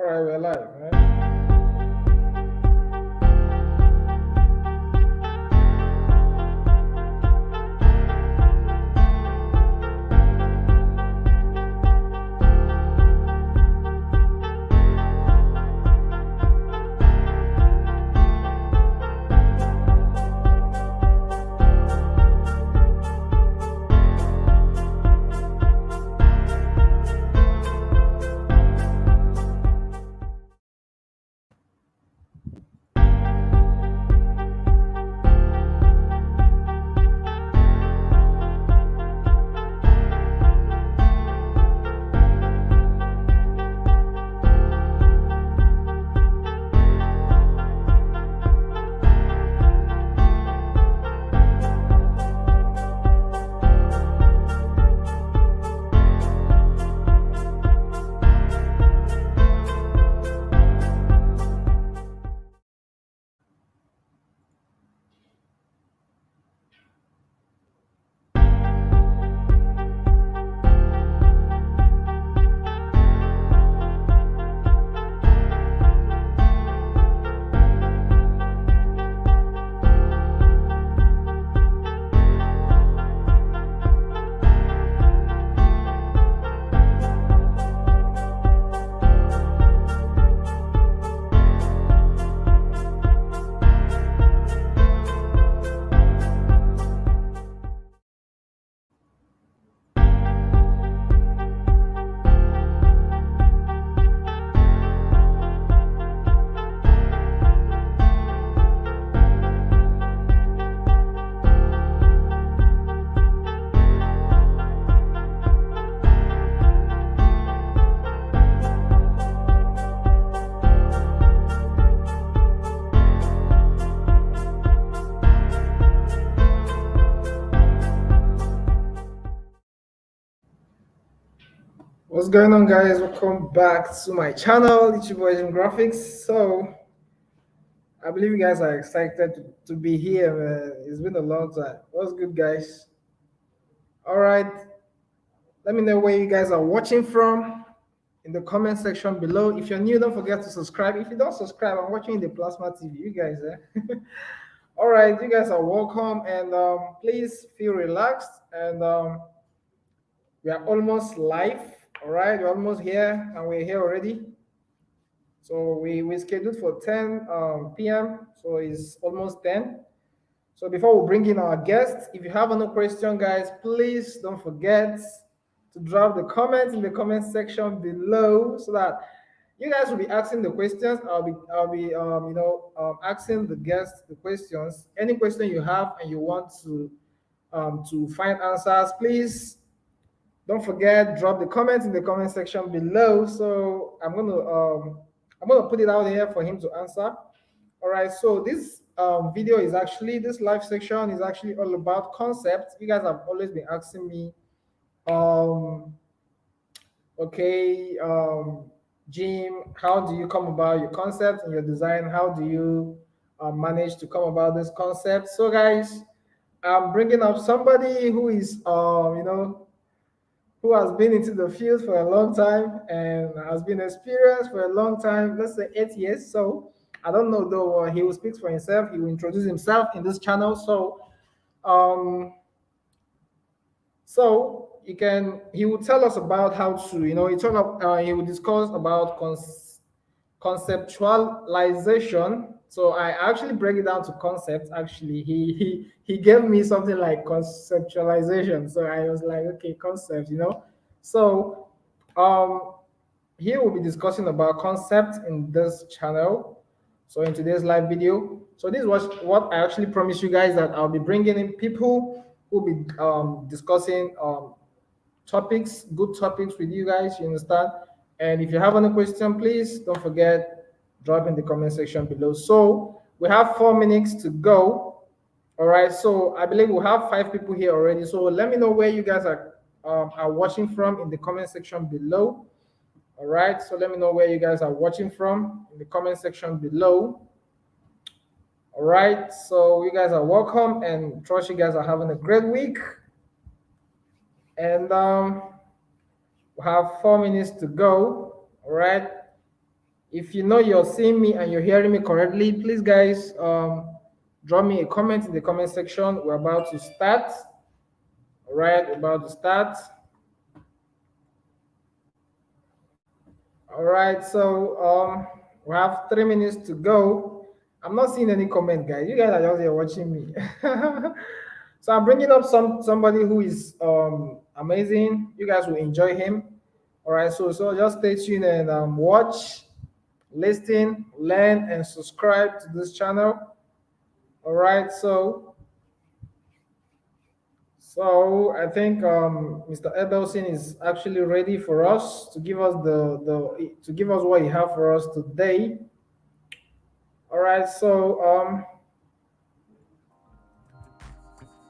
right, we're live, right? What's going on, guys? Welcome back to my channel, it's your boy Jim Graphics. So, I believe you guys are excited to be here, man. It's been a long time. What's good, guys? All right, let me know where you guys are watching from in the comment section below. If you're new, don't forget to subscribe. If you don't subscribe, I'm watching in the Plasma TV. You guys, all right, you guys are welcome, and please feel relaxed. And we are almost live. All right, we're almost here, and we're here already. So we scheduled for 10 p.m. So it's almost 10. So before we bring in our guests, if you have any question, guys, please don't forget to drop the comments in the comment section below so that you guys will be asking the questions. I'll be asking the guests the questions. Any question you have and you want to find answers, please don't forget drop the comments in the comment section below. So I'm gonna put it out here for him to answer. All right, so this this live section is actually all about concepts. You guys have always been asking me, um, okay, Jim, how do you come about your concept and your design? How do you manage to come about this concept? So, guys, I'm bringing up somebody who is, who has been into the field for a long time and has been experienced for a long time, let's say 8 years. So I don't know though, he will speak for himself. He will introduce himself in this channel. Um, he will tell us about how to, he will discuss about conceptualization. So I actually break it down to concepts. Actually, he gave me something like conceptualization. So I was like, okay, concept, So um, here we'll be discussing about concepts in this channel. So in today's live video, so this was what I actually promised you guys, that I'll be bringing in people who'll be discussing topics, good topics with you guys. You understand? And if you have any question, please don't forget drop in the comment section below. So we have 4 minutes to go. All right. So I believe we have 5 people here already. So let me know where you guys are watching from in the comment section below. All right. So let me know where you guys are watching from in the comment section below. All right. So you guys are welcome, and trust you guys are having a great week. And we have 4 minutes to go. All right. If you know you're seeing me and you're hearing me correctly, please, guys, drop me a comment in the comment section. We're about to start. All right, we're about to start. All right, so we have 3 minutes to go. I'm not seeing any comment, guys. You guys are just here watching me. So I'm bringing up somebody who is amazing. You guys will enjoy him. All right, so just stay tuned and watch, listen, learn, and subscribe to this channel. All right, so I think Mr. Edelson is actually ready for us to give us the to give us what he have for us today. All right, so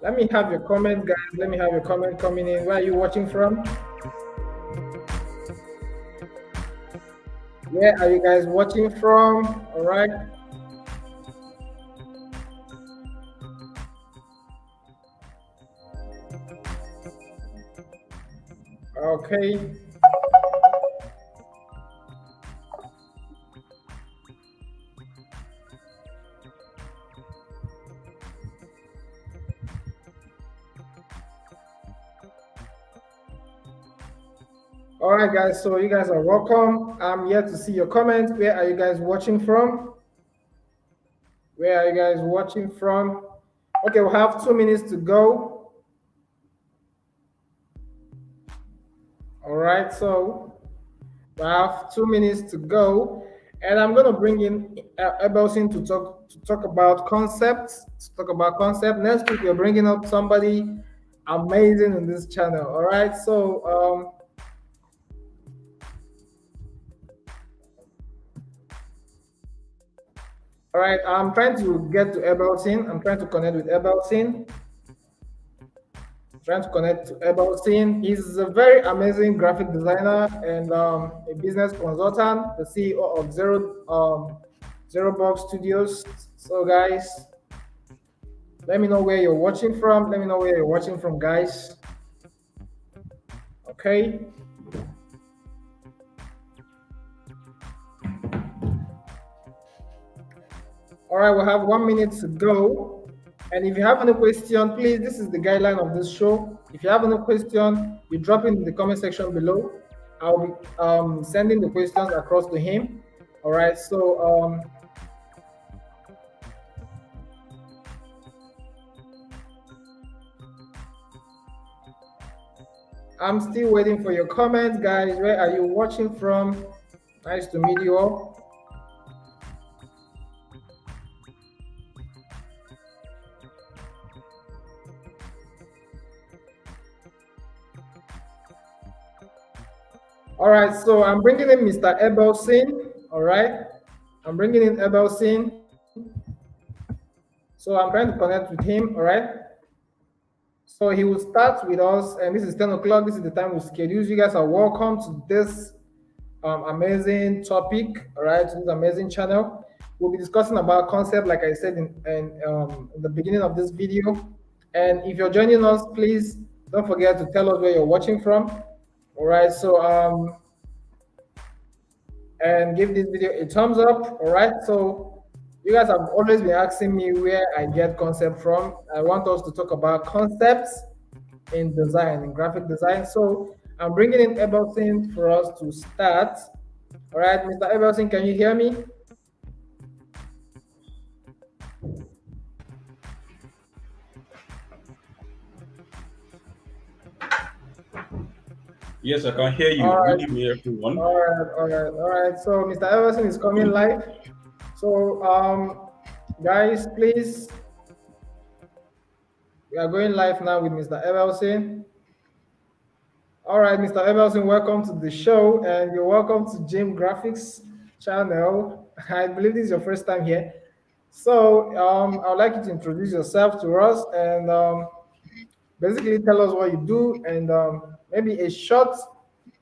let me have your comment, guys. Let me have your comment coming in. Where are you watching from? Where are you guys watching from? All right. Okay. All right, guys. So you guys are welcome. I'm here to see your comments. Where are you guys watching from? Where are you guys watching from? Okay, we have 2 minutes to go. All right, so we have 2 minutes to go, and I'm gonna bring in Ebelson to talk about concepts. To talk about concept. Next week we're bringing up somebody amazing in this channel. All right, so all right, I'm trying to get to Ebelson. I'm trying to connect with Ebelson. Trying to connect to Ebelson. He's a very amazing graphic designer and a business consultant, the CEO of Zero Box Studios. So, guys, let me know where you're watching from. Let me know where you're watching from, guys. Okay. All right, we have 1 minute to go. And if you have any question, please, this is the guideline of this show. If you have any question, you drop it in the comment section below. I'll be sending the questions across to him. All right, so I'm still waiting for your comments, guys. Where are you watching from? Nice to meet you all. All right, so I'm bringing in Mr. Ebelson. All right, I'm bringing in Ebelson. So I'm trying to connect with him. All right. So he will start with us, and this is 10 o'clock. This is the time we schedule. You guys are welcome to this amazing topic, all right, to this amazing channel. We'll be discussing about concept, like I said in the beginning of this video. And if you're joining us, please don't forget to tell us where you're watching from. All right, so and give this video a thumbs up. All right, so you guys have always been asking me where I get concept from. I want us to talk about concepts in design, in graphic design. So I'm bringing in Ebelson for us to start. All right, Mr. Ebelson, can you hear me? Yes, I can hear you. All right, Good evening, everyone. all right. So Mr. Everson is coming live. So guys, please, we are going live now with Mr. Everson. All right, Mr. Everson, welcome to the show, and you're welcome to Jim Graphics channel. I believe this is your first time here. So I would like you to introduce yourself to us and basically tell us what you do and maybe a short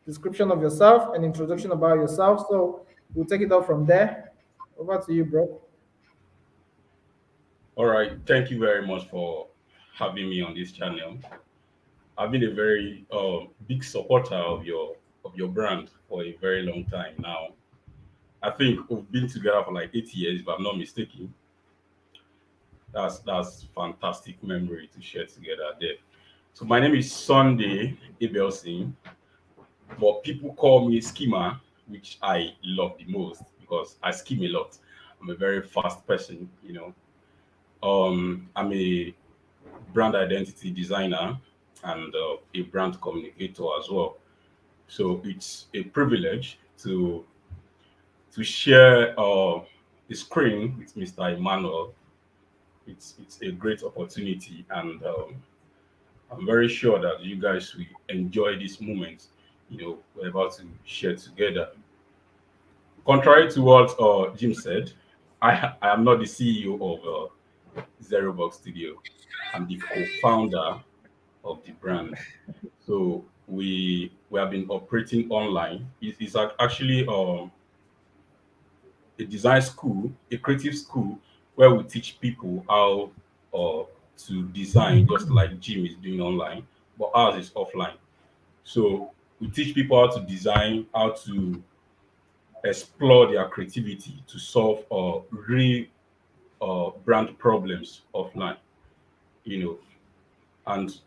description of yourself, an introduction about yourself. So we'll take it up from there. Over to you, bro. All right, thank you very much for having me on this channel. I've been a very big supporter of your brand for a very long time now. I think we've been together for like 8 years, if I'm not mistaken. That's fantastic memory to share together there. So my name is Sunday Abelson, but people call me Schema, which I love the most because I scheme a lot. I'm a very fast person, you know. I'm a brand identity designer and a brand communicator as well. So it's a privilege to share the screen with Mr. Emmanuel. It's a great opportunity, and I'm very sure that you guys will enjoy this moment. You know, we're about to share together. Contrary to what Jim said, I am not the CEO of Zero Box Studio. I'm the co-founder of the brand. So we have been operating online. It's actually a design school, a creative school, where we teach people how uh, to design, just like Jim is doing online, but ours is offline. So we teach people how to design, how to explore their creativity to solve real brand problems offline, you know, and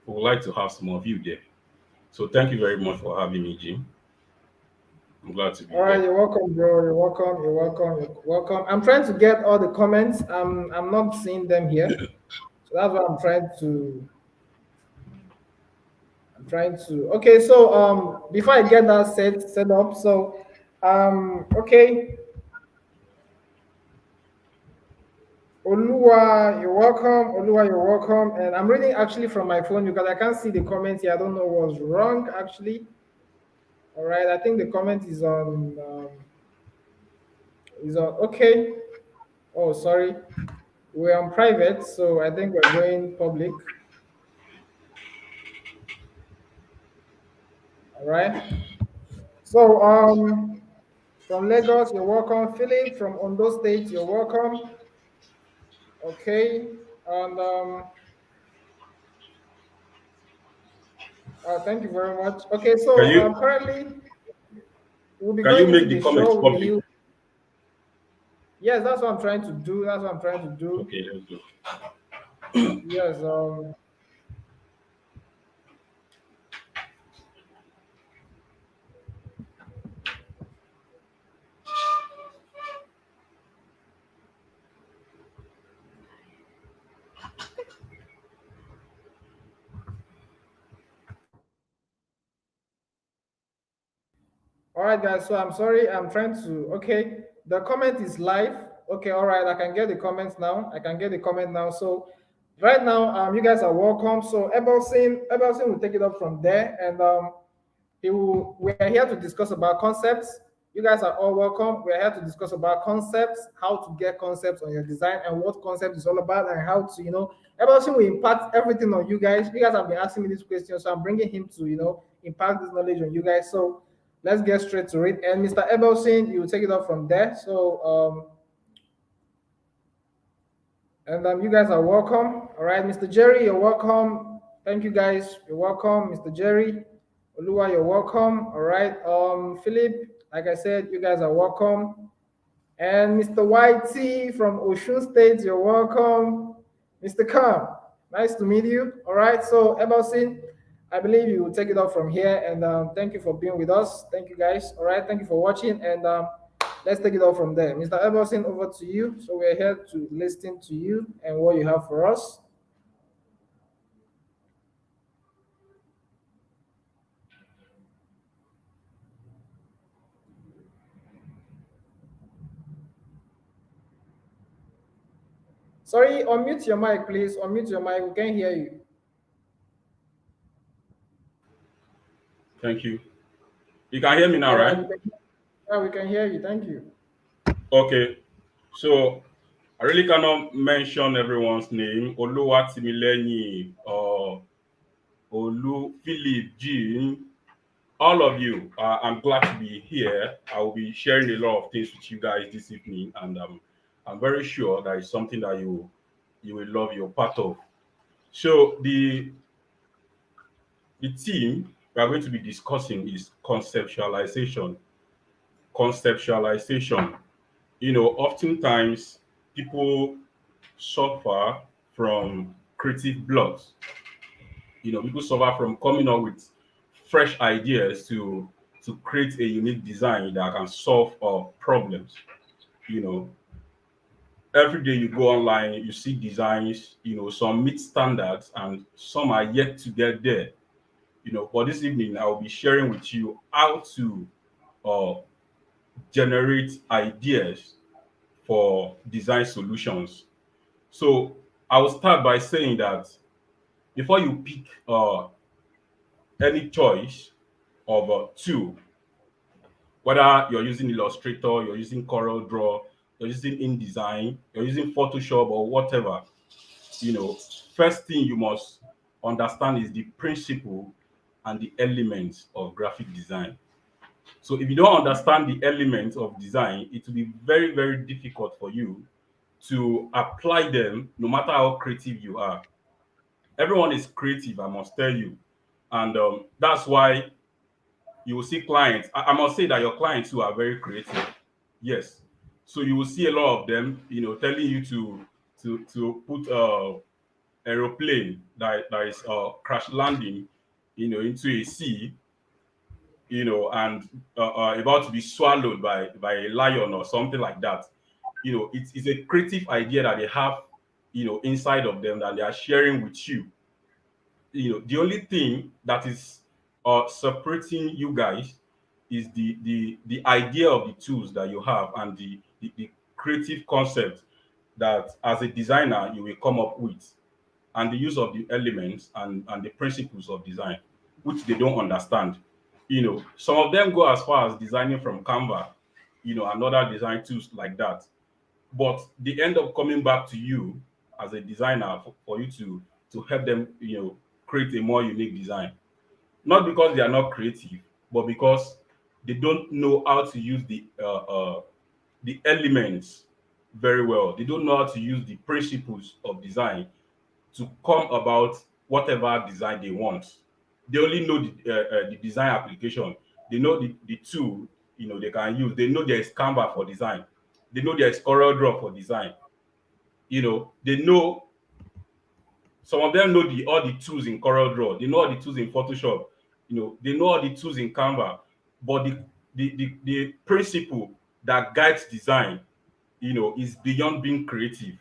we would like to have some of you there. So thank you very much for having me, Jim. I'm glad to All be right, here. you're welcome, bro. You're welcome. You're welcome. You're welcome. I'm trying to get all the comments. I'm not seeing them here, so that's why I'm trying to. I'm trying to. Okay, so before I get that set up, so okay, Oluwa, you're welcome. Oluwa, you're welcome. And I'm reading actually from my phone because I can't see the comments here. I don't know what's wrong actually. All right, I think the comment is on. Okay. Oh, sorry. We're on private, so I think we're going public. All right. So from Lagos, you're welcome. Philip from Ondo State, you're welcome. Okay. And thank you very much. Okay, Can so you currently we'll be can you going into make the the comments show with public? you. Yes, that's what I'm trying to do. That's what I'm trying to do. Okay, let's go. Yes. All right, guys. So I'm sorry. I'm trying to. Okay, the comment is live. Okay. All right. I can get the comments now. I can get the comment now. So right now, you guys are welcome. So Ebelson will take it up from there, and we are here to discuss about concepts. You guys are all welcome. We are here to discuss about concepts, how to get concepts on your design, and what concept is all about, and how to, Emerson will impact everything on you guys. You guys have been asking me this question, so I'm bringing him to, impact this knowledge on you guys. So let's get straight to it. And Mr. Ebelson, you will take it up from there. So you guys are welcome. All right, Mr. Jerry, you're welcome. Thank you guys. You're welcome, Mr. Jerry. Olua, you're welcome. All right. Philip, like I said, you guys are welcome. And Mr. YT from Ocean State, you're welcome. Mr. Khan, nice to meet you. All right. So, Emerson, I believe you will take it up from here. And thank you for being with us. Thank you guys. All right. Thank you for watching. And let's take it off from there. Mr. Emerson, over to you. So, we're here to listen to you and what you have for us. Sorry, unmute your mic, please. Unmute your mic. We can't hear you. Thank you. You can hear me now, Yeah, right? we can hear you. Thank you. Okay. So I really cannot mention everyone's name. Oluwatimileyin, Olu, Philip, Jean, all of you. I'm glad to be here. I will be sharing a lot of things with you guys this evening, and I'm very sure that is something that you will love. You're part of. So the theme we are going to be discussing is conceptualization. conceptualization. Oftentimes people suffer from creative blocks. People suffer from coming up with fresh ideas to create a unique design that can solve problems. You know, every day you go online, you see designs. Some meet standards and some are yet to get there. But this evening I will be sharing with you how to uh, generate ideas for design solutions. So I will start by saying that before you pick any choice of tool, whether you're using Illustrator, you're using Corel Draw, you're using InDesign, you're using Photoshop or whatever, you know, first thing you must understand is the principle and the elements of graphic design. So if you don't understand the elements of design, it will be very, very difficult for you to apply them no matter how creative you are. Everyone is creative, I must tell you. And that's why you will see clients. I must say that your clients too are very creative. Yes. So you will see a lot of them, telling you to put aeroplane that is crash landing, into a sea, and about to be swallowed by a lion or something like that. It's a creative idea that they have, inside of them that they are sharing with you. The only thing that is separating you guys is the idea of the tools that you have and the creative concept that as a designer you will come up with, and the use of the elements and the principles of design, which they don't understand. Some of them go as far as designing from Canva, and other design tools like that. But they end up coming back to you as a designer for you to help them, create a more unique design. Not because they are not creative, but because they don't know how to use the elements very well. They don't know how to use the principles of design to come about whatever design they want. They only know the design application. They know the tool, they can use. They know there is Canva for design. They know there is Corel Draw for design. They know, some of them know all the tools in Corel Draw. They know all the tools in Photoshop. They know all the tools in Canva. But the principle that guides design, is beyond being creative.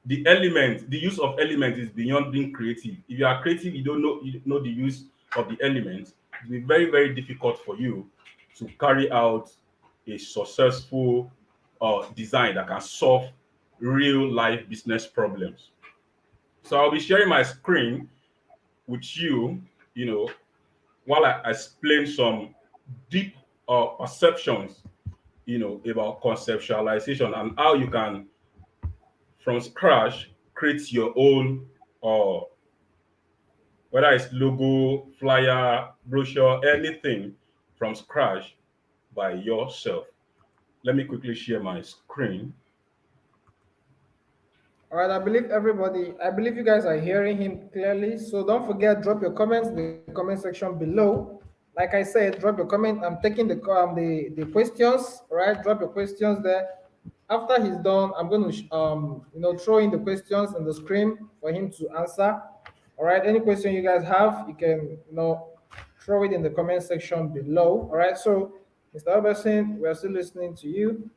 The use of element is beyond being creative. If you are creative, you don't know the use of the element, it will be very, very difficult for you to carry out a successful design that can solve real life business problems. So I'll be sharing my screen with you, you know while I explain some deep perceptions, about conceptualization and how you can from scratch create your own, or whether it's logo, flyer, brochure, anything from scratch by yourself. Let me quickly share my screen. All right, I believe you guys are hearing him clearly. So don't forget, drop your comments in the comment section below. Like I said, drop your comment. I'm taking the questions. All right, drop your questions there. After he's done, I'm going to throw in the questions on the screen for him to answer. All right, any question you guys have, you can throw it in the comment section below. All right, so Mr. Albertson, we are still listening to you.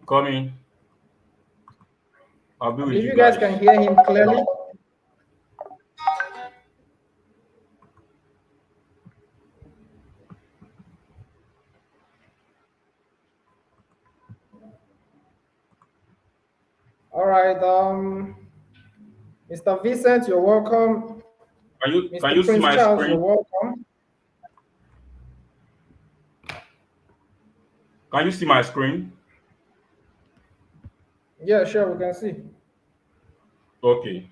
Coming, I'll be I with believe you you guys guys. can hear him clearly. All right, Mr. Vincent, you're welcome. Can Mr. you see Prince my Charles, you're screen? welcome. Can you see my screen? Yeah, sure, we can see. Okay.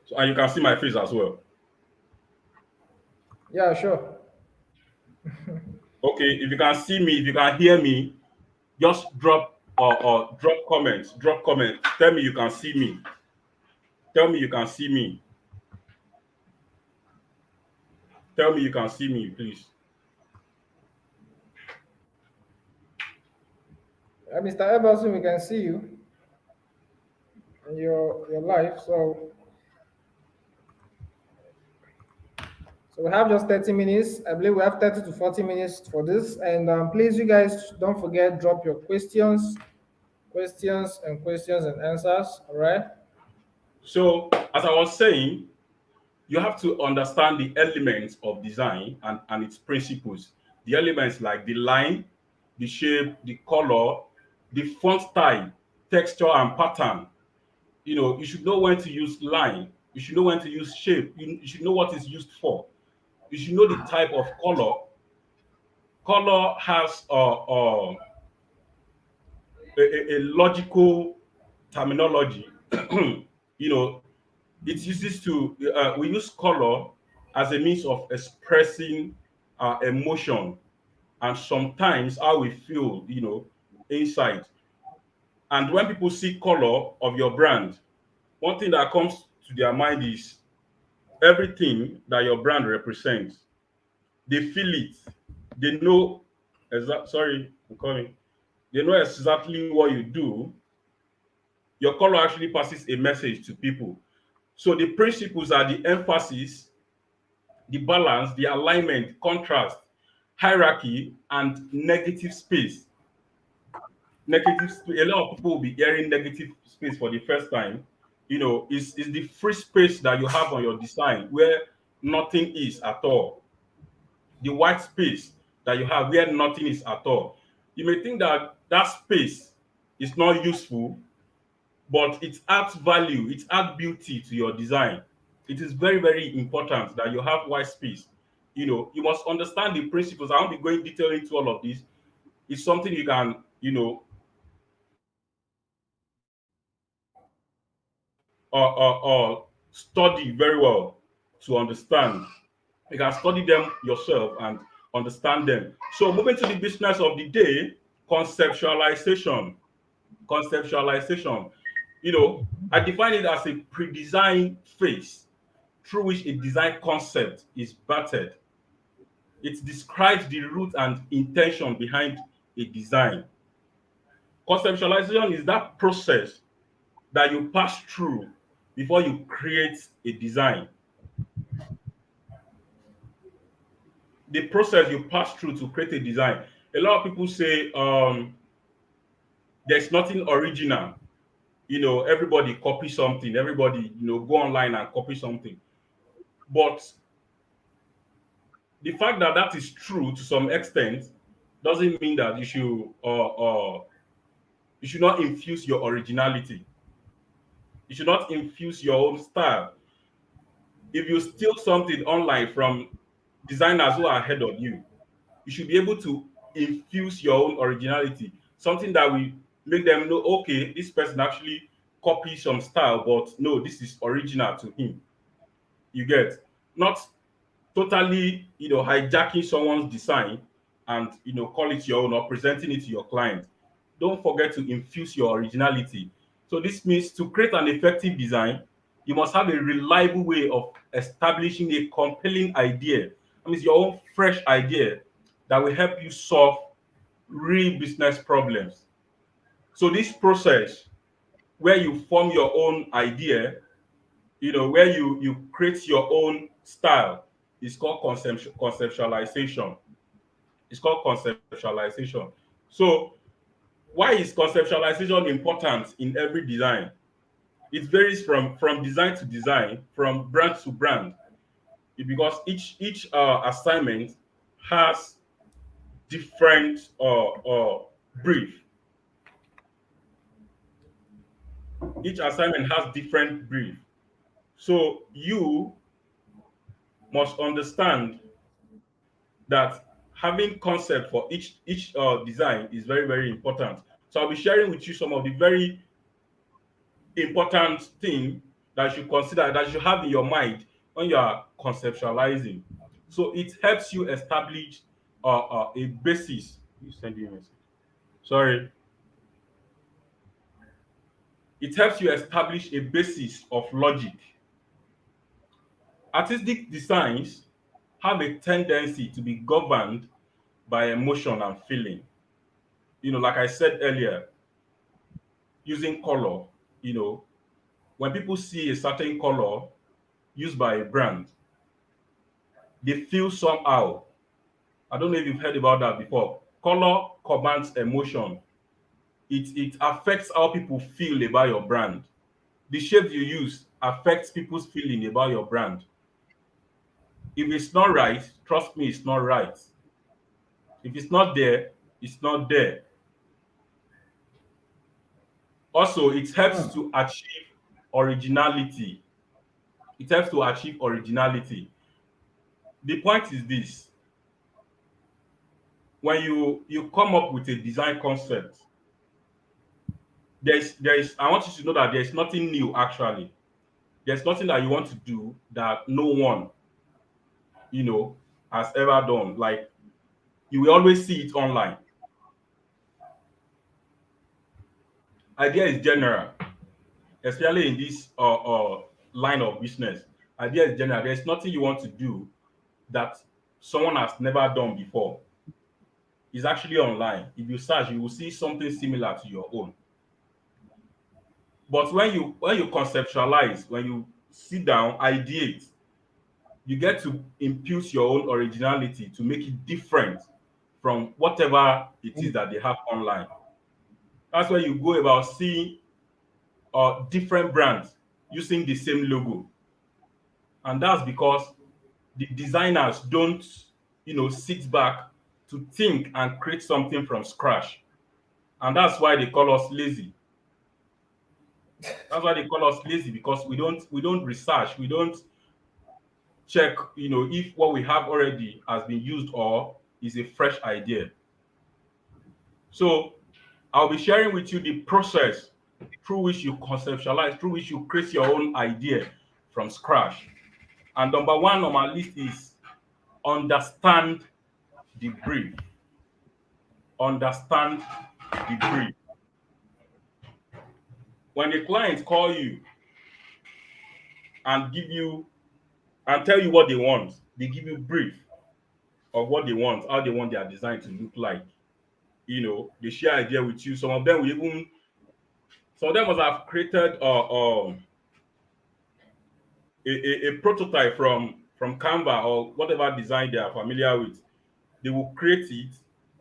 So, and you can see my face as well. Yeah, sure. Okay, if you can see me, if you can hear me, just drop comments. Drop comments. Tell me you can see me. Tell me you can see me. Tell me you can see me, please. Mr. Eberson, we can see you in your life. So we have just 30 minutes. I believe we have 30 to 40 minutes for this. And please, you guys, don't forget, drop your questions and answers. All right. So, as I was saying, you have to understand the elements of design and its principles. The elements like the line, the shape, the color, the font style, texture, and pattern. You should know when to use line. You should know when to use shape. You should know what it's used for. You should know the type of color. Color has a logical terminology. you know, it uses to we use color as a means of expressing our emotion and sometimes how we feel, inside. And when people see color of your brand, one thing that comes to their mind is everything that your brand represents. They feel it. They know sorry, I'm calling. They know exactly what you do. Your color actually passes a message to people. So the principles are the emphasis, the balance, the alignment, contrast, hierarchy, and negative space. A lot of people will be hearing negative space for the first time. Is the free space that you have on your design where nothing is at all. The white space that you have where nothing is at all. You may think that that space is not useful, but it adds value, it adds beauty to your design. It is very, very important that you have white space. You must understand the principles. I won't be going detail into all of this. It's something you can, study very well to understand. You can study them yourself and understand them. So moving to the business of the day, conceptualization. Conceptualization. I define it as a pre-designed phase through which a design concept is battered. It describes the root and intention behind a design. Conceptualization is that process that you pass through before you create a design. The process you pass through to create a design. A lot of people say there's nothing original. Everybody copy something. Everybody, go online and copy something. But the fact that that is true to some extent doesn't mean that you should not infuse your originality. You should not infuse your own style. If you steal something online from designers who are ahead of you, you should be able to infuse your own originality, something that will make them know, okay, this person actually copies some style, but no, this is original to him. You get, not totally, hijacking someone's design and call it your own or presenting it to your client. Don't forget to infuse your originality. So this means to create an effective design, you must have a reliable way of establishing a compelling idea. That means your own fresh idea that will help you solve real business problems. So this process where you form your own idea, where you create your own style, is called conceptualization. It's called conceptualization. So why is conceptualization important in every design? It varies from design to design, from brand to brand, because each assignment has different brief. Each assignment has different brief. So you must understand that having concept for each design is very, very important. So I'll be sharing with you some of the very important thing that you should consider, that you should have in your mind when you are conceptualizing. So it helps you establish a basis. You send you a message. Sorry. It helps you establish a basis of logic. Artistic designs have a tendency to be governed by emotion and feeling. Like I said earlier, using color, you know, when people see a certain color used by a brand, they feel somehow. I don't know if you've heard about that before. Color commands emotion. It affects how people feel about your brand. The shape you use affects people's feeling about your brand. If it's not right, trust me, it's not right. If it's not there, it's not there. Also, it helps Mm. to achieve originality. It helps to achieve originality. The point is this: when you come up with a design concept, there is I want you to know that there's nothing new actually. There's nothing that you want to do that no one, you know, has ever done. Like you will always see it online. Idea is general, especially in this line of business. Idea is general. There's nothing you want to do that someone has never done before. It's actually online. If you search, you will see something similar to your own. But when you conceptualize, when you sit down, ideate, you get to impute your own originality to make it different from whatever it is Mm. that they have online. That's where you go about seeing different brands using the same logo, and that's because the designers don't, sit back to think and create something from scratch, and that's why they call us lazy. That's why they call us lazy because we don't research, we don't check, if what we have already has been used or is a fresh idea. So I'll be sharing with you the process through which you conceptualize, through which you create your own idea from scratch. And number one on my list is understand the brief. Understand the brief. When a client call you and give you and tell you what they want, they give you brief of what they want, how they want their design to look like. They share idea with you. Some of them must have created a prototype from Canva or whatever design they are familiar with. They will create it,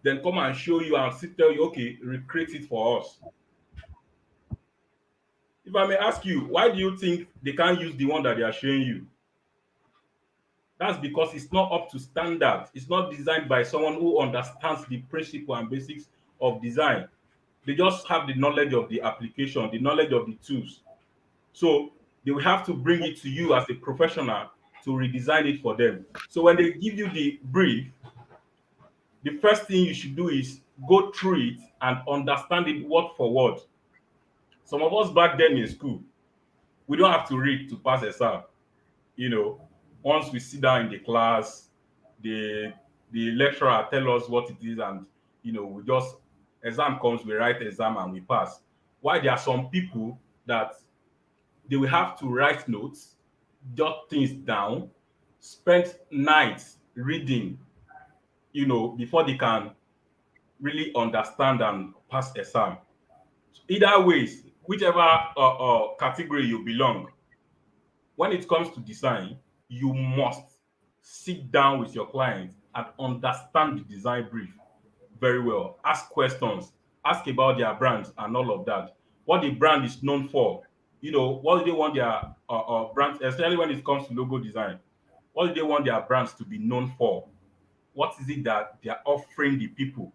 then come and show you and still tell you, okay, recreate it for us. If I may ask you, why do you think they can't use the one that they are showing you? That's because it's not up to standard. It's not designed by someone who understands the principle and basics of design. They just have the knowledge of the application, the knowledge of the tools. So they will have to bring it to you as a professional to redesign it for them. So when they give you the brief, the first thing you should do is go through it and understand it word for word. Some of us back then in school, we don't have to read to pass exam. You know, once we sit down in the class, the the lecturer tell us what it is, and we just exam comes, we write exam and we pass. Why there are some people that they will have to write notes, jot things down, spend nights reading, before they can really understand and pass exam. Either ways, whichever category you belong, when it comes to design, you must sit down with your client and understand the design brief very well. Ask questions, ask about their brands and all of that. What the brand is known for, what do they want their brand, especially when it comes to logo design. What do they want their brands to be known for? What is it that they are offering the people?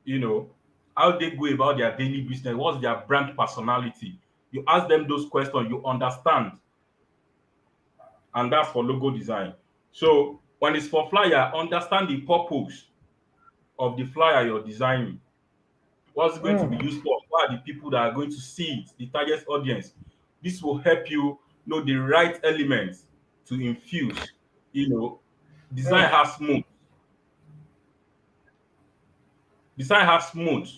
You know, how they go about their daily business, what's their brand personality? You ask them those questions, you understand, and that's for logo design. So when it's for flyer, understand the purpose of the flyer you're designing. What's it going to be Mm. used for? Who are the people that are going to see it, the target audience? This will help you know the right elements to infuse. You know, design Mm. has mood. Design has mood.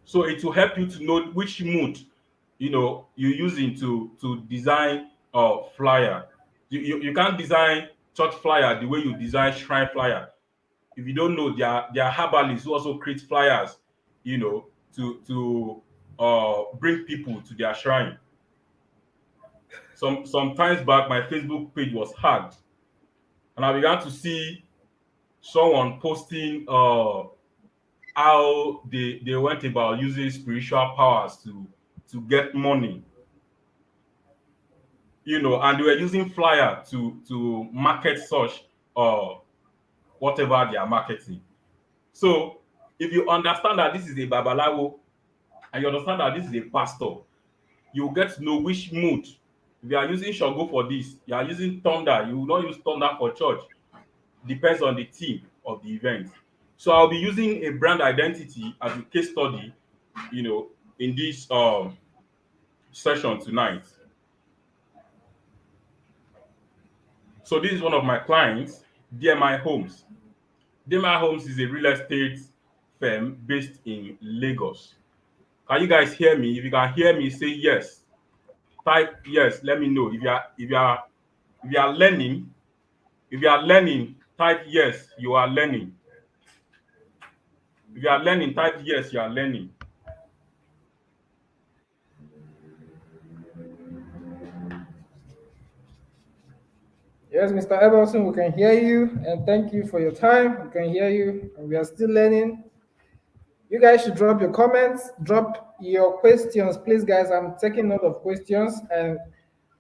So it will help you to know which mood you're using to design a flyer. You can't design church flyer the way you design shrine flyer. If you don't know, there are herbalists who also create flyers, to bring people to their shrine. Some times back, my Facebook page was hacked, and I began to see someone posting how they went about using spiritual powers to get money, and they were using flyer to market such uh whatever they are marketing. So if you understand that this is a babalawo and you understand that this is a pastor, you get to know which mood. If you are using Shango for this, you are using thunder, you will not use thunder for church. Depends on the theme of the event. So I'll be using a brand identity as a case study, you know, in this session tonight. So this is one of my clients, DMI Homes. DMI Homes is a real estate firm based in Lagos. Can you guys hear me? If you can hear me, say yes. Type yes. Let me know. If you are learning, type yes. You are learning. If you are learning, type yes. You are learning. Yes, Mr. Edelson, we can hear you, and thank you for your time. We can hear you, and we are still learning. You guys should drop your comments, drop your questions, please, guys. I'm taking note of questions, and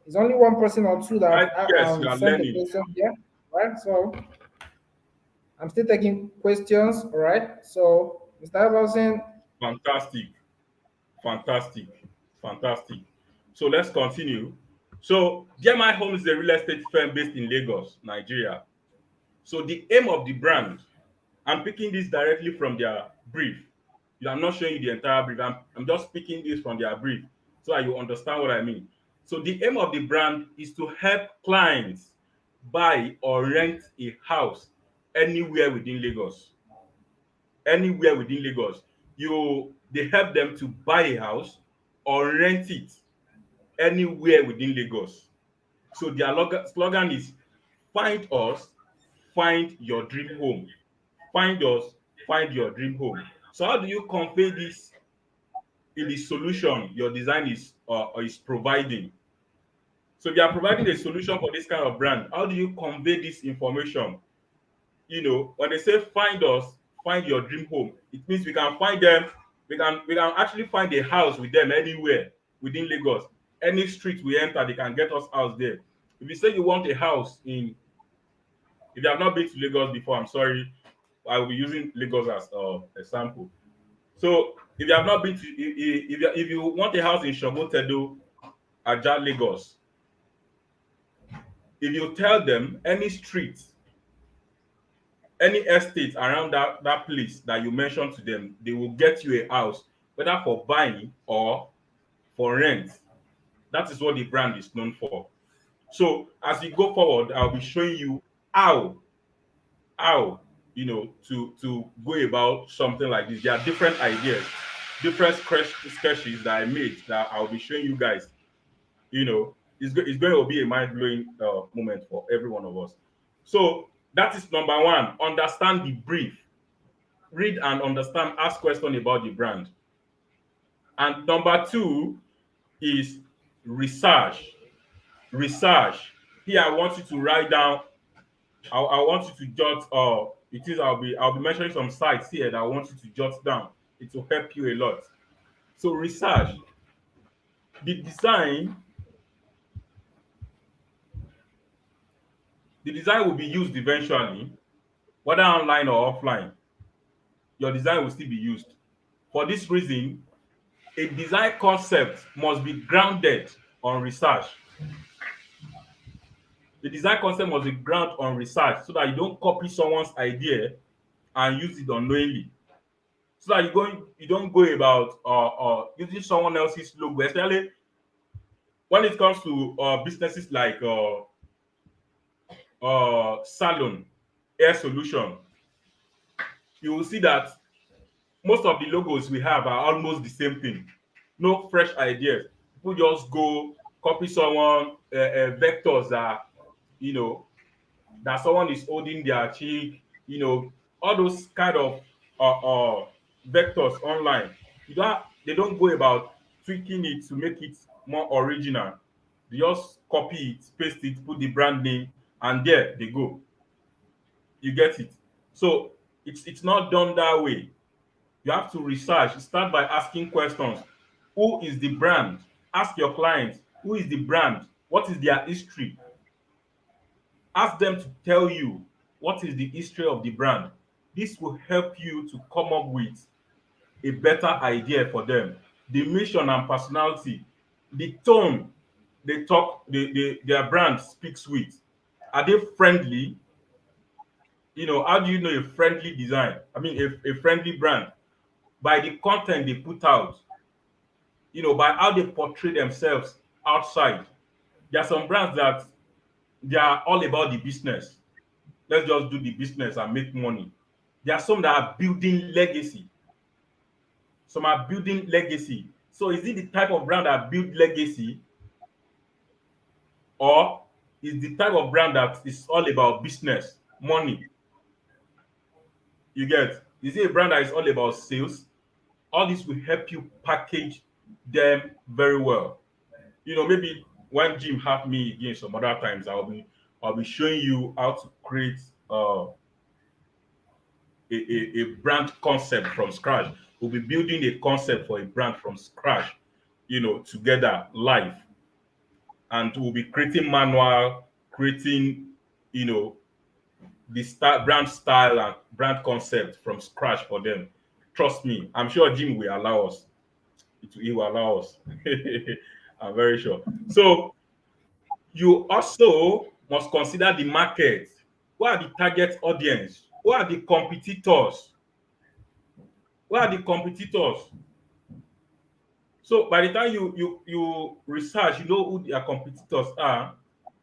it's only one person or two that Type have yes. You are sent the learning. question here, right? So I'm still taking questions, all right? So, Mr. Edelson, Fantastic. Fantastic. Fantastic. So let's continue. So DMI Homes is a real estate firm based in Lagos, Nigeria. So the aim of the brand, I'm picking this directly from their brief. I'm not showing you the entire brief. I'm just picking this from their brief so that you understand what I mean. So the aim of the brand is to help clients buy or rent a house anywhere within Lagos. Anywhere within Lagos. They help them to buy a house or rent it anywhere within Lagos. So their slogan is find us, find your dream home. Find us, find your dream home. So how do you convey this in the solution your design is providing? So if you are providing a solution for this kind of brand, how do you convey this information? When they say find us, find your dream home, it means we can find them. We can actually find a house with them anywhere within Lagos. Any street we enter, they can get us house there. If you say you want a house in, if you have not been to Lagos before, I'm sorry, I will be using Lagos as example. So if you have not been to, if you want a house in Shogotedo, Aja, Lagos, if you tell them any street, any estate around that place that you mention to them, they will get you a house, whether for buying or for rent. That is what the brand is known for. So as you go forward, I'll be showing you how how to go about something like this. There are different ideas, different sketches that I made that I'll be showing you guys. It's going to be a mind-blowing moment for every one of us. So that is number one: understand the brief, read and understand, ask question about the brand. And number two is research. Research. Here I want you to write down, I want you to jot it is I'll be mentioning some sites here that I want you to jot down. It will help you a lot. So research. The design, the design will be used eventually, whether online or offline. Your design will still be used. For this reason, a design concept must be grounded on research. The design concept must be grounded on research so that you don't copy someone's idea and use it unknowingly. So that you don't go about using someone else's logo, especially when it comes to businesses like salon, hair solution. You will see that most of the logos we have are almost the same thing. No fresh ideas. People just go copy someone vectors that you know that someone is holding their cheek. all those kind of vectors online, they don't go about tweaking it to make it more original. They just copy it, paste it, put the brand name, and there they go. You get it? So it's not done that way. You have to research. Start by asking questions. Who is the brand? Ask your clients, who is the brand? What is their history? Ask them to tell you what is the history of the brand. This will help you to come up with a better idea for them. The mission and personality, the tone they talk, their brand speaks with. Are they friendly? How do you know a friendly design? I mean, a friendly brand by the content they put out. By how they portray themselves outside. There are some brands that they are all about the business. Let's just do the business and make money. There are some that are building legacy. Some are building legacy. So is it the type of brand that build legacy, or is the type of brand that is all about business, money? You get? Is it a brand that is all about sales? All this will help you package them very well. Maybe when Jim have me again some other times, I'll be showing you how to create a brand concept from scratch. We'll be building a concept for a brand from scratch, together live, and we'll be creating manual, creating, you know, the brand style and brand concept from scratch for them. Trust me, I'm sure Jim will allow us. He will allow us. I'm very sure. So you also must consider the market. Who are the target audience? Who are the competitors? Who are the competitors? So by the time you research, you know who their competitors are.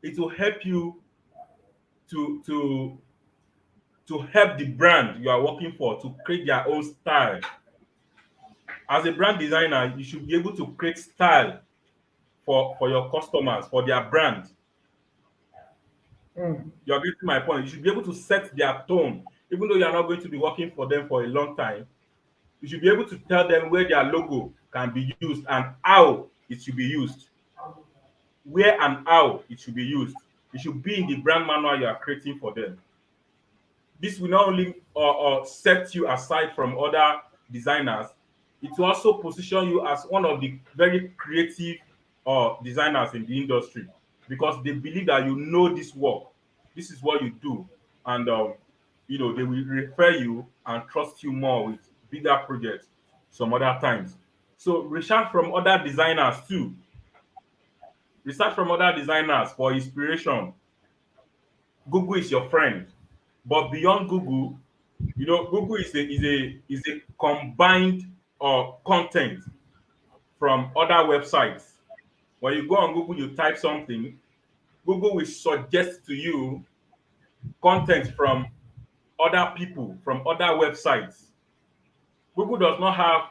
It will help you to to to help the brand you are working for to create their own style. As a brand designer, you should be able to create style for your customers, for their brand. Mm. You're getting my point. You should be able to set their tone, even though you're not going to be working for them for a long time. You should be able to tell them where their logo can be used and how it should be used. Where and how it should be used. It should be in the brand manual you are creating for them. This will not only set you aside from other designers, it will also position you as one of the very creative designers in the industry, because they believe that you know this work, this is what you do, and they will refer you and trust you more with bigger projects some other times. So research from other designers too. Research from other designers for inspiration. Google is your friend, but beyond Google, Google is a combined content from other websites. When you go on Google, you type something, Google will suggest to you content from other people, from other websites. Google does not have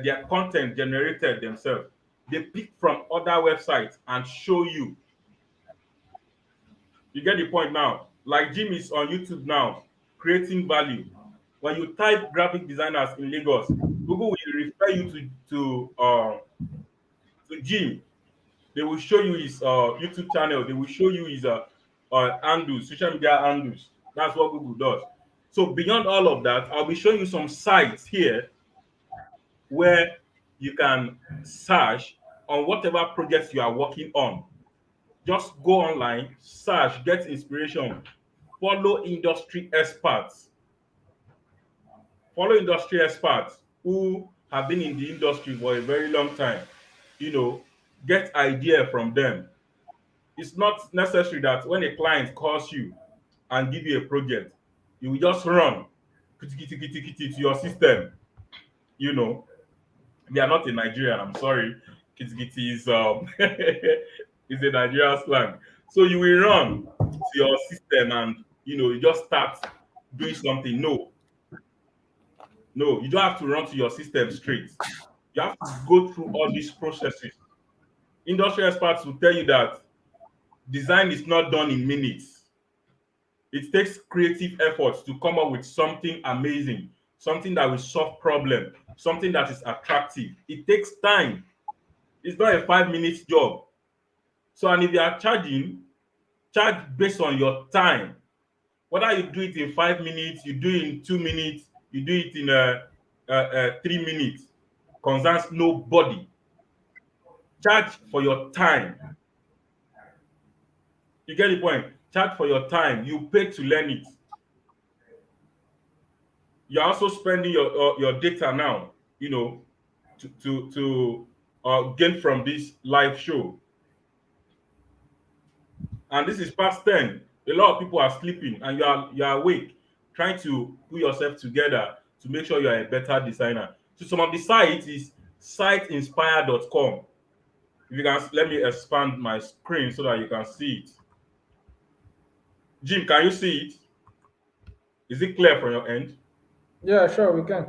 their content generated themselves. They pick from other websites and show you. You get the point now. Like Jim is on YouTube now, creating value. When you type graphic designers in Lagos, Google will refer you to Jim. They will show you his YouTube channel. They will show you his handles, social media handles. That's what Google does. So beyond all of that, I'll be showing you some sites here where you can search on whatever projects you are working on. Just go online, search, get inspiration, follow industry experts. Follow industry experts who have been in the industry for a very long time. You know, get idea from them. It's not necessary that when a client calls you and give you a project, you will just run to your system. You know, they are not in Nigerian. I'm sorry. Kitikiti is is a Nigerian slang. So you will run to your system and you just start doing something. No, no, you don't have to run to your system straight. You have to go through all these processes. Industry experts will tell you that design is not done in minutes. It takes creative efforts to come up with something amazing, something that will solve problem, something that is attractive. It takes time. It's not a 5 minutes job. So, and if you are charging, charge based on your time. Whether you do it in 5 minutes, you do it in 2 minutes, you do it in 3 minutes, concerns nobody. Charge for your time. You get the point? Charge for your time. You pay to learn it. You're also spending your data now, you know, to gain from this live show. And this is past 10. A lot of people are sleeping and you are awake, trying to put yourself together to make sure you are a better designer. So some of the sites is siteinspire.com. If you can let me expand my screen so that you can see it. Jim, can you see it? Is it clear from your end? Yeah, sure, we can.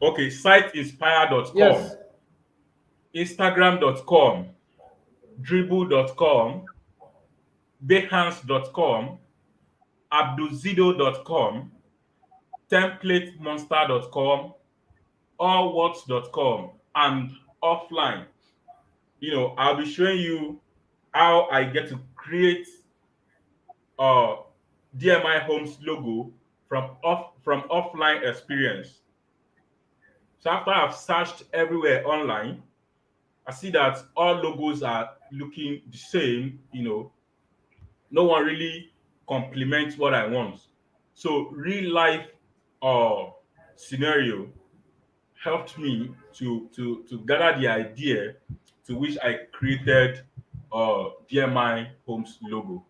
Okay, siteinspire.com, Yes. instagram.com, dribble.com, behance.com, abduzido.com, templatemonster.com, allworks.com, and offline. I'll be showing you how I get to create uh DMI Homes logo from offline experience. So after I've searched everywhere online, I see that all logos are looking the same. No one really complements what I want. So real life uh scenario helped me to gather the idea to which I created DMI Homes logo.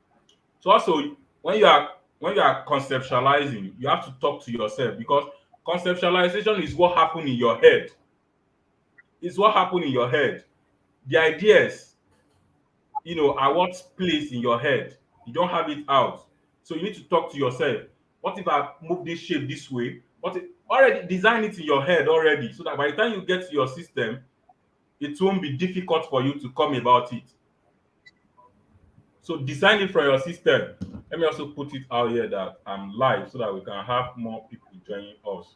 So also when you are conceptualizing, you have to talk to yourself because conceptualization is what happened in your head. It's what happened in your head. The ideas, are what's placed in your head. You don't have it out. So you need to talk to yourself. What if I move this shape this way? What if already design it in your head already so that by the time you get to your system, it won't be difficult for you to come about it. So design it from your system. Let me also put it out here that I'm live so that we can have more people joining us.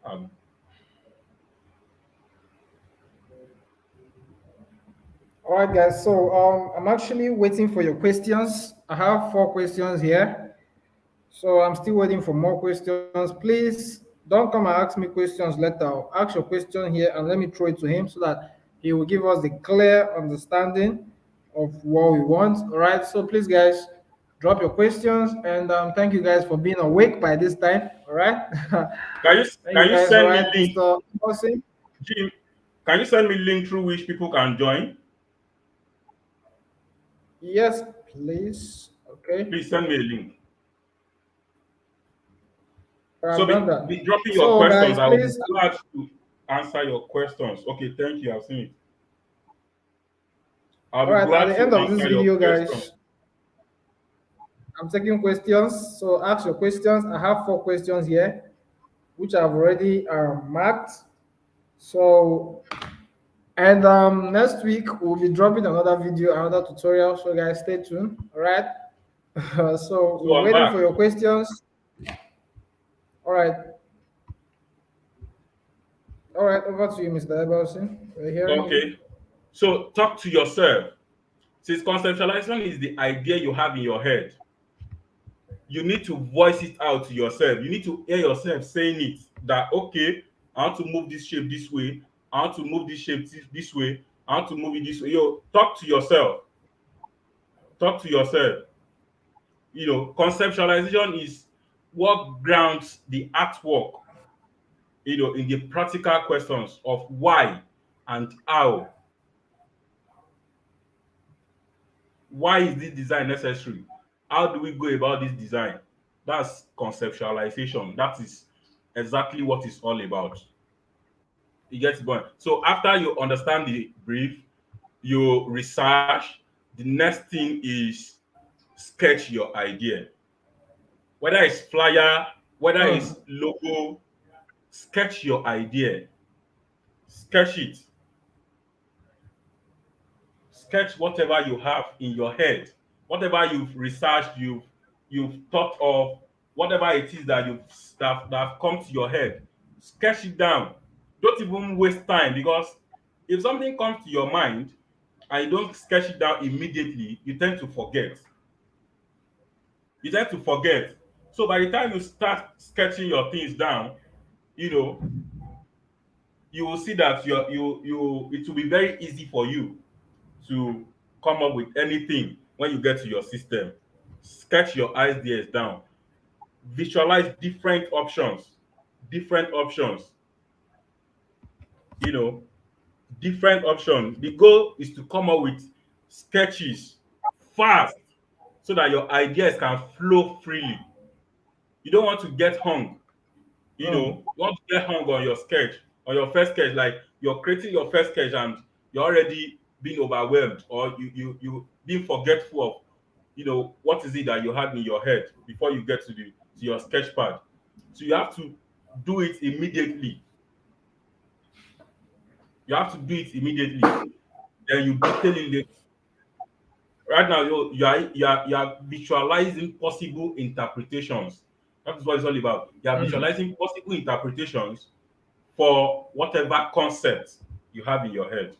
Um, All right, guys. So I'm actually waiting for your questions. I have 4 questions here. So I'm still waiting for more questions. Please don't come and ask me questions later. Ask your question here and let me throw it to him so that he will give us the clear understanding of what we want. All right. So please, guys, drop your questions and thank you guys for being awake by this time. All right. can you Thank you can you guys. All send me right, link, Mr. Bossy. Jim? Can you send me link through which people can join? Yes, please. Okay. Please send me a link. So I've done be that. dropping your So, questions. guys, I will be please. glad to answer your questions. Okay, thank you. I've seen it. I'll All be right. At glad the to end of this answer your video, questions. guys, I'm taking questions. So ask your questions. I have 4 questions here, which I've already marked. So, and next week we'll be dropping another video, another tutorial. So, guys, stay tuned. All right. So So we're I'm waiting for back. your questions. All right. All right. Over to you, Mr. Ebelson. We're hearing you. Okay. So talk to yourself. Since conceptualization is the idea you have in your head, you need to voice it out to yourself. You need to hear yourself saying it that okay, I want to move this shape this way. I want to move this shape this way. I want to move it this way. Talk to yourself. Talk to yourself. Conceptualization is what grounds the artwork, in the practical questions of why and how. Why is this design necessary? How do we go about this design? That's conceptualization. That is exactly what it's all about. You get the point. So after you understand the brief, you research. The next thing is sketch your idea. Whether it's flyer, whether Hmm. it's logo, sketch your idea. Sketch it. Sketch whatever you have in your head. whatever you've researched, you've thought of, whatever it is that that have come to your head, sketch it down. Don't even waste time, because if something comes to your mind and you don't sketch it down immediately, you tend to forget. You tend to forget. So by the time you start sketching your things down, you know, you will see that it will be very easy for you to come up with anything when you get to your system. Sketch your ideas down. Visualize different options, you know, different options. The goal is to come up with sketches fast so that your ideas can flow freely. You don't want to get hung, Mm. you want to get hung on your sketch, on your first sketch, like you're creating your first sketch and you're already being overwhelmed, or you being forgetful of, what is it that you had in your head before you get to the to your sketch pad. So you have to do it immediately. You have to do it immediately. Then you detail it later. Right now, you are visualizing possible interpretations. That is what it's all about. You are Mm. visualizing possible interpretations for whatever concept you have in your head.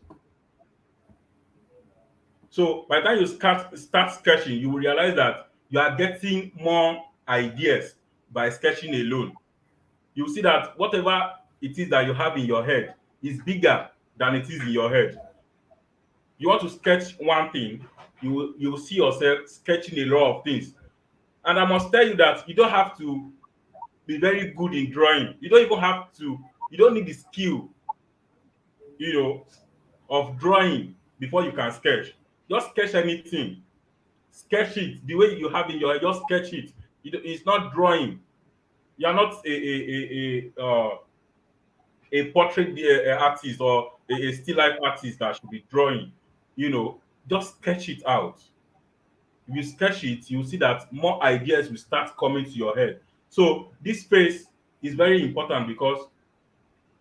So by the time you start sketching, you will realize that you are getting more ideas by sketching alone. You will see that whatever it is that you have in your head is bigger than it is in your head. You want to sketch one thing, you will see yourself sketching a lot of things. And I must tell you that you don't have to be very good in drawing. You don't need the skill, you know, of drawing before you can sketch. Just sketch anything. Sketch it the way you have in your head. Just sketch it. It's not drawing. You are not a portrait artist, or a still life artist that should be drawing. Just sketch it out. If you sketch it, you'll see that more ideas will start coming to your head. So this phase is very important, because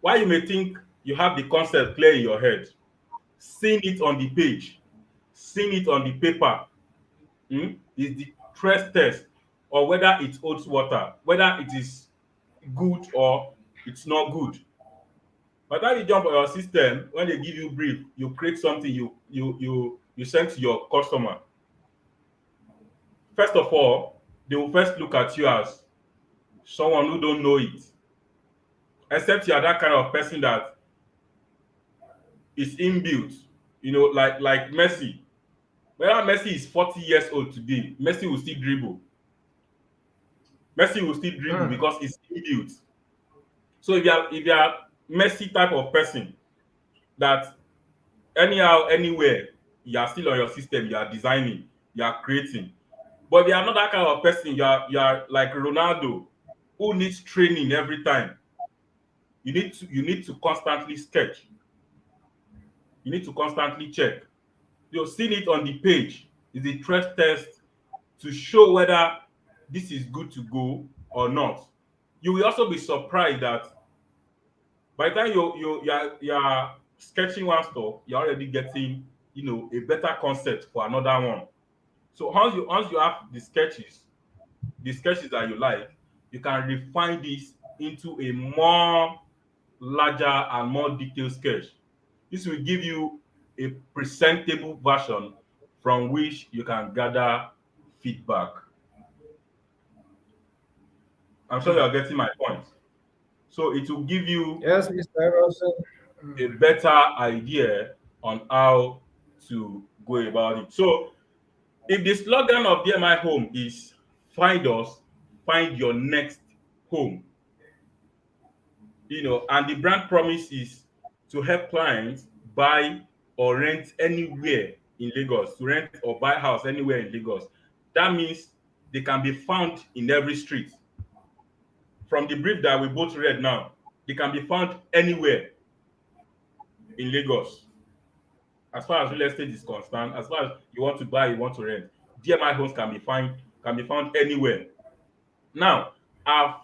while you may think you have the concept clear in your head, seeing it on the page, seeing it on the paper, is the stress test, or whether it holds water, whether it is good or it's not good. By the time you jump on your system, when they give you brief, you create something, you send to your customer. First of all, they will first look at you as someone who don't know it, except you are that kind of person that is inbuilt, like Messi. Whether Messi is 40 years old today, Messi will still dribble Mm. because it's inbuilt. So if you are Messi type of person, that anyhow, anywhere, you are still on your system, you are designing, you are creating. But if you are not that kind of person, you are like Ronaldo, who needs training every time. You need to constantly sketch. You need to constantly check. You've seen it on the page. Is a stress test to show whether this is good to go or not. You will also be surprised that by the time you are sketching one stuff, you're already getting, a better concept for another one. So once you have the sketches that you like, you can refine this into a more larger and more detailed sketch. This will give you a presentable version from which you can gather feedback. I'm sure you Mm. are getting my point. So it will give you Yes, Mr. Emerson. a Mm. better idea on how to go about it. So if the slogan of DMI Home is find us, find your next home, and the brand promise is to help clients buy or rent anywhere in Lagos, to rent or buy house anywhere in Lagos. That means they can be found in every street. From the brief that we both read now, they can be found anywhere in Lagos. As far as real estate is concerned, as far as you want to buy, you want to rent, DMI homes can be found anywhere. Now, I've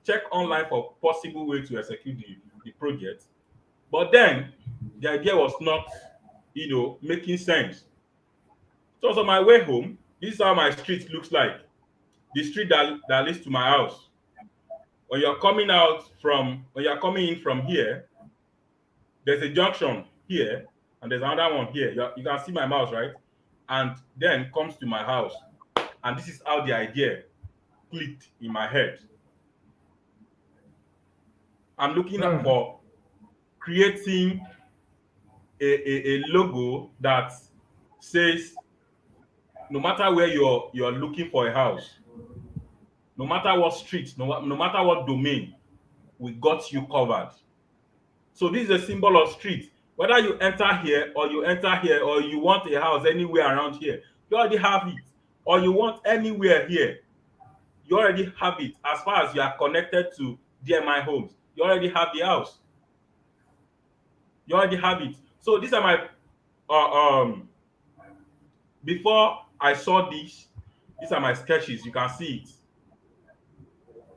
checked online for possible way to execute the project, but then the idea was not, making sense. So on my way home, this is how my street looks like. The street that leads to my house. When you're coming in from here, there's a junction here, and there's another one here. You can see my mouse, right? And then comes to my house. And this is how the idea clicked in my head. I'm looking Mm. for creating a logo that says no matter where you're looking for a house, no matter what street, no matter what domain, we got you covered. So this is a symbol of street. Whether you enter here or you enter here or you want a house anywhere around here, you already have it. Or you want anywhere here, you already have it. As far as you are connected to DMI homes, you already have the house. You already have it. So these are my before I saw this, these are my sketches. You can see it.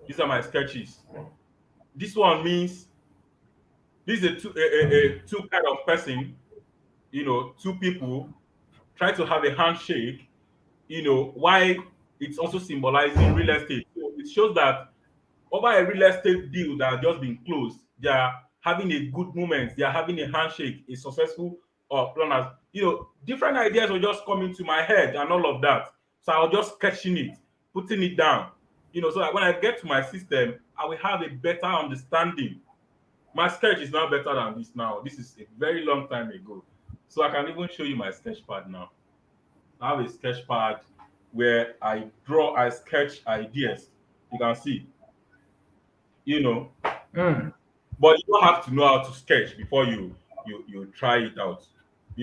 These are my sketches. This one means this is a two kind of person, two people try to have a handshake, why it's also symbolizing real estate. So it shows that over a real estate deal that has just been closed, they are having a good moment, they are having a handshake, a successful planners. Different ideas were just coming to my head and all of that. So I was just sketching it, putting it down, so that when I get to my system, I will have a better understanding. My sketch is now better than this now. This is a very long time ago. So I can even show you my sketch pad now. I have a sketch pad where I sketch ideas. You can see, you know, Mm. but you don't have to know how to sketch before you try it out.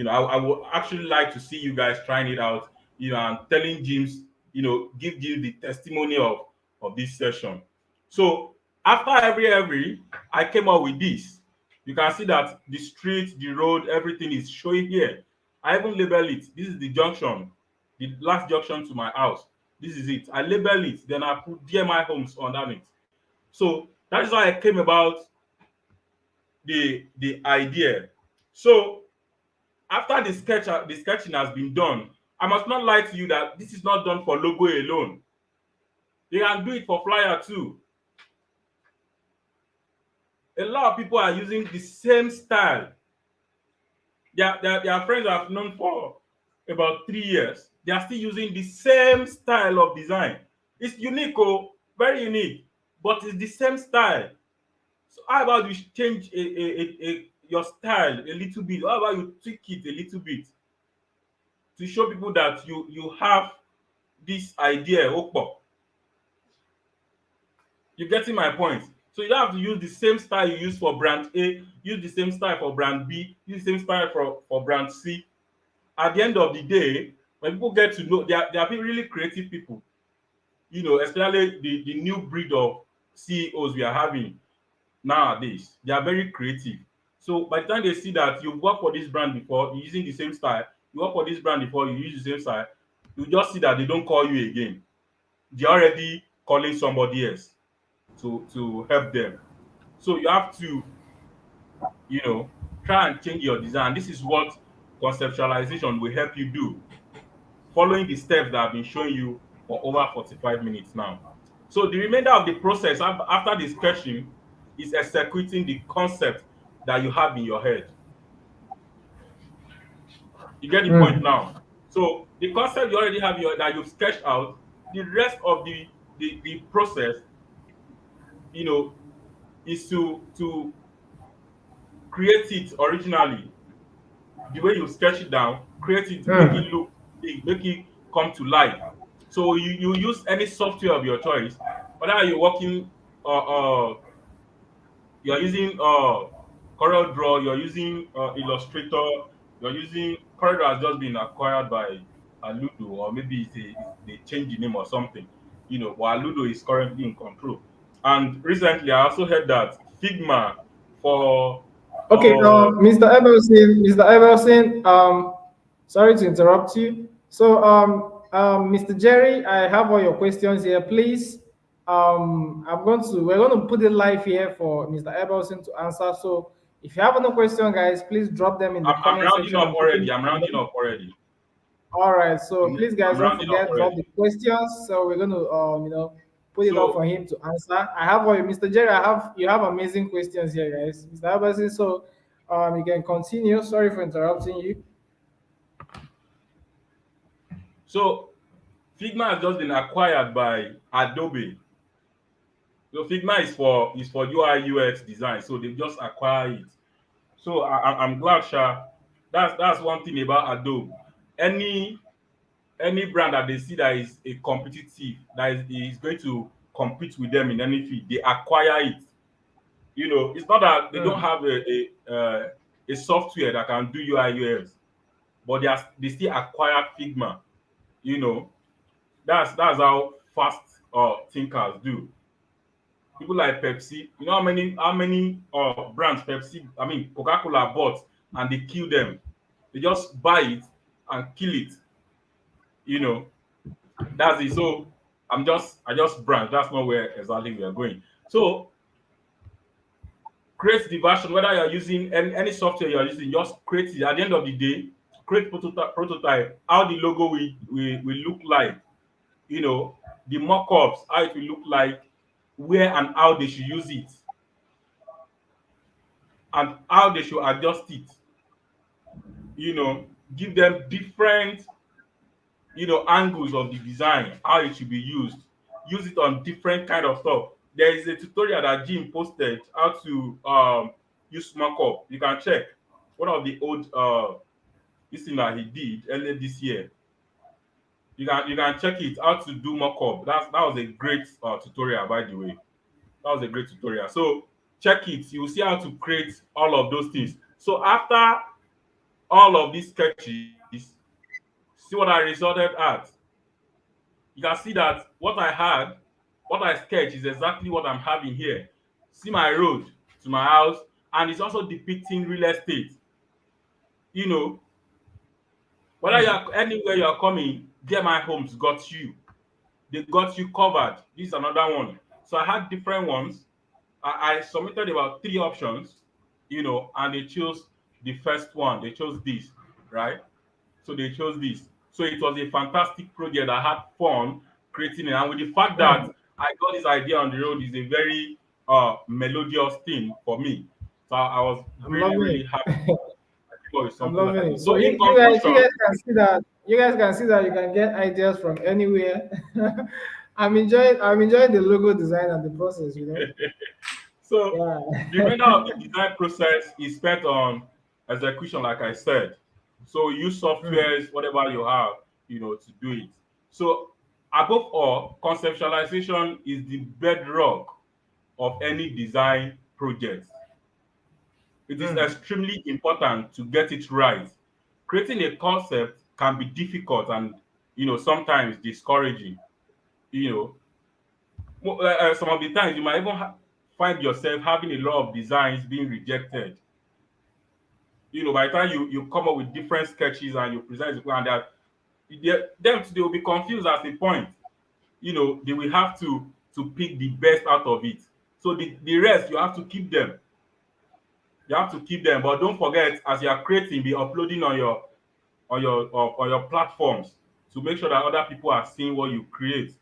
I would actually like to see you guys trying it out, and telling James, give James the testimony of this session. So after every I came up with this. You can see that the street, the road, everything is showing here. I even label it. This is the junction, the last junction to my house. This is it. I label it, then I put DMI homes underneath. So that is how I came about the idea. So after the sketching has been done, I must not lie to you that this is not done for logo alone. They can do it for flyer too. A lot of people are using the same style. Their friends I've known for about 3 years. They are still using the same style of design. It's unique, oh, very unique, but it's the same style. So how about you change your style a little bit? How about you tweak it a little bit to show people that you have this idea? Okpo, you getting my point? So you don't have to use the same style you use for brand A, use the same style for brand B, use the same style for brand C. At the end of the day, when people get to know, they are really creative people. Especially the new breed of CEOs we are having nowadays. They are very creative. So by the time they see that you've worked for this brand before, you're using the same style, you work for this brand before, you use the same style, you just see that they don't call you again. They're already calling somebody else to help them. So you have to, you know, try and change your design. This is what conceptualization will help you do, following the steps that I've been showing you for over 45 minutes now. So the remainder of the process after the sketching is executing the concept that you have in your head. You get the point Mm. now. So the concept you already have that you've sketched out, the rest of the process, you know, is to create it originally. The way you sketch it down, create it, make it Mm. look big, make it come to life. So you use any software of your choice, whether you're working you're using Corel Draw, you're using Illustrator, you're using Corel Draw has just been acquired by Ludo, or maybe they changed the name or something, while Ludo is currently in control. And recently, I also heard that Figma for Okay, Mr. Evelson, sorry to interrupt you. So, Mr. Jerry, I have all your questions here. Please, we're going to put it live here for Mr. Evelson to answer. So, if you have any question, guys, please drop them in the I'm comment rounding section up and put already. them. I'm rounding up already. All right. So I'm please, guys, I'm don't rounding up forget drop already. the questions. So we're going to put it up for So him to answer. I have for you, Mr. Jerry. You have amazing questions here, guys, Mr. Abasi. So you can continue. Sorry for interrupting you. so Figma has just been acquired by Adobe. So Figma is for UI UX design. So they just acquire it. So I'm glad, Sha. That's one thing about Adobe. Any any brand that they see that is a competitive, that is going to compete with them in any field, they acquire it. It's not that they don't Mm, have a software that can do UI UX, but they still acquire Figma. You know, that's how fast thinkers do. People like Pepsi, you know how many brands Pepsi, I mean Coca-Cola bought and they kill them. They just buy it and kill it. You know, that's it. So I just branch. That's not where exactly we are going. So create the version, whether you're using any software you're using, just create it. At the end of the day, create prototype, how the logo will look like, the mock-ups, how it will look like, where and how they should use it, and how they should adjust it. Give them different angles of the design, how it should be used. Use it on different kind of stuff. There is a tutorial that Jim posted how to use markup. You can check one of the old this thing that he did earlier this year. You can check it, how to do markup. That was a great tutorial, by the way. That was a great tutorial. So check it. You will see how to create all of those things. So after all of these sketches, see what I resulted at. You can see that what I sketched is exactly what I'm having here. See my road to my house, and it's also depicting real estate. You know, whether mm, you're anywhere you're coming, Get My Homes got you. They got you covered. This is another one. So I had different ones. I submitted about three options, and they chose the first one. They chose this, right? So they chose this. So it was a fantastic project. I had fun creating it. And with the fact that mm. I got this idea on the road is a very melodious thing for me. So I was I'm really, loving really it. happy to come up with I'm something loving like it. this. So So in you conclusion, guys can see that you can get ideas from anywhere. I'm enjoying the logo design and the process. so Yeah. the remainder of the design process is spent on execution, like I said. So use Mm, softwares, whatever you have, to do it. So above all, conceptualization is the bedrock of any design project. It is mm, extremely important to get it right. Creating a concept can be difficult and sometimes discouraging. You know, some of the times you might even find yourself having a lot of designs being rejected. By the time you come up with different sketches and you present it, and that they will be confused at a point. They will have to pick the best out of it. So the rest you have to keep them. You have to keep them, but don't forget, as you are creating, be uploading on your platforms to make sure that other people are seeing what you create.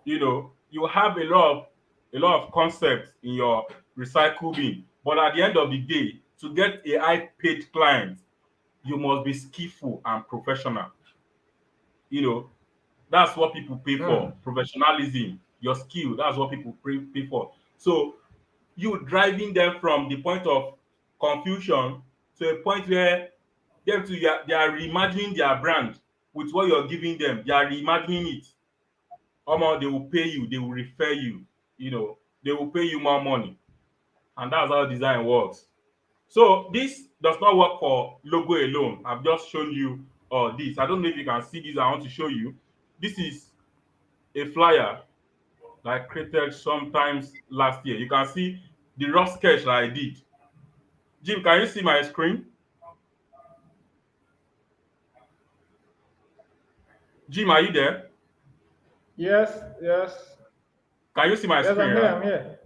You have a lot of concepts in your recycle bin, but at the end of the day, to get a high paid client, you must be skillful and professional. you know that's what people pay for. mm. Professionalism, your skill, that's what people pay for. So you driving them from the point of confusion to a point where they are reimagining their brand with what you're giving them. They are reimagining it. They will pay you, they will refer you, they will pay you more money. And that's how design works. So this does not work for logo alone. I've just shown you this. I don't know if you can see this. I want to show you. This is a flyer that I created sometimes last year. You can see the rough sketch that I did. Jim, can you see my screen? Jim, are you there? Yes, yes, Can you see my yes. screen, I'm here. right? I'm here.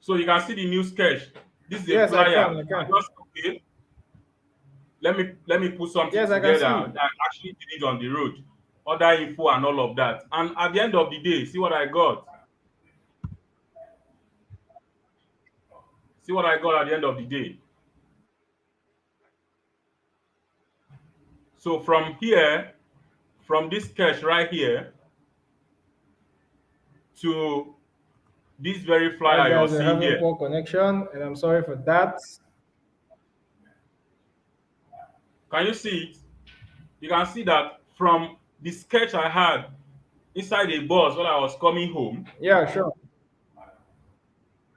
So you can see the new sketch. This is a Yes, I flyer. can. I I can. just okay. Let me put something Yes, I can together see. that I actually did it on the road, other info and all of that. And at the end of the day, see what I got. See what I got at the end of the day. So from here, from this sketch right here to this very All right, flyer you're guys, we're seeing having here, poor connection, and I'm sorry for that. can you see it? You can see that from the sketch I had inside a bus when I was coming home, Yeah, sure.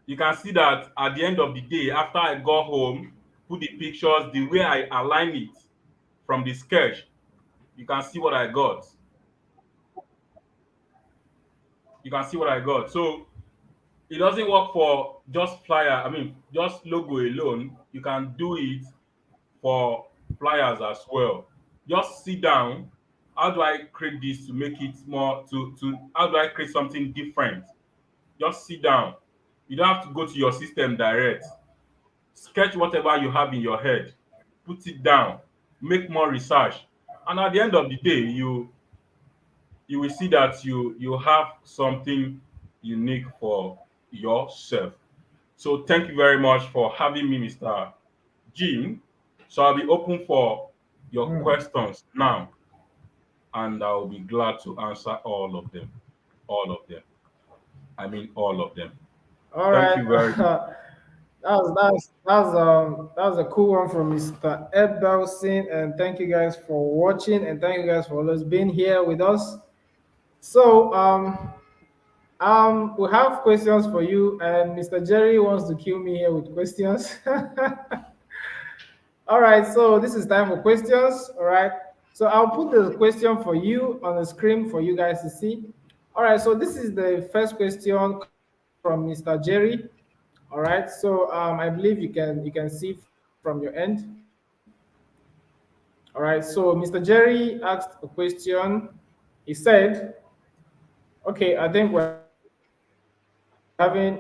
you can see that at the end of the day, after I got home, put the pictures, the way I align it from the sketch, you can see what I got. You can see what I got. So it doesn't work for just flyer, I mean, just logo alone. You can do it for flyers as well. Just sit down. How do I create this to make it more to how do I create something different? Just sit down. You don't have to go to your system direct. Sketch whatever you have in your head, put it down, make more research, and at the end of the day, you will see that you have something unique for yourself. So thank you very much for having me, Mr. Jim. So I'll be open for your Mm. questions now, and I'll be glad to answer all of them. All of them. I mean, all of them. All Thank right. you very That was a cool one from Mr. Ed Belson, and thank you guys for watching, and thank you guys for always being here with us. So we have questions for you, and Mr. Jerry wants to kill me here with questions. All right, so this is time for questions. All right, so I'll put the question for you on the screen for you guys to see. All right, so this is the first question coming from Mr. Jerry. All right, so I believe you can see from your end. All right, so Mr. Jerry asked a question. He said, "Okay, I think we're having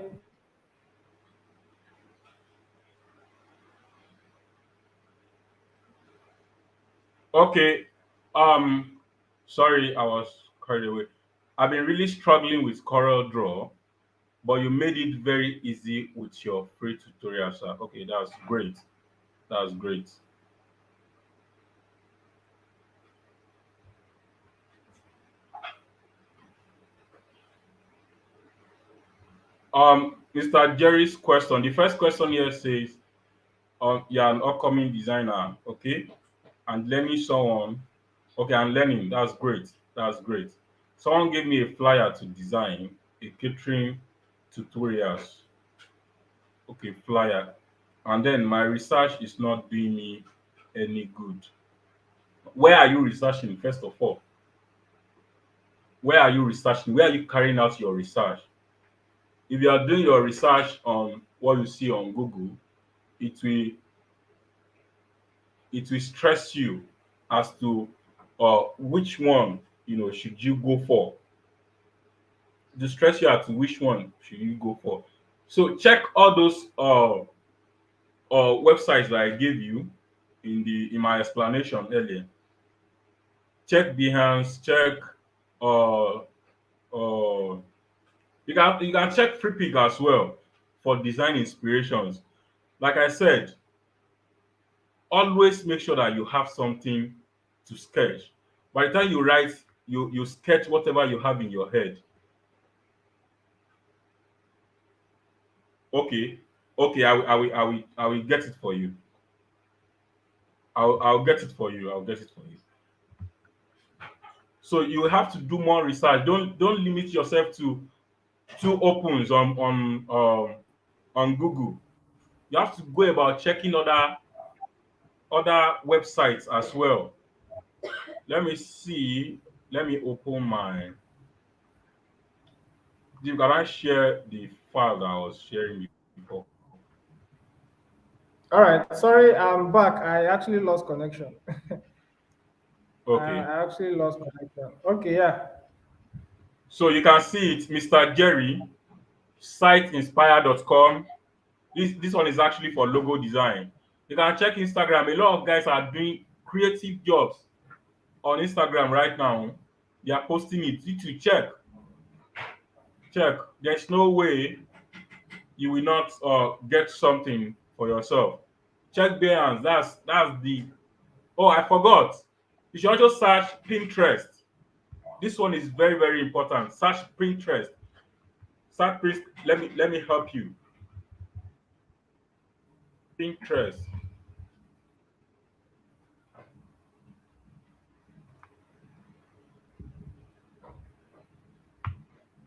Okay. Um, Sorry, I was carried away. I've been really struggling with Corel Draw, but you made it very easy with your free tutorial, sir. Okay, that's great. That's great. Mr. Jerry's question. The first question here says, you're an upcoming designer, okay, and learning someone. Okay, and learning. That's great. That's great. Someone gave me a flyer to design a catering tutorials. Okay, flyer. And then my research is not doing me any good. Where are you researching, first of all? Where are you researching? Where are you carrying out your research? If you are doing your research on what you see on Google, it will it will stress you as to which one should you go for. To stress you as to which one should you go for. So check all those websites that I gave you in my explanation earlier. Check Behance, check uh you can check Freepik as well for design inspirations. Like I said, always make sure that you have something to sketch. By the time you write, you sketch whatever you have in your head. Okay, okay, I will get it for you. I'll get it for you. I'll get it for you. So you have to do more research. Don't limit yourself to two opens on Google. You have to go about checking other websites as well. Let me see. Let me open my. Can I share the file that I was sharing before? All right, sorry, I'm back. I actually lost connection. Okay. I actually lost connection. Okay, yeah. So you can see it, Mr. Jerry, siteinspire.com. This one is actually for logo design. You can check Instagram. A lot of guys are doing creative jobs on Instagram right now. They are posting it. You to check, check. There's no way you will not get something for yourself. Check Behance. That's the. Oh, I forgot. You should also search Pinterest. This one is very important. Search Pinterest. Search Pinterest. Let me help you. Pinterest.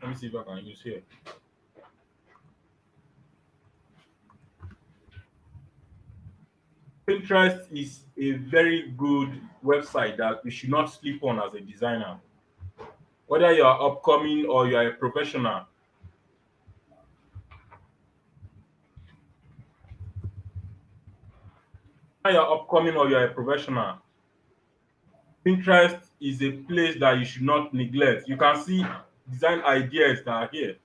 Let me see if I can use here. Pinterest is a very good website that you should not sleep on as a designer. Whether you are upcoming or you are a professional, whether you are upcoming or you are a professional, Pinterest is a place that you should not neglect. You can see design ideas that are here.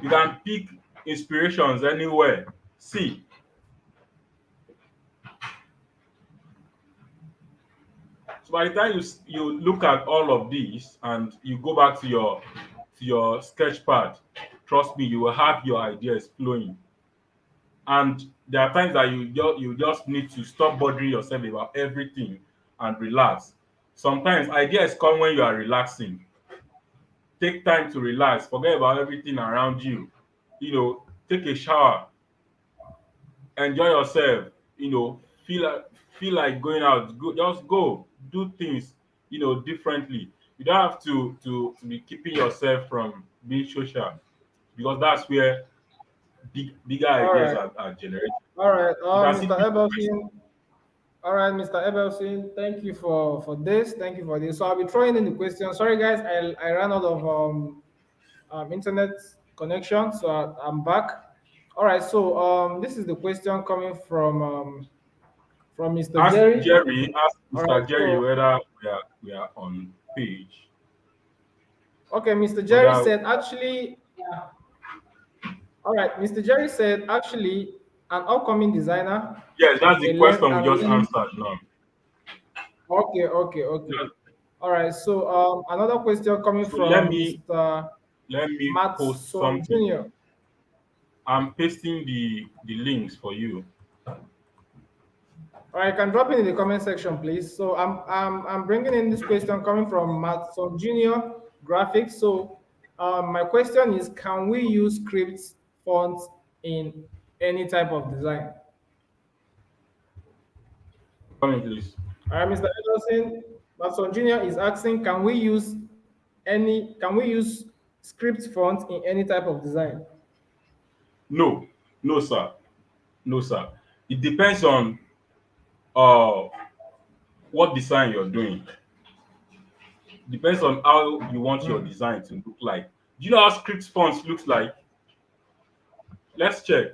You can pick inspirations anywhere. See, so by the time you look at all of these and you go back to your sketch pad, trust me, you will have your ideas flowing. And there are times that you just need to stop bothering yourself about everything and relax. Sometimes ideas come when you are relaxing. Take time to relax, forget about everything around you. Take a shower, enjoy yourself, feel like going out, just go do things, differently. You don't have to be keeping yourself from being social, because that's where bigger All ideas right, are generated. all right. You can see Mr. people. Ebelson. All right, Mr. Ebelson. Thank you for this. Thank you for this. So I'll be throwing in the question. Sorry, guys, I ran out of internet connection, so I'm back. All right. So this is the question coming from Mr. Jerry. Ask All Mr. right. Jerry So whether we are on page. okay, Mr. Jerry Whether said actually. All right, Mr. Jerry said actually an upcoming designer, Yes, that's the a learn question we and just learn. answered now. Okay, okay, okay. Just- All right. So another question coming So let from me Mr. let me post Matson something. Jr. I'm pasting the links for you. All right, you can drop it in the comment section, please. So I'm bringing in this question coming from Matson Jr. Graphics. So my question is, can we use scripts fonts in any type of design? Come in, please. All right, Mr. Edelson, Matson Jr. is asking, can we use script fonts in any type of design? No, no, sir. No, sir. It depends on uh what design you're doing. Depends on how you want your Hmm. design to look like. Do you know how script fonts looks like? Let's check.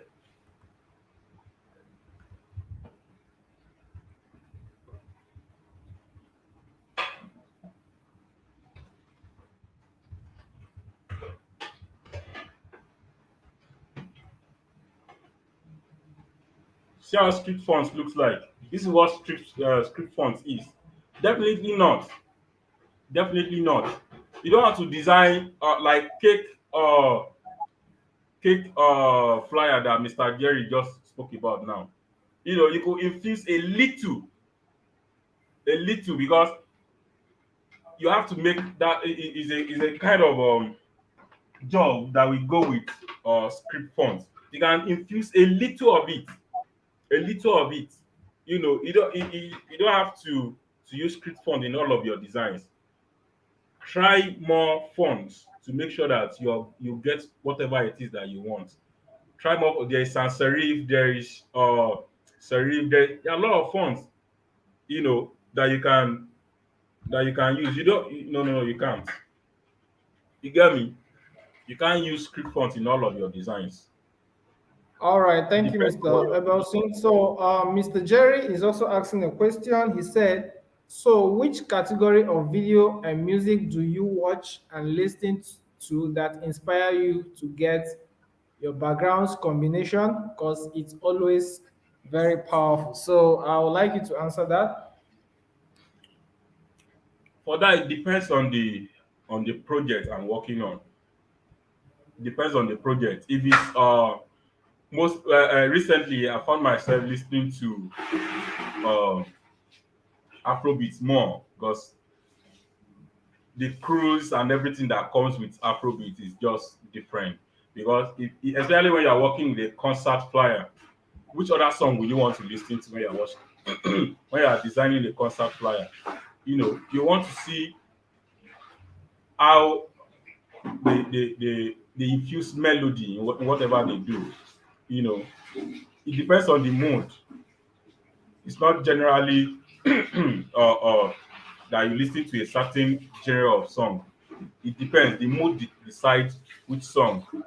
See how script fonts looks like. This is what script fonts is. Definitely not. Definitely not. You don't have to design like cake flyer that Mr. Jerry just spoke about now. You could infuse a little, because you have to make that is a kind of job that we go with script fonts. You can infuse a little of it. You don't have to use script font in all of your designs. Try more fonts to make sure that you get whatever it is that you want. Try more. There is sans serif, there is serif, there are a lot of fonts, that you can use. You don't no, you can't. You get me? You can't use script font in all of your designs. All right, It thank you, depends on what Mr. you're doing. Ebelson. So Mr. Jerry is also asking a question. He said, so which category of video and music do you watch and listen to that inspire you to get your backgrounds combination? Because it's always Very powerful. So I would like you to answer that. For that, it depends on the project I'm working on. Depends on the project. If it's most recently, I found myself listening to uh, Afrobeats more because the cruise and everything that comes with Afrobeat is just different. Because especially when you're working with a concert flyer, which other song will you want to listen to when you're watching when you are designing a concert flyer? You want to see how they infuse melody in whatever they do. You know, it depends on the mood. It's not generally that you listen to a certain genre of song. It depends. The mood decides which song to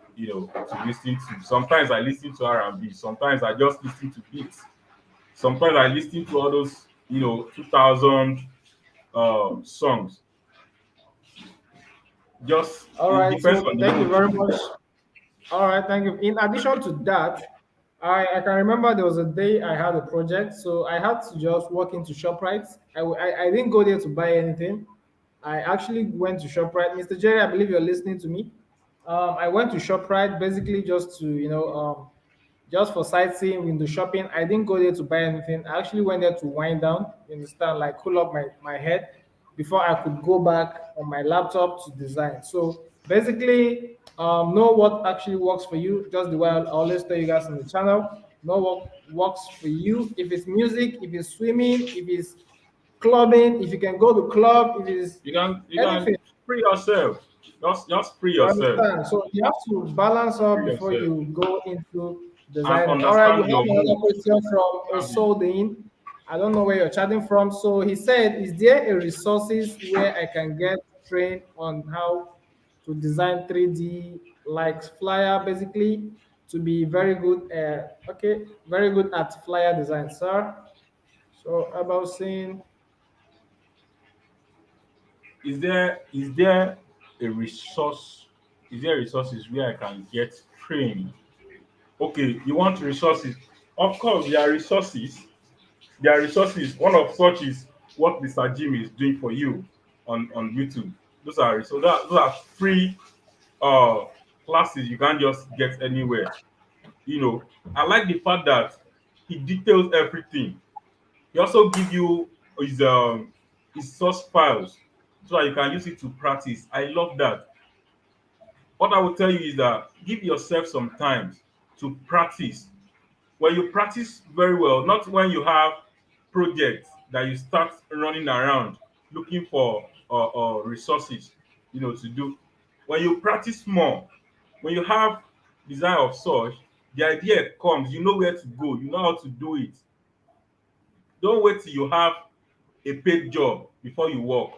listen to. Sometimes I listen to R&B. Sometimes I just listen to beats. Sometimes I listen to all those 2000 songs. Just All it right. depends So on the thank you mood. very much. All right. Thank you. In addition to that, I can remember there was a day I had a project, so I had to just walk into ShopRite. I didn't go there to buy anything. I actually went to ShopRite. Mr. Jerry, I believe you're listening to me. I went to ShopRite basically just to, just for sightseeing, window shopping. I didn't go there to buy anything. I actually went there to wind down, you understand, like cool up my head before I could go back on my laptop to design. So basically, know what actually works for you, just the way I always tell you guys on the channel. Know what works for you. If it's music, if it's swimming, if it's clubbing, if you can go to club, if it's You can anything. free yourself. Just free You yourself. understand? So you have to balance up Free before yourself you go into and designing. All right, we understand have your another mood. question from Understand Osoldin. I don't know where you're chatting from. So he said, is there a resources where I can get trained on how to design 3D like flyer, basically to be very good okay, very good at flyer design, sir. So about saying, is there a resource? Is there resources where I can get trained? Okay, you want resources? Of course, there are resources. There are resources. One of such is what Mr. Jim is doing for you on YouTube. Those are free uh classes you can't just get anywhere. I like the fact that he details everything. He also give you his source files so that you can use it to practice. I love that. What I will tell you is that give yourself some time to practice. When you practice very well, not when you have projects that you start running around looking for resources, to do. When you practice more, when you have desire of such, the idea comes, you know where to go, you know how to do it. Don't wait till you have a paid job before you work.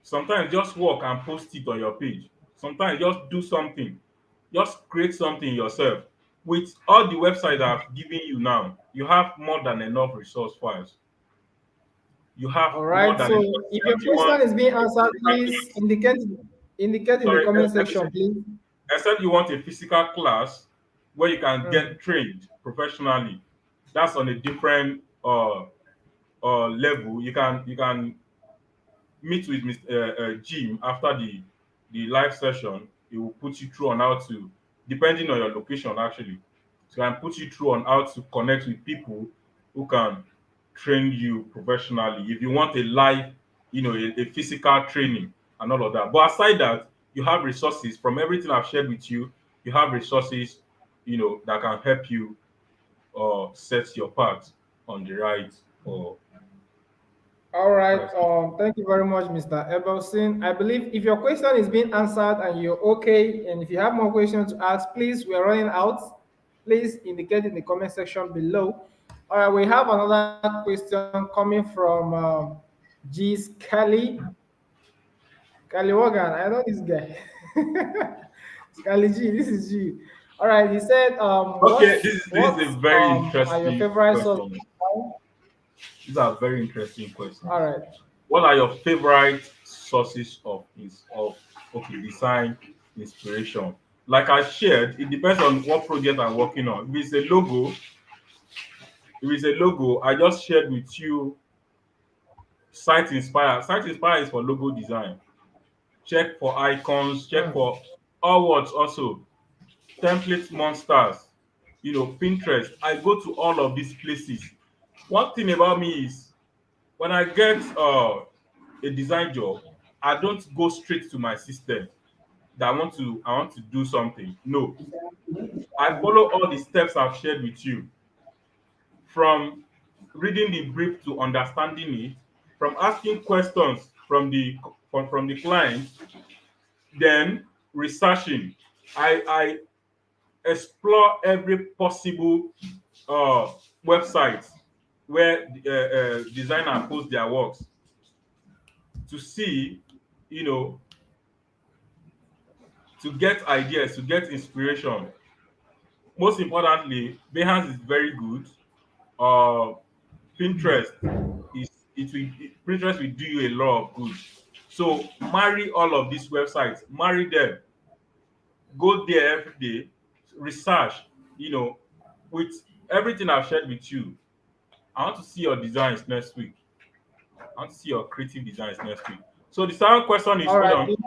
Sometimes just work and post it on your page. Sometimes just do something. Just create something yourself. With all the websites I've given you now, you have more than enough resource files. You have all more right. than So enough. if your question is being answered, please indicate in the Sorry, comment section, please. except you want a physical class where you can Mm. get trained professionally. That's on a different level. You can meet with Mr. Jim after the live session. He will put you through on how to, depending on your location actually, so can put you through on how to connect with people who can train you professionally. If you want a live, a physical training and all of that. But aside that, you have resources from everything I've shared with you. You have resources, that can help you set your path on the right or All right. right. Thank you very much, Mr. Ebelson. I believe if your question is being answered and you're okay, and if you have more questions to ask, please, we are running out. Please indicate in the comment section below. All right, we have another question coming from G. Scully. Scully Morgan. I know this guy. Scully G. This is G. All right. He said, Okay, this is a very are your interesting favorite sources? question. These are very interesting All questions. right. What are your favorite sources of okay design inspiration? Like I shared, it depends on what project I'm working on. If it's a logo, If it's a logo, I just shared with you Site Inspire. Site Inspire is for logo design. Check for icons, check Mm. for all words also. Template monsters, Pinterest. I go to all of these places. One thing about me is when I get a design job, I don't go straight to my system that I want to do something. No, I follow all the steps I've shared with you, from reading the brief to understanding it, from asking questions from the client, then researching. I explore every possible uh, website where designer post their works to see, you know, to get ideas, to get inspiration. Most importantly, Behance is very good. Uh, Pinterest Pinterest will do you a lot of good. So marry all of these websites, marry them, go there every day, research, you know, with everything I've shared with you. I want to see your designs next week. I want to see your creative designs next week. So the second question is, All hold right.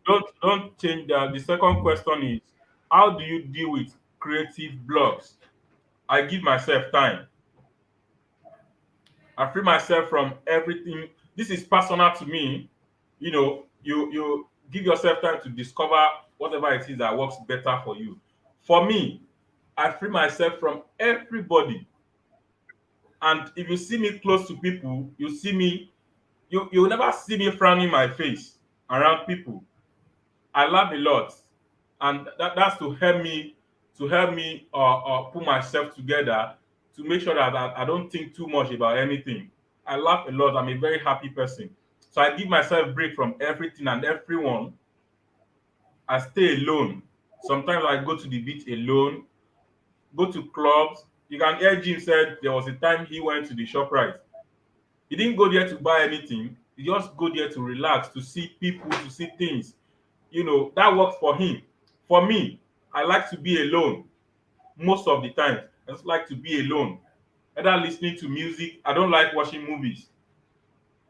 on, don't change that. The second question is, how do you deal with creative blocks? I give myself time. I free myself from everything. This is personal to me. You give yourself time to discover whatever it is that works better for you. For me, I free myself from everybody. And if you see me close to people, you see me, you'll never see me frowning my face around people. I laugh a lot, and that's to help me put myself together, to make sure that I don't think too much about anything. I laugh a lot. I'm a very happy person, so I give myself break from everything and everyone. I stay alone. Sometimes I go to the beach alone, go to clubs. You can hear Jim said there was a time he went to the ShopRite. He didn't go there to buy anything. He just go there to relax, to see people, to see things. That works for him. For me, I like to be alone most of the time. I just like to be alone, either listening to music. I don't like watching movies.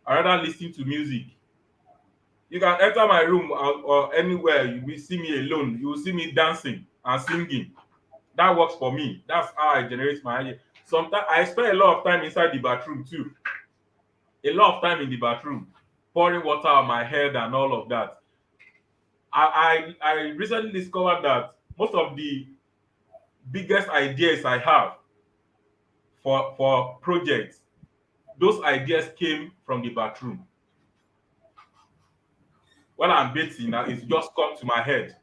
I rather listen to music. You can enter my room or anywhere, you will see me alone. You will see me dancing and singing. That works for me. That's how I generate my idea. Sometimes I spend a lot of time inside the bathroom too. A lot of time in the bathroom, pouring water on my head and all of that. I recently discovered that most of the biggest ideas I have for projects, those ideas came from the bathroom. When I'm bathing, it's just come to my head.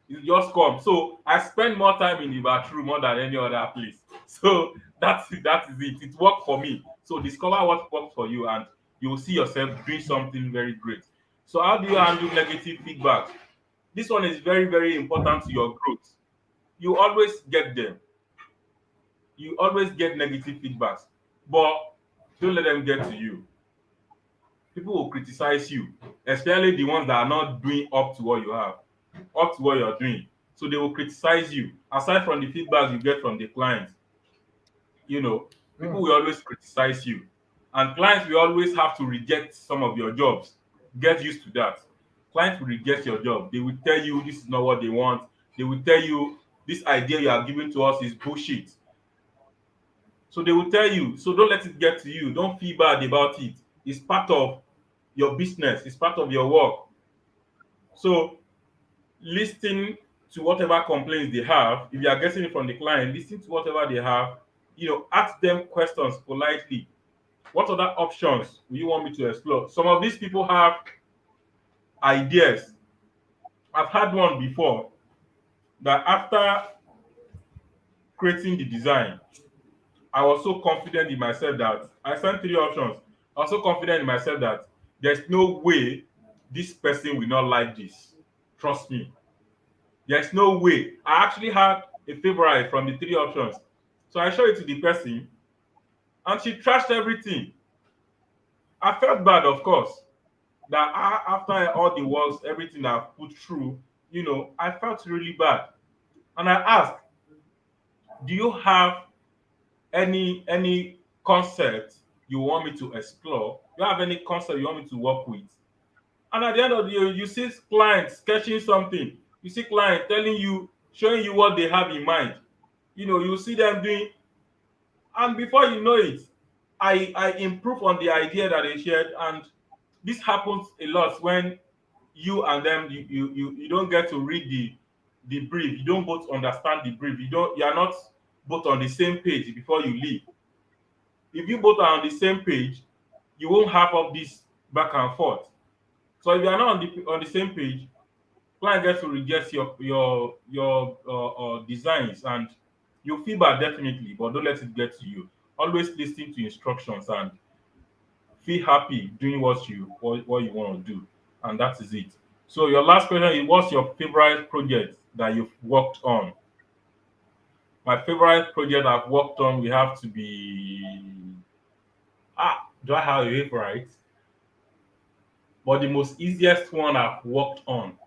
It just come. So I spend more time in the bathroom more than any other place. So that is it. It worked for me. So discover what works for you, and you will see yourself doing something very great. So how do you handle negative feedback? This one is very, very important to your growth. You always get them. You always get negative feedbacks, but don't let them get to you. People will criticize you, especially the ones that are not doing up to what you have, up to what you're doing. So they will criticize you. Aside from the feedback you get from the client, you know, people Mm. will always criticize you. And clients will always have to reject some of your jobs. Get used to that. Clients will reject your job. They will tell you this is not what they want. They will tell you this idea you are giving to us is bullshit. So they will tell you. So don't let it get to you. Don't feel bad about it. It's part of your business. It's part of your work. So listen to whatever complaints they have. If you are getting it from the client, listen to whatever they have. Ask them questions politely. What other options do you want me to explore? Some of these people have ideas. I've had one before that after creating the design, I was so confident in myself that I sent three options. I was so confident in myself that there's no way this person will not like this. Trust me. There's no way. I actually had a favorite from the three options. So I showed it to the person and she trashed everything. I felt bad, of course, that after all the works, everything I've put through, I felt really bad. And I asked, do you have any concept you want me to explore, you have any concept you want me to work with. And at the end of the day, you see clients sketching something, you see clients telling you, showing you what they have in mind. You see them doing, and before you know it, I improve on the idea that they shared. And this happens a lot when you and them, you don't get to read the brief. You don't both understand the brief. You are not both on the same page before you leave. If you both are on the same page, you won't have of this back and forth. So if you are not on the same page, client gets to reject your designs, and you feel bad definitely, but don't let it get to you. Always listen to instructions and feel happy doing what you want to do, and that is it. So your last question is, what's your favorite project that you've worked on? My favorite project I've worked on will have to be, do I have a favorite? But the most easiest one I've worked on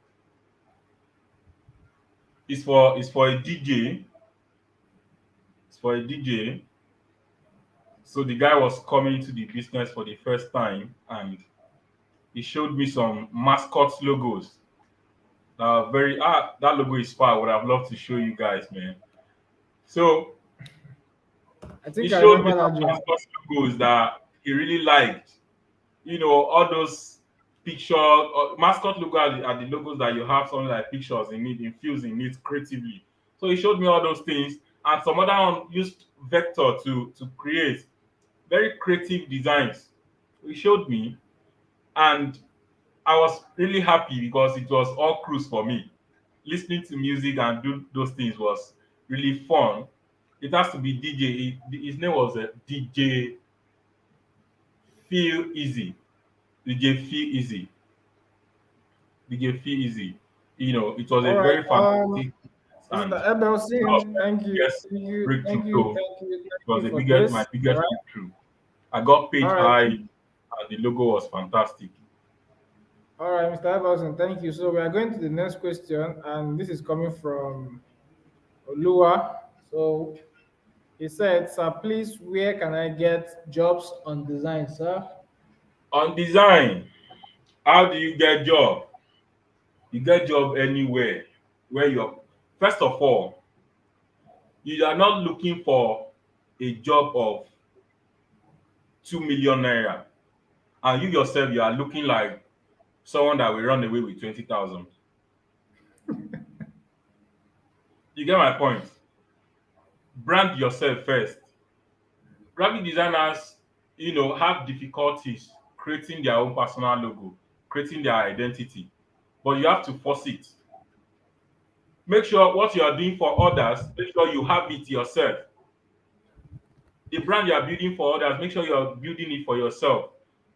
is for a DJ. It's for a DJ. So the guy was coming to the business for the first time, and he showed me some mascot logos. That logo is fire. I would have loved to show you guys, man. So I he think I showed me remember some that job. mascot logos that he really liked. All those picture mascot logo are the logos that you have something like pictures in it, infused in it creatively. So he showed me all those things, and some other one used vector to create very creative designs. He showed me, and I was really happy because it was all cruise for me. Listening to music and do those things was really fun. It has to be DJ. His name was DJ Feel Easy. DJ Feel Easy. DJ Feel Easy. It was All a right. very fantastic Mr. and one of Ebelson, my thank you, biggest thank you, breakthrough. thank you, So thank you, it thank was you the for biggest my this. All biggest right. breakthrough. I got All paid right. high, and the logo was fantastic. All right, Mr. Ebelson, thank you. So we are going to the next question, and this is coming from Olua. So he said, "Sir, please, where can I get jobs on design, sir?" On design, how do you get job? You get job anywhere where you're. First of all, you are not looking for a job of 2 million naira, and you yourself you are looking like someone that will run away with 20,000. You get my point? Brand yourself first. Graphic designers, have difficulties creating their own personal logo, creating their identity, but you have to force it. Make sure what you are doing for others, make sure you have it yourself. The brand you are building for others, make sure you are building it for yourself.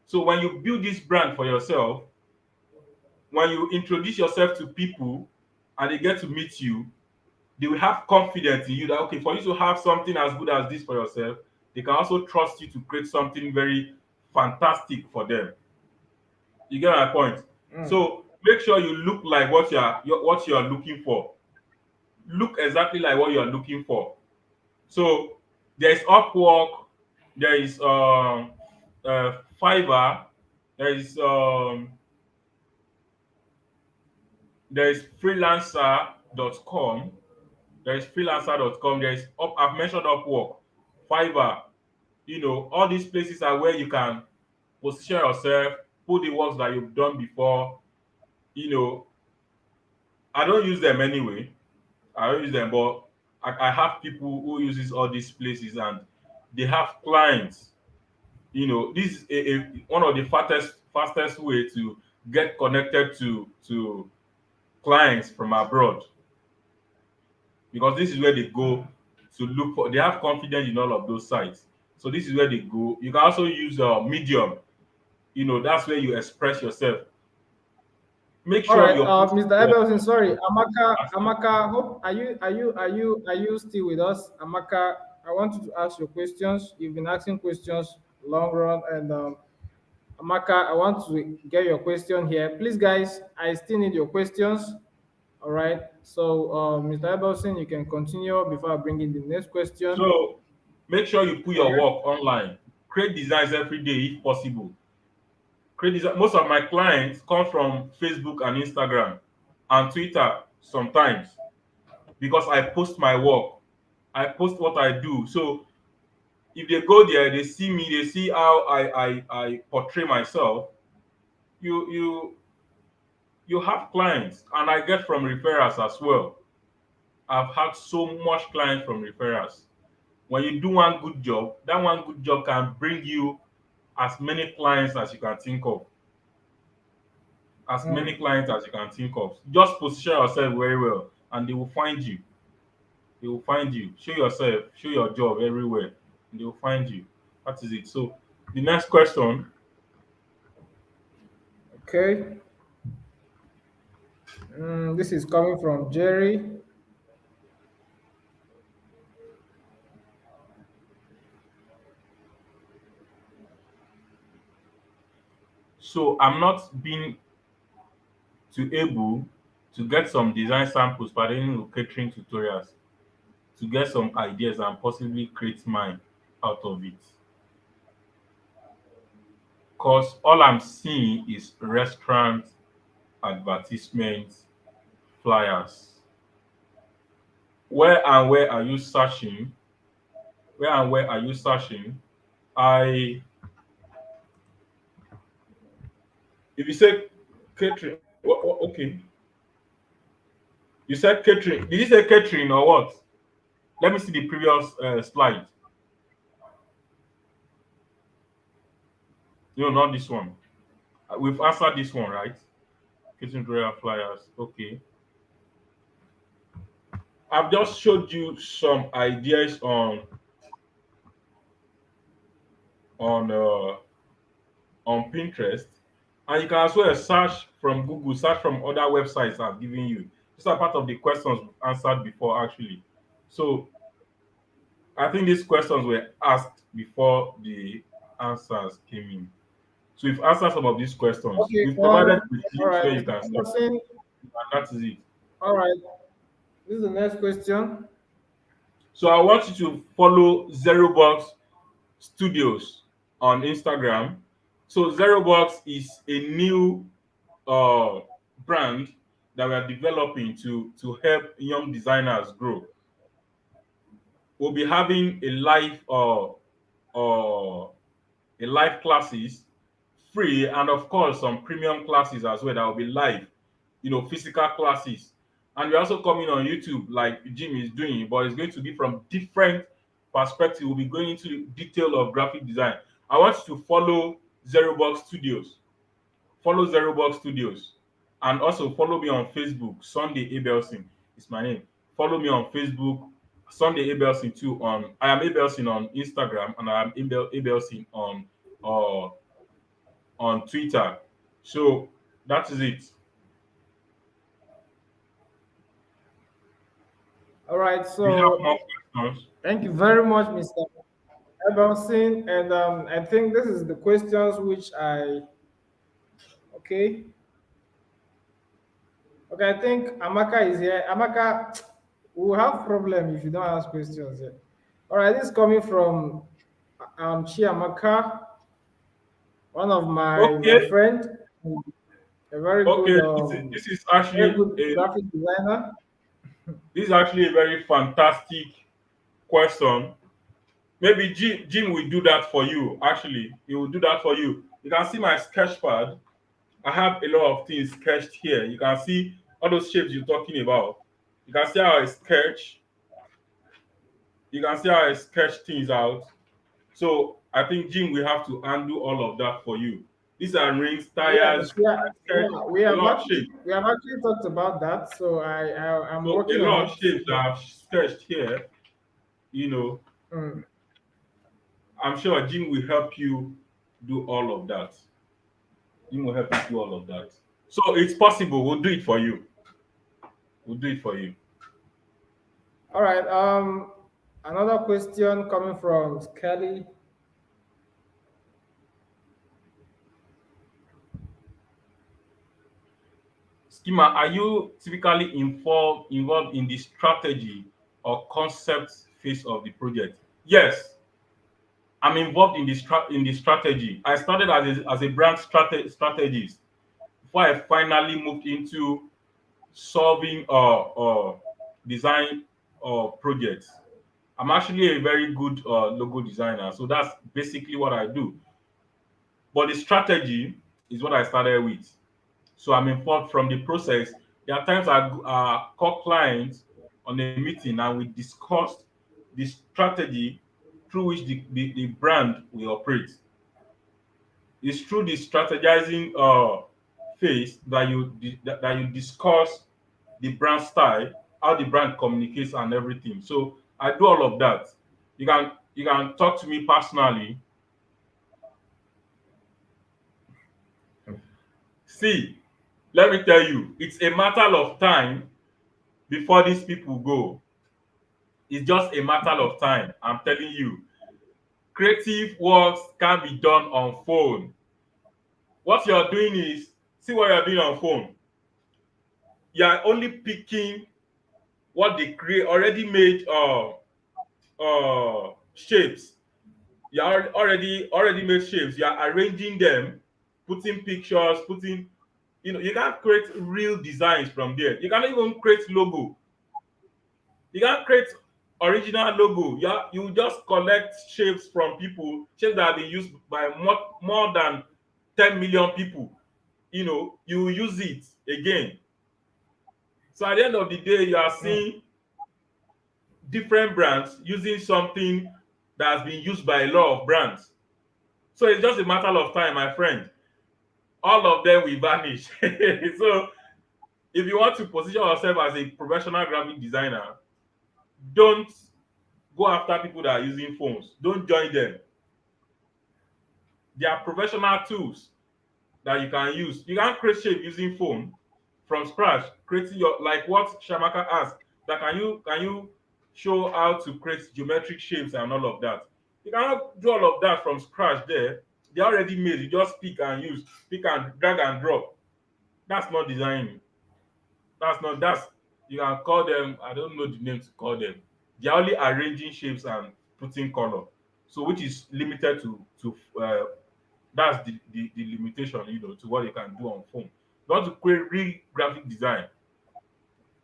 So when you build this brand for yourself, when you introduce yourself to people and they get to meet you, they will have confidence in you that, okay, for you to have something as good as this for yourself, they can also trust you to create something very fantastic for them. You get my point? Mm. So make sure you look like what you are looking for. Look exactly like what you are looking for. So there is Upwork, there is Fiverr, there is freelancer.com, there is I've mentioned Upwork, Fiverr. All these places are where you can position yourself, put the works that you've done before. You know, I don't use them anyway. I don't use them, but I have people who uses all these places, and they have clients. This is one of the fastest way to get connected to clients from abroad, because this is where they go to look for. They have confidence in all of those sites, so this is where they go. You can also use Medium. That's where you express yourself. Make All sure right, you're putting Mr. your Ebelson, sorry, Amaka, hope are you still with us, Amaka? I want you to ask your questions. You've been asking questions long run, and Amaka, I want to get your question here. Please, guys, I still need your questions. All right. So, Mr. Ebelson, you can continue before I bring in the next question. So Make sure you put your Okay. work online. Create designs every day if possible. Create design. Most of my clients come from Facebook and Instagram and Twitter sometimes because I post my work. I post what I do. So if they go there, they see me, they see how I portray myself. You have clients, and I get from referrals as well. I've had so much clients from referrals. When you do one good job, that one good job can bring you as many clients as you can think of. As many Mm. clients as you can think of. Just position yourself very well, and they will find you. They will find you. Show yourself, show your job everywhere, and they will find you. That is it. So the next question. Okay. This is coming from Jerry. So I'm not being to able to get some design samples pertaining to catering tutorials to get some ideas and possibly create mine out of it. Cause all I'm seeing is restaurant advertisements, flyers. Where are you searching? Where and where are you searching? I if you say catering, okay. You said catering. Did you say catering or what? Let me see the previous slide. No, not this one. We've answered this one, right? Catering tutorial flyers. Okay. I've just showed you some ideas on on Pinterest, and you can as well search from Google, search from other websites I've given you. These are part of the questions we've answered before, actually. So I think these questions were asked before the answers came in. So we've answered some of these questions. Okay. We've provided with All links right, where you Mr. can search, Emerson. and that is it. All right. This is the next question. So I want you to follow Zero Box Studios on Instagram. So Zero Box is a new uh, brand that we are developing to help young designers grow. We'll be having uh, a live classes free, and of course some premium classes as well that will be live, physical classes. And we're also coming on YouTube like Jim is doing, but it's going to be from different perspective. We'll be going into detail of graphic design. I want you to follow Zero Box Studios. Follow Zero Box Studios. And also follow me on Facebook. Sunday Abelson is my name. Follow me on Facebook. Sunday Abelson too. I am Abelson on Instagram, and I am Abelson uh, on Twitter. So that is it. All right. Do you have So more questions? thank you very much, Mr. Emerson. And I think this is the questions which I. Okay. Okay. I think Amaka is here. Amaka, we'll have problem if you don't ask questions yet. All right. This is coming from Chiamaka, one of my Okay. friend, a Okay. This is very actually good graphic designer. a very fantastic question. Maybe Jim will do that for you. Actually, he will do that for you. You can see my sketch pad. I have a lot of things sketched here. You can see all those shapes you're talking about. You can see how I sketch. You can see how I sketch things out. So I think Jim will have to undo all of that for you. These are rings, Yes, tires. yeah, I sketch yeah. We a have lot of actually shapes. we have actually talked about that. So I'm So a working on lot of it. shapes that I've sketched here. You know, Mm. I'm sure Jim will help you do all of that. Jim will help you do all of that. So it's possible. We'll do it for you. We'll do it for you. All right. Another question coming from Kelly. Schema, are you typically involved in the strategy or concept phase of the project? Yes. I'm involved in in the strategy. I started as a brand strategist before I finally moved into solving design projects. I'm actually a very good logo designer, so that's basically what I do. But the strategy is what I started with. So I'm involved from the process. There are times I call clients on a meeting and we discuss the strategy through which the brand will operate. It's through the strategizing phase that that you discuss the brand style, how the brand communicates and everything. So I do all of that. You can talk to me personally. See, let me tell you, it's a matter of time before these people go. It's just a matter of time. I'm telling you. Creative works can be done on phone. What you're doing is, see what you're doing on phone. You're only picking what they create already made shapes. You are already made shapes. You are arranging them, putting pictures, putting, you can't create real designs from there. You cannot even create logo. You can't create original logo. You just collect shapes from people, shapes that have been used by more than 10 million people. You use it again. So at the end of the day, you are Mm. seeing different brands using something that has been used by a lot of brands. So it's just a matter of time, my friend. All of them will vanish. So if you want to position yourself as a professional graphic designer, don't go after people that are using phones. Don't join them. There are professional tools that you can use. You can create shape using phone from scratch, creating your, like what Shamaka asked. That can you show how to create geometric shapes and all of that. You cannot do all of that from scratch there. They already made. You just pick and use, pick and drag and drop. That's not designing. That's you can call them, I don't know the name to call them. They're only arranging shapes and putting color. So which is limited to that's the limitation, to what you can do on phone. You want to create real graphic design.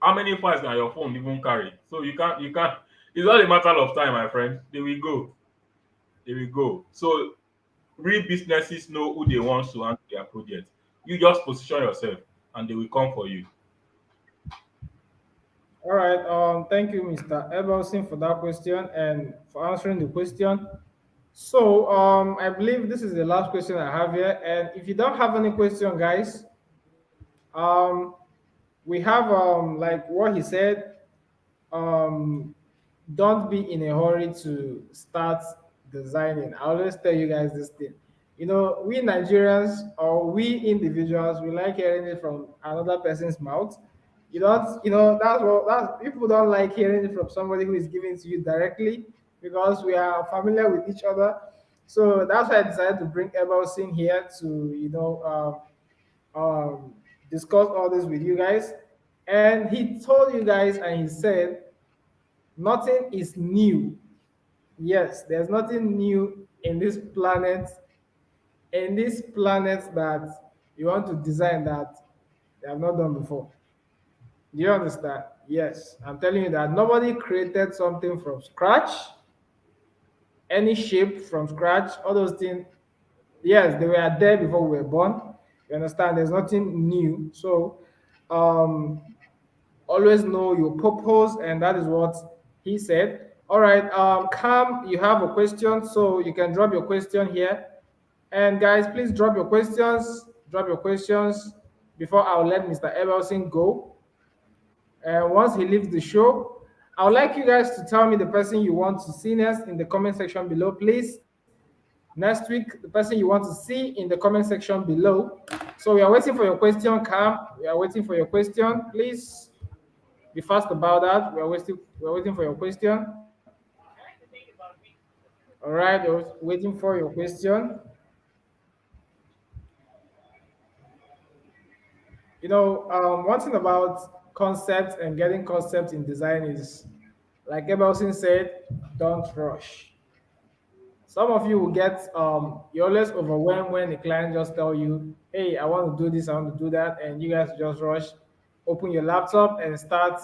How many files can your phone even carry? So you can't it's not a matter of time, my friend. They will go. They will go. So real businesses know who they want to handle their project. You just position yourself and they will come for you. All right. Thank you, Mr. Ebelson, for that question and for answering the question. So, I believe this is the last question I have here. And if you don't have any question, guys, um, we have like what he said. Um, don't be in a hurry to start designing. I always tell you guys this thing. We Nigerians or we individuals, we like hearing it from another person's mouth. You don't, that's people don't like hearing it from somebody who is giving to you directly because we are familiar with each other. So that's why I decided to bring Ebelson here to, discuss all this with you guys. And he told you guys and he said, nothing is new. Yes, there's nothing new in this planet that you want to design that they have not done before. Do you understand? Yes, I'm telling you that nobody created something from scratch, any shape from scratch, all those things. Yes, they were there before we were born. You understand? There's nothing new. So, um, always know your purpose, and that is what he said. All right, Cam, you have a question, so you can drop your question here. And guys, please drop your questions before I'll let Mr. Ebelson go. And once he leaves the show, I would like you guys to tell me the person you want to see next in the comment section below, please. Next week, the person you want to see in the comment section below. So we are waiting for your question, Cam. We are waiting for your question. Please be fast about that. We're waiting for your question. All right, we're waiting for your question. One thing about concepts and getting concepts in design is, like Ebelson said, don't rush. Some of you will get you're always overwhelmed when the client just tell you, "Hey, I want to do this, I want to do that," and you guys just rush, open your laptop and start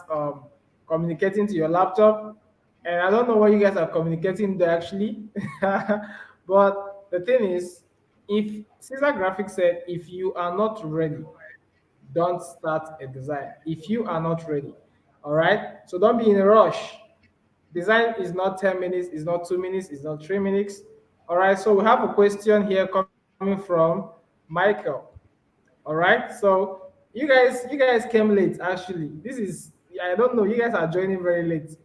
communicating to your laptop. And I don't know what you guys are communicating there actually, but the thing is, if Caesar Graphics said, if you are not ready, don't start a design. If you are not ready, all right. So don't be in a rush. Design is not 10 minutes, it's not 2 minutes, it's not 3 minutes. All right, so we have a question here coming from Michael. All right, so you guys came late actually. This is, I don't know, you guys are joining very late.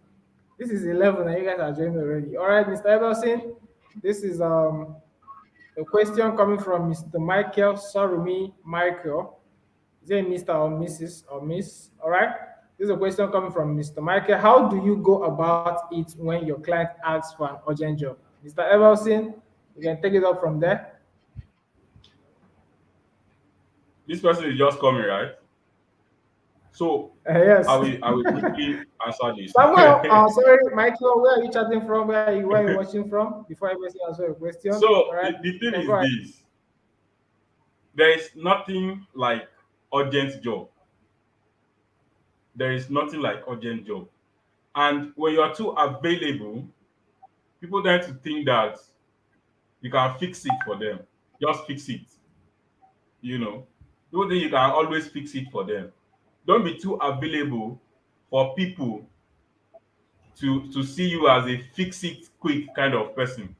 This is 11 and you guys are joining already. All right, Mr. Edelson, this is a question coming from Mr. Michael Sarumi Michael. Is it Mr. or Mrs. or Miss? All right. This is a question coming from Mr. Michael. How do you go about it when your client asks for an urgent job? Mr. Evelson, you can take it up from there. This person is just coming, right? So Yes. I will quickly answer this. Samuel, sorry, Michael, where are you chatting from? Where are you watching from? Before I answer your question. All So right. the You thing can go is ahead. this: there is nothing like urgent job. There is nothing like urgent job. And when you are too available, people tend to think that you can fix it for them. Just fix it. You know, people think you can always fix it for them. Don't be too available for people to see you as a fix it quick kind of person.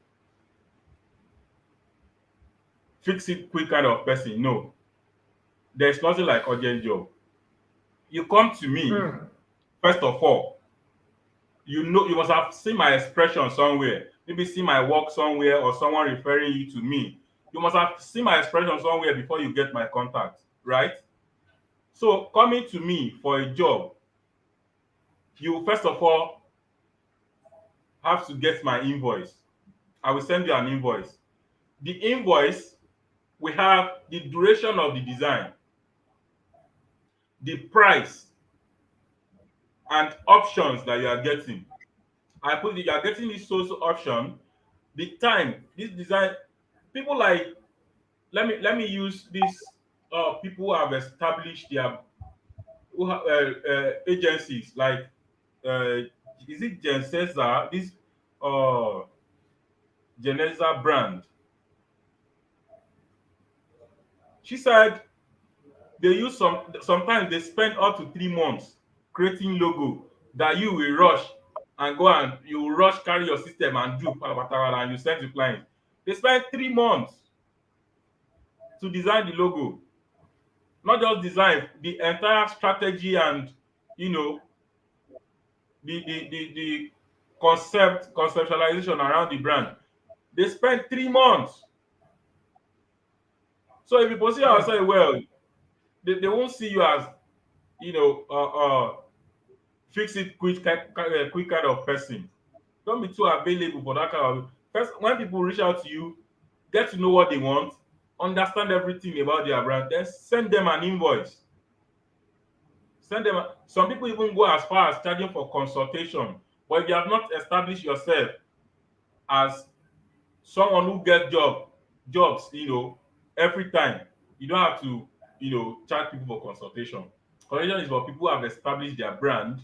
Fix it quick kind of person. No, there's nothing like urgent job. You come to me, Hmm. first of all, you know you must have seen my expression somewhere, maybe see my work somewhere or someone referring you to me. You must have seen my expression somewhere before you get my contact, right? So coming to me for a job, you first of all have to get my invoice. I will send you an invoice. The invoice, we have the duration of the design, the price, and options that you are getting. I put it, you are getting this social option, the time, this design. People like, let me use this people who have established their agencies like uh, is it Genesa, this uh Genesa brand. She said they use sometimes they spend up to 3 months creating logo that you will rush and go and you will rush carry your system and do patapata and you send to client. They spend 3 months to design the logo, not just design the entire strategy and you know the conceptualization around the brand. They spend 3 months. So if you position Hmm. yourself well, they won't see you as you know fix it quick quick kind of person. Don't be too available for that kind of. First, when people reach out to you, get to know what they want, understand everything about their brand, then send them an invoice. Send them. Some people even go as far as charging for consultation. But if you have not established yourself as someone who gets jobs, every time, you don't have to, charge people for consultation. Consultation is for people who have established their brand,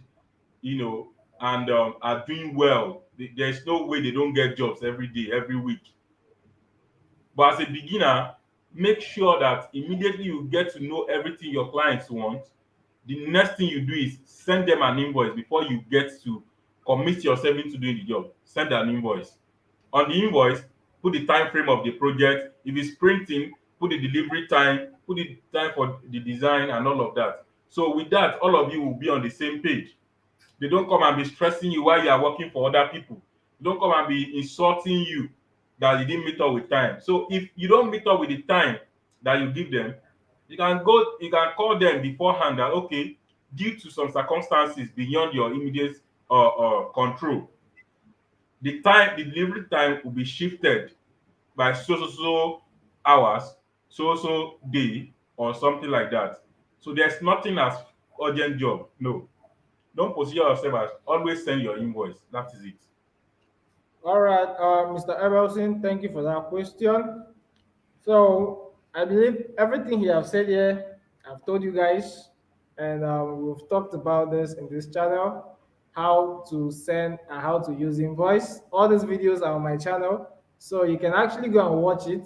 and are doing well. There's no way they don't get jobs every day, every week. But as a beginner, make sure that immediately you get to know everything your clients want. The next thing you do is send them an invoice before you get to commit yourself into doing the job. Send an invoice. On the invoice, put the time frame of the project. If it's printing, put the delivery time, put the time for the design and all of that. So with that, all of you will be on the same page. They don't come and be stressing you while you are working for other people. They don't come and be insulting you that you didn't meet up with time. So if you don't meet up with the time that you give them, you can call them beforehand that okay, due to some circumstances beyond your immediate control, the delivery time will be shifted by so hours, day, or something like that. So there's nothing as urgent job. No, don't position yourself as always send your invoice. That is it. All right, Mr. Evelson, thank you for that question. So I believe everything he have said here, I've told you guys, and we've talked about this in this channel, how to send and how to use invoice. All these videos are on my channel, so you can actually go and watch it.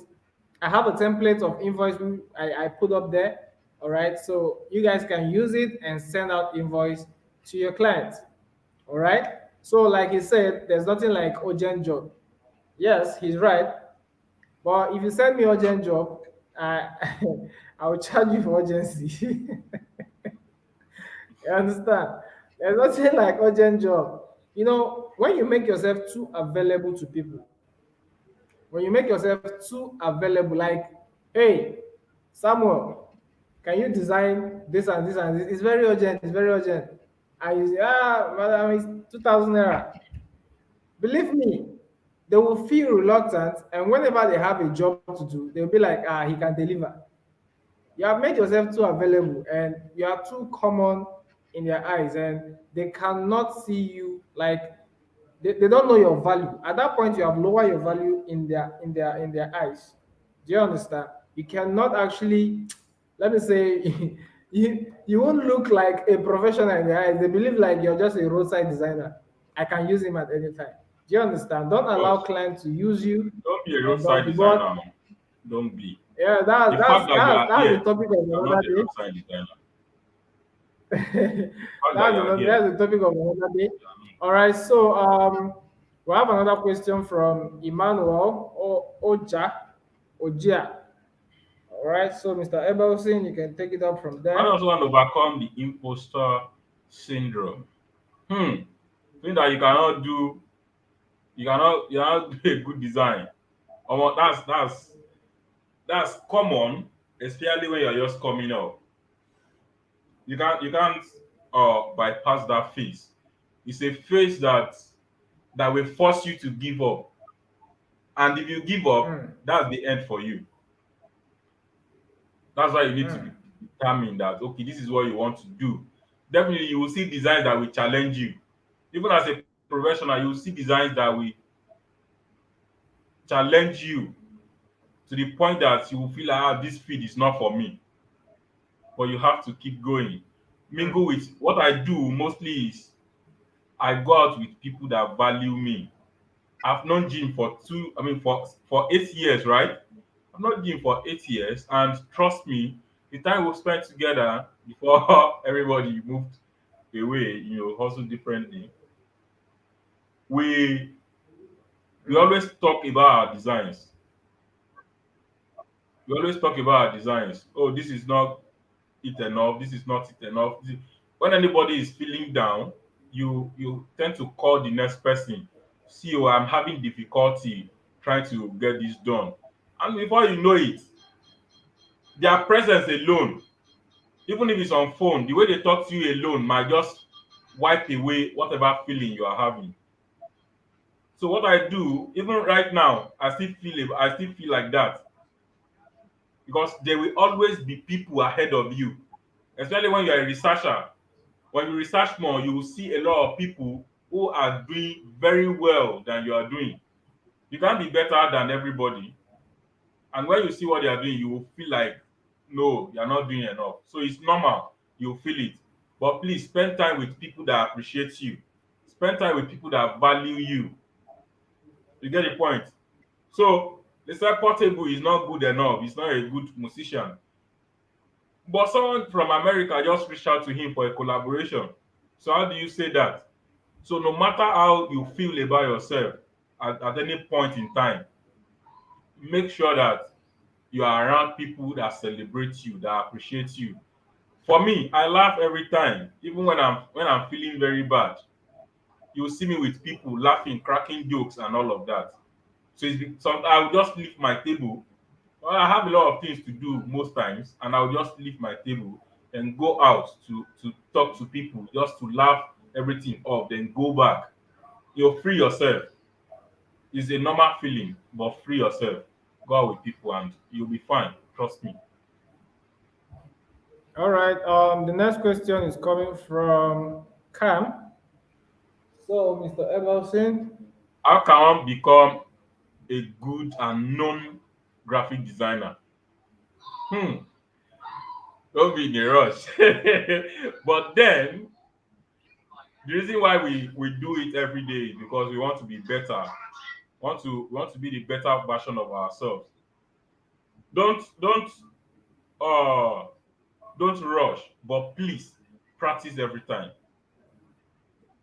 I have a template of invoice I put up there. All right, so you guys can use it and send out invoice to your client. All right. So, like he said, there's nothing like urgent job. Yes, he's right. But if you send me urgent job, I I will charge you for urgency. You understand? There's nothing like urgent job. You know, when you make yourself too available to people, when you make yourself too available, like, hey, Samuel, can you design this and this and this? It's very urgent. It's very urgent. And you say, madam, it's 2,000 naira. Believe me, they will feel reluctant, and whenever they have a job to do, they'll be like, he can deliver. You have made yourself too available, and you are too common in their eyes, and they cannot see you like they don't know your value. At that point, you have lowered your value in their eyes. Do you understand? You cannot actually, let me say, you won't look like a professional in their eyes. They believe like you're just a roadside designer. I can use him at any time. Do you understand? Don't Of allow course. clients to use you Don't be a and dump roadside you. designer. But Don't be. yeah, The fact that you are that's the here, topic of you are another not a day. roadside designer. The fact that that's you are another here, that's the topic of another day. you are not. All right, so we have another question from Emmanuel Ojia. All right, so Mr. Ebelson, you can take it up from I there. also want to overcome the imposter syndrome. Hmm. Think that you cannot do a good design. That's common, especially when you're just coming up. You can't bypass that phase. It's a phase that will force you to give up. And if you give up, Mm, that's the end for you. That's why you need to be mm, determined that okay, this is what you want to do. Definitely you will see designs that will challenge you. Even as a professional, you will see designs that will challenge you to the point that you will feel like this field is not for me. But you have to keep going. Mingle mm, with what I do mostly is I go out with people that value me. I've known Jim for 8 years, right? I've known Jim for 8 years, and trust me, the time we spent together before everybody moved away, hustle differently. We we mm. always talk about our designs. We always talk about our designs. Oh, this is not it enough. This is not it enough. When anybody is feeling down, you tend to call the next person. See, oh, I'm having difficulty trying to get this done, and before you know it, their presence alone, even if it's on phone, the way they talk to you alone might just wipe away whatever feeling you are having. So what I do, even right now, I still feel like that because there will always be people ahead of you, especially when you're a researcher. When you research more, you will see a lot of people who are doing very well than you are doing. You can't be better than everybody. And when you see what they are doing, you will feel like, no, you're not doing enough. So it's normal. You feel it. But please spend time with people that appreciate you. Spend time with people that value you. You get the point? So they say Portable is not good enough. He's not a good musician. But someone from America just reached out to him for a collaboration. So how do you say that? So no matter how you feel about yourself at any point in time, make sure that you are around people that celebrate you, that appreciate you. For me, I laugh every time, even when I'm feeling very bad. You'll see me with people laughing, cracking jokes, and all of that. So I will just leave my table. Well, I have a lot of things to do most times, and I'll just leave my table and go out to talk to people, just to laugh everything off, then go back. You'll free yourself. It's a normal feeling, but free yourself. Go out with people, and you'll be fine. Trust me. All right. The next question is coming from Cam. So, Mr. Evelson, How can one become a good and known graphic designer? Hmm, don't be in a rush. But then the reason why we do it every day is because we want to be better. We want to be the better version of ourselves. Don't uh don't rush, but please practice every time.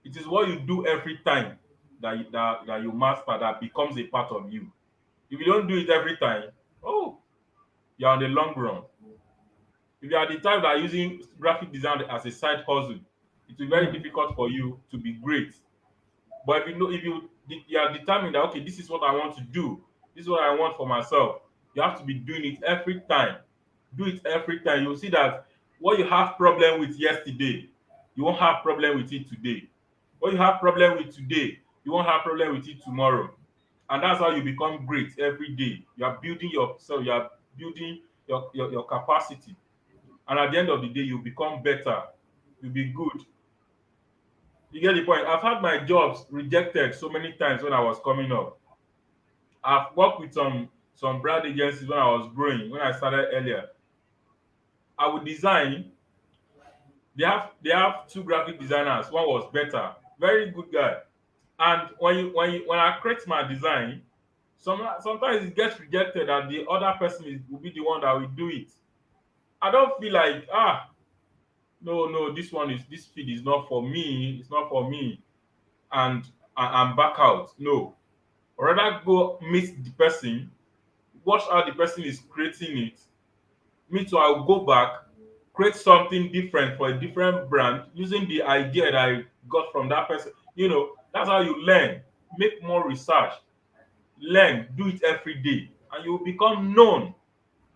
It is what you do every time that you master that becomes a part of you. If you don't do it every time, oh, you're on the long run. If you are the type that are using graphic design as a side hustle, it will be very Mm, difficult for you to be great. But if you know, if you are determined that okay, this is what I want to do, this is what I want for myself, you have to be doing it every time. Do it every time. You'll see that what you have problem with yesterday, you won't have problem with it today. What you have problem with today, you won't have problem with it tomorrow. And that's how you become great every day. You are building yourself, you are building your capacity. And at the end of the day, you become better. You'll be good. You get the point. I've had my jobs rejected so many times when I was coming up. I've worked with some brand agencies when I was growing, when I started earlier. I would design. They have two graphic designers. One was better, very good guy. And when I create my design, sometimes it gets rejected and the other person will be the one that will do it. I don't feel like no, this feed is not for me, it's not for me, and I'm back out. No, or rather go meet the person, watch how the person is creating it. Me too, I'll go back, create something different for a different brand using the idea that I got from that person. That's how you learn. Make more research, learn, do it every day, and you will become known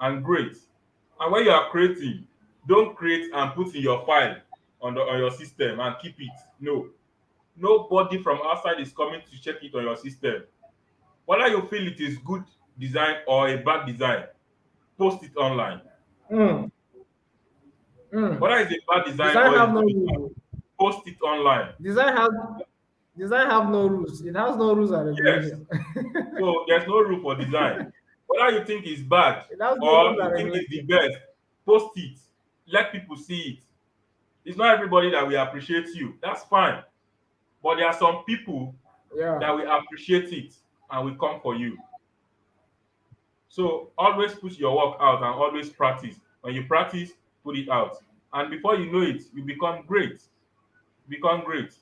and great. And when you are creating, don't create and put in your file on your system and keep it. No, nobody from outside is coming to check it on your system. Whether you feel it is good design or a bad design, post it online. mm, mm. Whether it's a bad design Design or have it's no good, rules. post it online. Design has design have no rules. It has no rules and Yes. regulation. So there's no rule for design. Whether you think it's bad It has no or rules and you think it's the regulation. best, post it. Let people see it. It's not everybody that will appreciate you. That's fine. But there are some people Yeah. that will appreciate it and will come for you. So always put your work out and always practice. When you practice, put it out. And before you know it, you become great. Become great.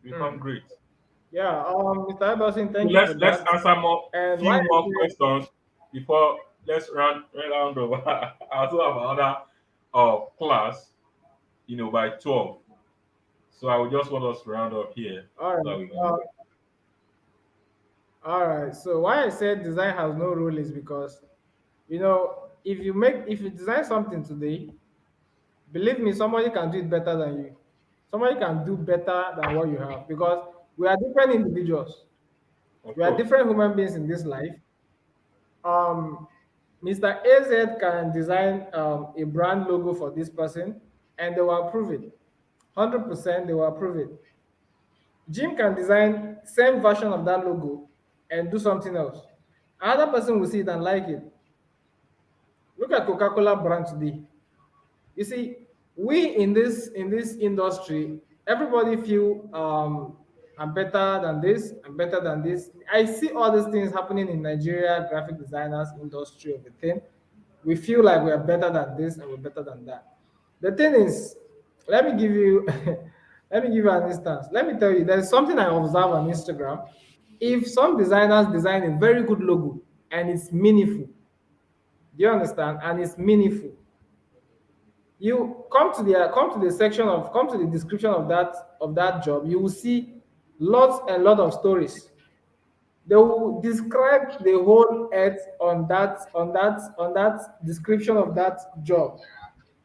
Become Mm. great. Yeah. Mr. Iverson, So thank you for let's that. answer more And why few I more say questions before let's round over. I also have another class, by 12. So I would just want us to round up here all so that right. we can go. All right. So why I said design has no rule is because if you design something today, believe me, somebody can do it better than you. Somebody can do better than what you have because we are different individuals. Of We are course. different human beings in this life. Um, Mr. AZ can design a brand logo for this person and they will approve it. 100% they will approve it. Jim can design same version of that logo and do something else. Another person will see it and like it. Look at Coca-Cola brand today. You see, we in this industry, everybody feel I'm better than this, I'm better than this. I see all these things happening in Nigeria, graphic designers, industry, everything. We feel like we are better than this and we're better than that. The thing is, let me give you let me give you an instance. Let me tell you, there's something I observe on Instagram. If some designers design a very good logo and it's meaningful, do you understand? And it's meaningful, you come to the description of that job, you will see lots and lot of stories. They will describe the whole earth on that description of that job.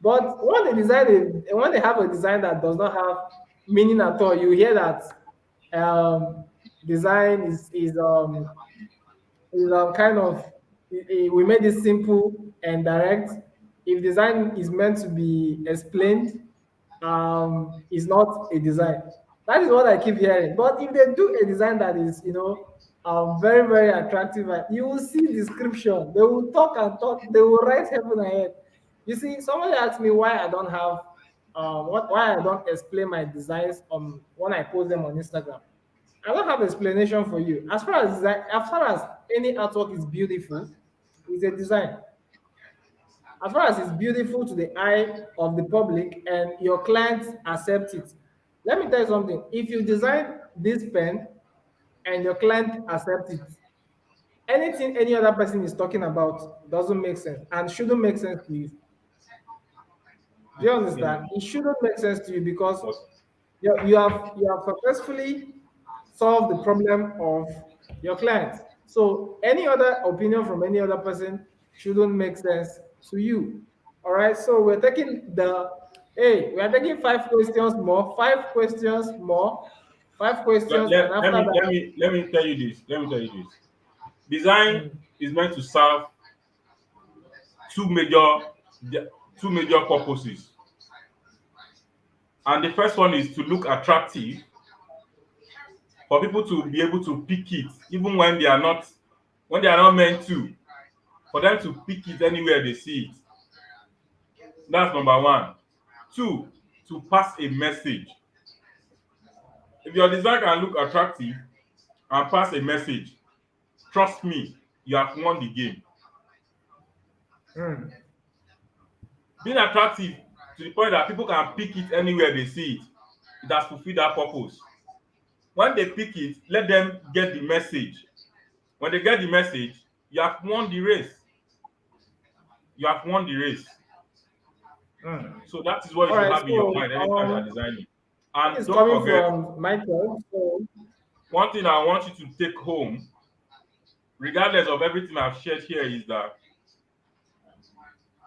But when they have a design that does not have meaning at all, you hear that design is kind of we made it simple and direct. If design is meant to be explained, it's not a design. That is what I keep hearing. But if they do a design that is, very, very attractive, you will see description. They will talk and talk. They will write heaven ahead. You see, somebody asked me why I don't have, why I don't explain my designs when I post them on Instagram. I don't have explanation for you. As far as any artwork is beautiful, it's a design. As far as it's beautiful to the eye of the public and your clients accept it. Let me tell you something. If you design this pen and your client accept it, anything any other person is talking about doesn't make sense and shouldn't make sense to you. Do you Mm. understand? It shouldn't make sense to you because But you have successfully solved the problem of your client. So any other opinion from any other person shouldn't make sense to you. All right. So we are taking 5 questions more, 5 questions more, 5 questions, and let after me that, let me tell you this. Let me tell you this. Design mm, is meant to serve two major two major purposes. And the first one is to look attractive for people to be able to pick it even when they are not meant to, for them to pick it anywhere they see it. That's number one. Two, to pass a message. If your design can look attractive and pass a message, trust me, you have won the game. mm, Being attractive to the point that people can pick it anywhere they see it, it has fulfilled that purpose. When they pick it, let them get the message. When they get the message, you have won the race. You have won the race. mm. So that is what you All should right. have in your So mind anytime you are designing. this And is don't coming forget, from Michael. So one thing I want you to take home, regardless of everything I've shared here, is that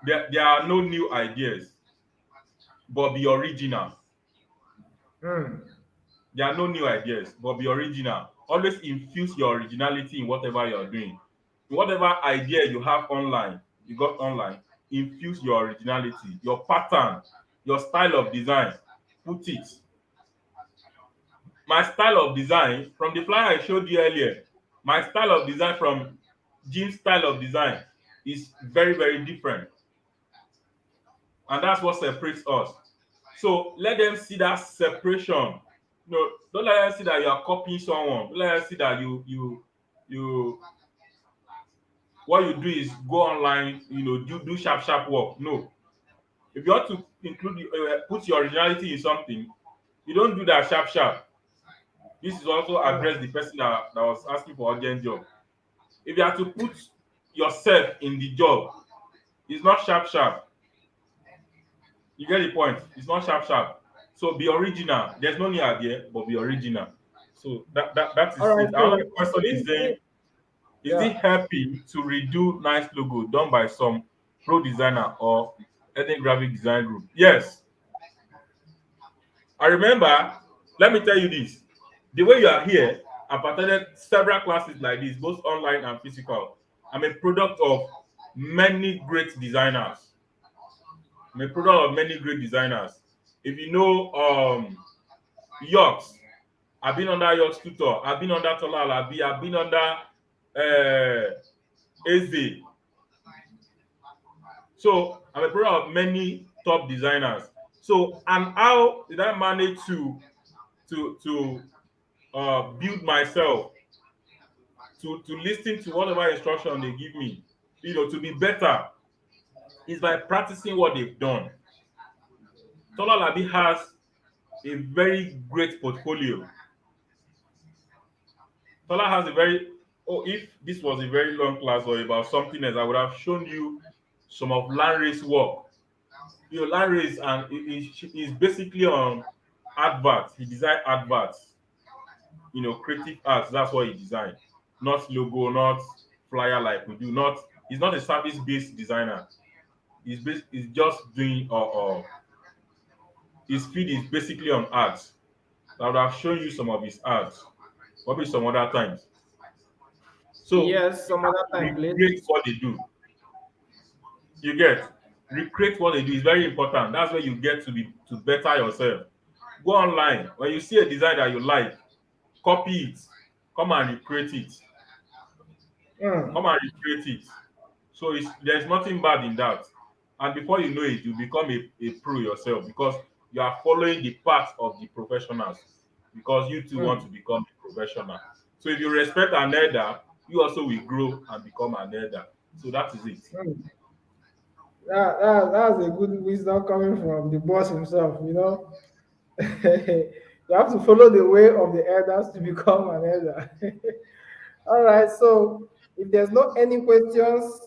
there are no new ideas, but be original. mm, There are no new ideas, but be original. Always infuse your originality in whatever you're doing. In whatever idea you have online, you got online, infuse your originality, your pattern, your style of design. Put it. My style of design from the flyer I showed you earlier, my style of design from Jim's style of design is very, very different. And that's what separates us. So let them see that separation. No, don't let them see that you are copying someone. Don't let them see that you what you do is go online, do sharp work. No. If you want to put your originality in something, you don't do that sharp. This is also address mm. the person that was asking for urgent job. If you have to put yourself in the job, it's not sharp. You get the point. It's not sharp. So be original. There's no new idea, but be original. So that All is right. it. Another So question is saying, is it yeah. helping to redo nice logo done by some pro designer or ethnic graphic design group? Yes. I remember, let me tell you this. The way you are here, I've attended several classes like this, both online and physical. I'm a product of many great designers. I'm a product of many great designers. If you know Yorks, I've been under Yorks tutor, I've been under Tola Alabi, I've been under Eze. So I'm a product of many top designers. So and how did I manage to build myself to listen to whatever instruction they give me, to be better is by practicing what they've done. Tola Alabi has a very great portfolio. Tola has a very oh, if this was a very long class or about something else, I would have shown you some of Larry's work. Larry's and is basically on adverts. He designed adverts, creative arts. That's what he designed. Not logo, not flyer like we do. Not he's not a service-based designer. He's just doing his feed is basically on ads. I would have shown you some of his ads, probably some other times. So Yes, some other time, please. recreate what they do. You get recreate what they do is very important. That's where you get to better yourself. Go online. When you see a design that you like, copy it. Come and recreate it. Mm, Come and recreate it. So there's nothing bad in that. And before you know it, you become a pro yourself because you are following the path of the professionals because you too want mm, to become a professional. So if you respect an elder, you also will grow and become an elder. So that is it. mm. That's a good wisdom coming from the boss himself, you know. You have to follow the way of the elders to become an elder. All right, so if there's no any questions,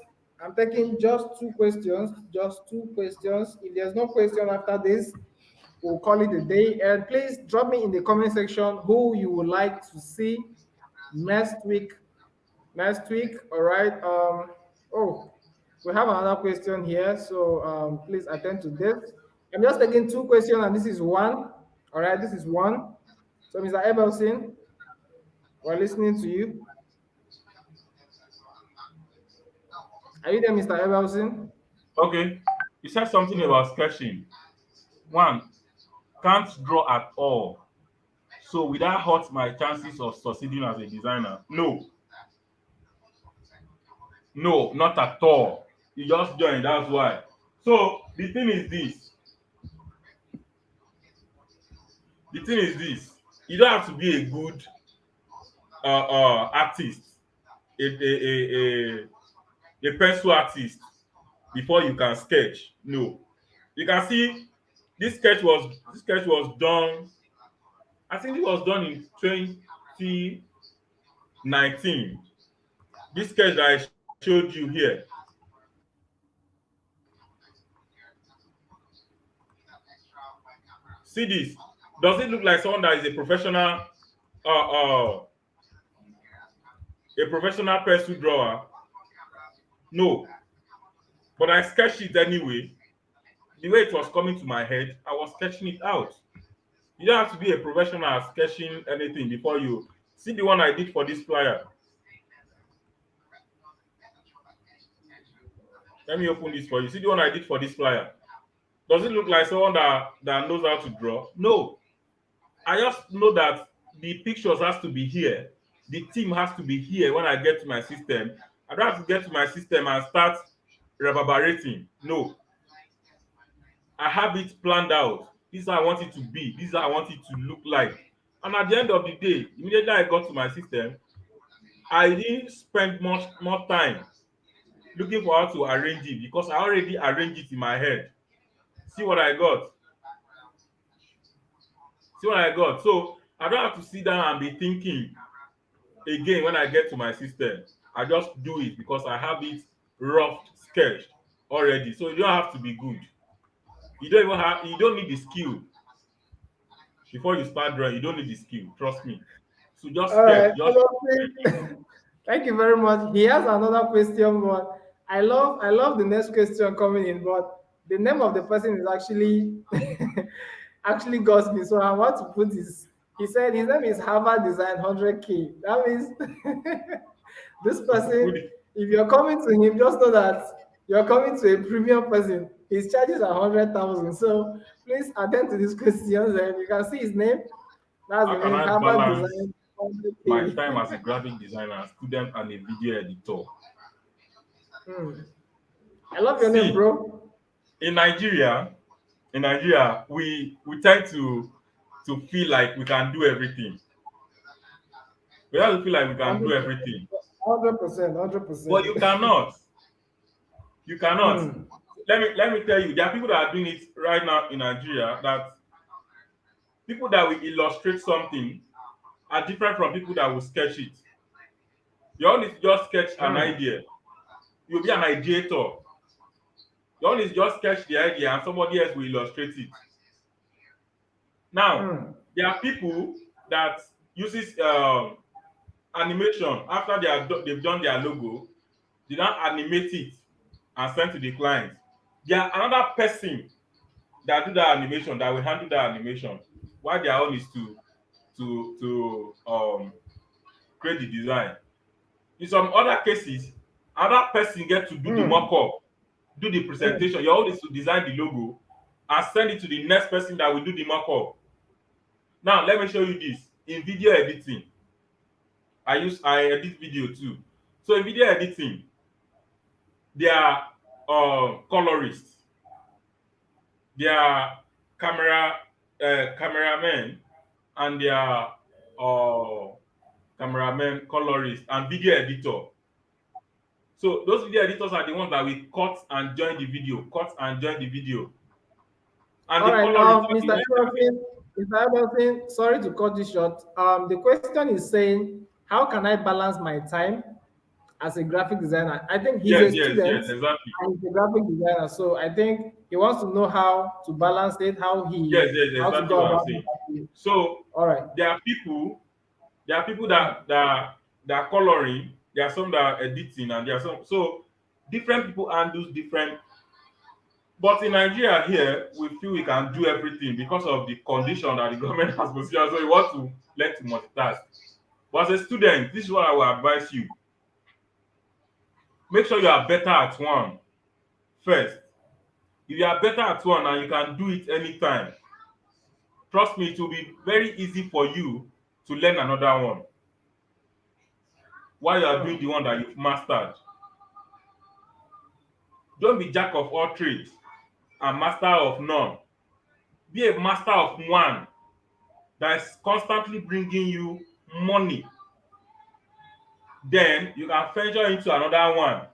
I'm taking just two questions, just two questions. If there's no question after this, we'll call it a day. And please drop me in the comment section who you would like to see next week. Next week, all right. Oh, we have another question here, so please attend to this. I'm just taking two questions, and this is one. All right, this is one. So, Mr. Ebelson, we're listening to you. Are you there, Mr. Ebelson? Okay. You said something Hmm. about sketching. One, can't draw at all. So will that hurt my chances of succeeding as a designer? No, no, not at all. You just join, that's why. So the thing is this. You don't have to be a good artist, a pencil artist before you can sketch. No. You can see this sketch was done, I think it was done in 2019. This sketch that I showed you here. See this. Does it look like someone that is a professional pencil drawer? No. But I sketched it anyway. The way it was coming to my head, I was sketching it out. You don't have to be a professional at sketching anything before you see the one I did for this flyer. Let me open this for you. See the one I did for this flyer. Does it look like someone that knows how to draw? No. I just know that the pictures has to be here. The team has to be here when I get to my system. I don't have to get to my system and start reverberating. No. I have it planned out. This is how I want it to be. This is how I want it to look like. And at the end of the day, immediately I got to my system, I didn't spend much more time looking for how to arrange it because I already arranged it in my head. See what I got. See what I got. So I don't have to sit down and be thinking again when I get to my system. I just do it because I have it rough sketched already. So you don't have to be good. You don't need the skill before you start drawing. You don't need the skill. Trust me. So just All sketch. right, Just Ebelson, thank you very much. He has another question, but I love the next question coming in, but the name of the person is actually actually got me. So I want to put his. He said his name is Harvard Design 100K. That means this person, put if you're coming to him, just know that you're coming to a premium person. His charges are 100,000. So please attend to these questions, and you can see his name. That's how the can name, I Harvard balance Design my 100K. time as a graphic designer, student, and a video editor? Hmm. I love your name, See, bro. in Nigeria, we tend to feel like we can do everything. We have to feel like we can do 100%. everything, 100%. but 100%. you cannot. You cannot. Hmm. Let me tell you, there are people that are doing it right now in Nigeria. That people that will illustrate something are different from people that will sketch it. You only just sketch an Hmm. idea. You'll be an ideator. You only just sketch the idea, and somebody else will illustrate it. Now, Hmm. there are people that uses animation after they've done their logo. They now animate it and send to the client. There are another person that do that animation that will handle that animation. Why their own is to create the design. In some other cases, another person get to do the Hmm. mock-up, do the Hmm. presentation. Your own is to design the logo and send it to the next person that will do the mock-up. Now let me show you this. In video editing, I edit video too. So in video editing, there are colorists, there are cameramen, and there are cameramen, colorist, and video editor. So those video editors are the ones that will cut and join the video, cut and join the video. And All the right, colorists are the Mr. ones that will, Eberfin, Mr. Eberfin, sorry to cut you short. The question is saying, how can I balance my time as a graphic designer? I think he's yes, a yes, student yes, exactly. and he's a graphic designer, so I think he wants to know how to balance it, Yes, yes, how to exactly go what I'm about saying. it. So All right. there are people, there are people Mm. that are coloring, there are some that are editing, and there are some, so different people handles different. But in Nigeria here, we feel we can do everything because of the condition that the government has positioned. So we want to learn to multitask. But as a student, this is what I will advise you. Make sure you are better at one first. If you are better at one and you can do it anytime, trust me, it will be very easy for you to learn another one while you are doing Mm. the one that you've mastered. Don't be jack of all trades and master of none. Be a master of one that is constantly bringing you money. Then you can venture into another one.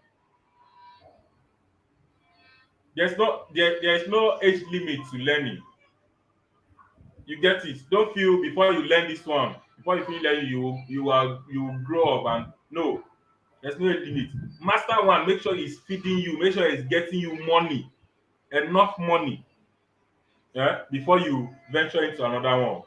There is no age limit to learning. You get it. Don't feel before you learn this one, before you finish learning, you will grow up, and no, there's no age limit. Master one, make sure it's feeding you, make sure it's getting you money, enough money, yeah, before you venture into another one.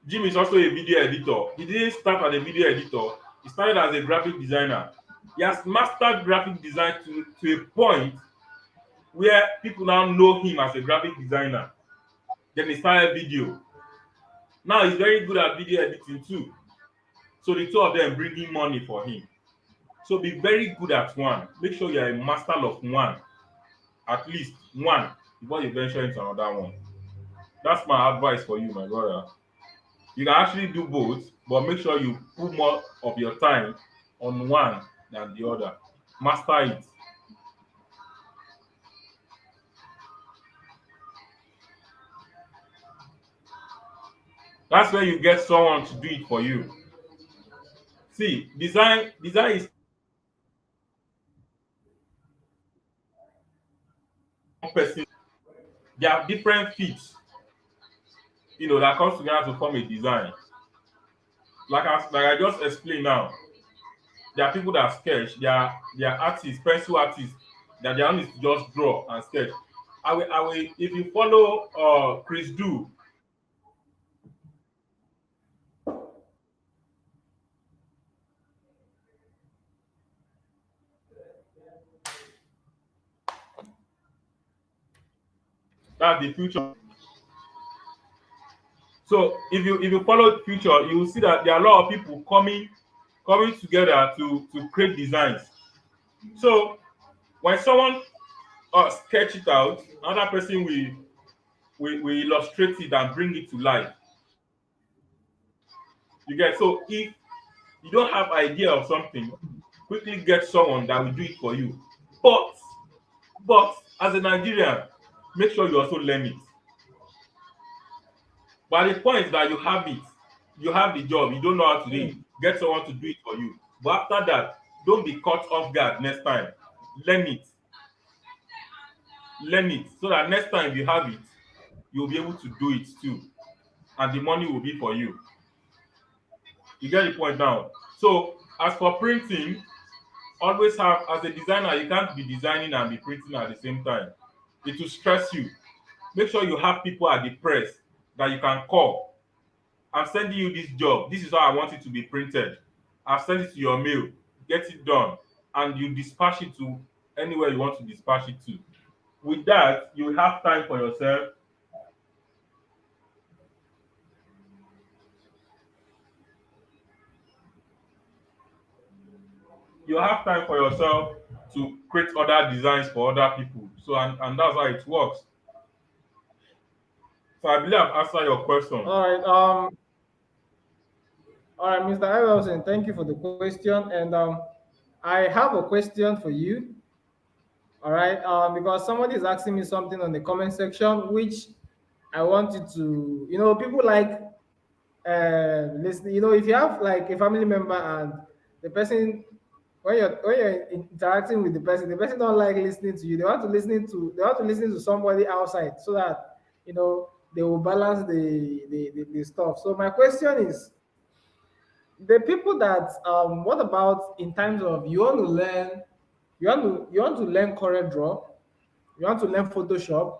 Jim is also a video editor. He didn't start as a video editor, he started as a graphic designer. He has mastered graphic design to a point where people now know him as a graphic designer. Then he started video. Now he's very good at video editing too. So the two of them bringing money for him. So be very good at one. Make sure you're a master of one, at least one, before you venture into another one. That's my advice for you, my brother. You can actually do both, but make sure you put more of your time on one than the other. Master it. That's where you get someone to do it for you. See, design is one person. There are different feats, that comes together to form a design. Like I just explained now, there are people that sketch, there are artists, pencil artists, that their own is to just draw and sketch. I will if you follow Chris Do, that's the future. So if you follow the future, you will see that there are a lot of people coming together to create designs. So when someone sketch it out, another person will illustrate it and bring it to life. You get, so if you don't have idea of something, quickly get someone that will do it for you. But but as a Nigerian, make sure you also learn it. But the point that you have it, you have the job, you don't know how to do it, Mm. get someone to do it for you. But after that, don't be caught off guard next time. Learn it. Learn it so that next time you have it, you'll be able to do it too. And the money will be for you. You get the point now. So as for printing, always have, as a designer, you can't be designing and be printing at the same time. It will stress you. Make sure you have people at the press that you can call. I'm sending you this job, this is how I want it to be printed. I've sent it to your mail, get it done, and you dispatch it to anywhere you want to dispatch it to. With that, you will have time for yourself. You have time for yourself to create other designs for other people. So and that's how it works. So I believe I've answered your question. All right. All right, Mr. Wilson, thank you for the question. And I have a question for you. All right. Because somebody is asking me something on the comment section, which I want you to, people like listen. If you have like a family member and the person, when you're interacting with the person don't like listening to you. They want to listen to somebody outside so that they will balance the stuff. So my question is, the people that what about in terms of you want to learn Corel Draw, you want to learn Photoshop,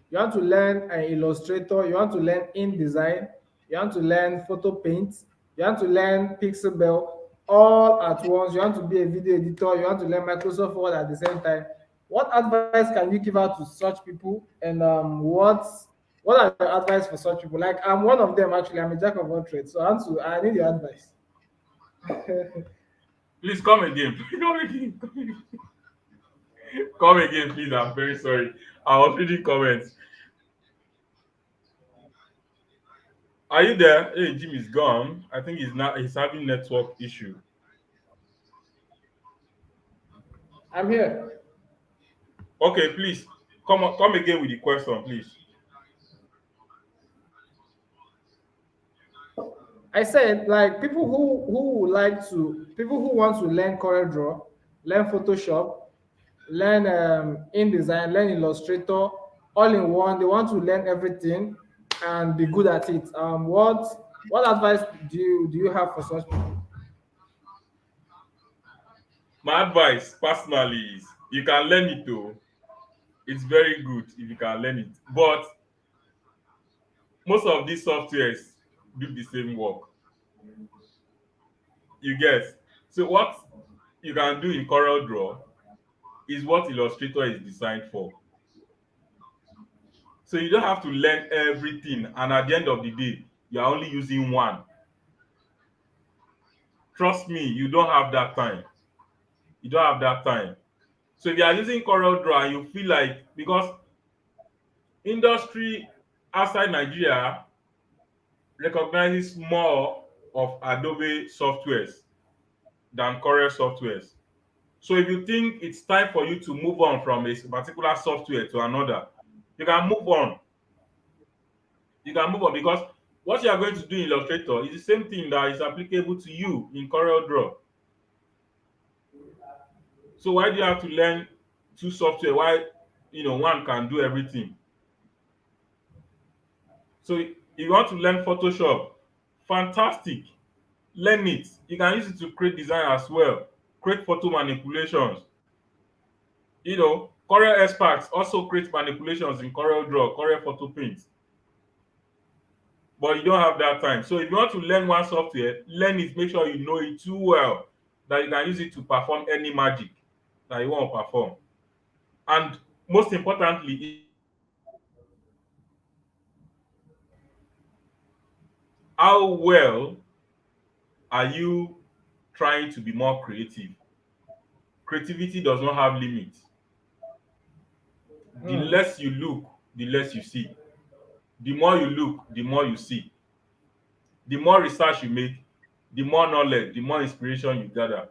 you want to learn Illustrator, you want to learn InDesign, you want to learn Photo Paint, you want to learn Pixabay all at once, you want to be a video editor, you want to learn Microsoft Word at the same time. What advice can you give out to such people? And what are your advice for such people? Like I'm one of them actually. I'm a jack of all trades, so I need your advice. Please come again. Come again. Come again, please. I'm very sorry. I was reading comments. Are you there? Hey, Jim is gone. I think he's having network issue. I'm here. Okay, please come again with the question, please. I said like people who want to learn Corel Draw, learn Photoshop, learn InDesign, learn Illustrator, all in one. They want to learn everything and be good at it. What advice do you have for such people? My advice personally is you can learn it though. It's very good if you can learn it. But most of these softwares do the same work. You get. So what you can do in Corel Draw is what Illustrator is designed for. So you don't have to learn everything, and at the end of the day, you are only using one. Trust me, you don't have that time. You don't have that time. So if you are using Corel Draw and you feel like, because industry outside Nigeria recognizes more of Adobe softwares than Corel softwares. So if you think it's time for you to move on from a particular software to another, you can move on. You can move on because what you are going to do in Illustrator is the same thing that is applicable to you in Corel Draw. So why do you have to learn two software? Why one can do everything? So if you want to learn Photoshop, fantastic. Learn it. You can use it to create design as well, create photo manipulations. Corel experts also create manipulations in Corel Draw, Corel Photo Paint, but you don't have that time. So if you want to learn one software, learn it, make sure you know it too well that you can use it to perform any magic that you want to perform. And most importantly, how well are you trying to be more creative? Creativity does not have limits. The Hmm. less you look, the less you see. The more you look, the more you see. The more research you make, the more knowledge, the more inspiration you gather.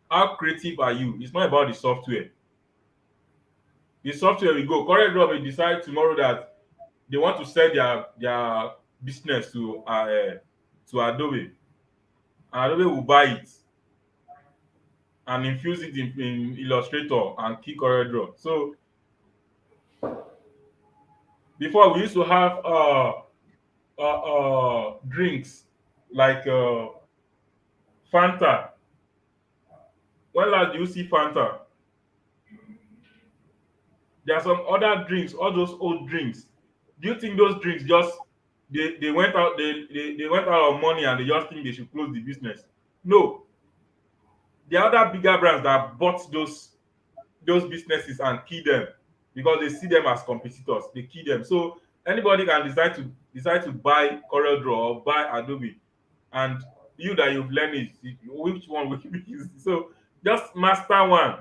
How creative are you? It's not about the software. The software will go. CorelDRAW will decide tomorrow that they want to sell their business to Adobe. And Adobe will buy it and infuse it in Illustrator and key CorelDRAW. So before we used to have drinks like Fanta. When last do you see Fanta? There are some other drinks, all those old drinks. Do you think those drinks just they went out they went out of money and they just think they should close the business? No, there are other bigger brands that bought those businesses and kill them because they see them as competitors. They kill them. So anybody can decide to buy CorelDRAW or buy Adobe, and you that you've learned it, which one will you be using? So just master one,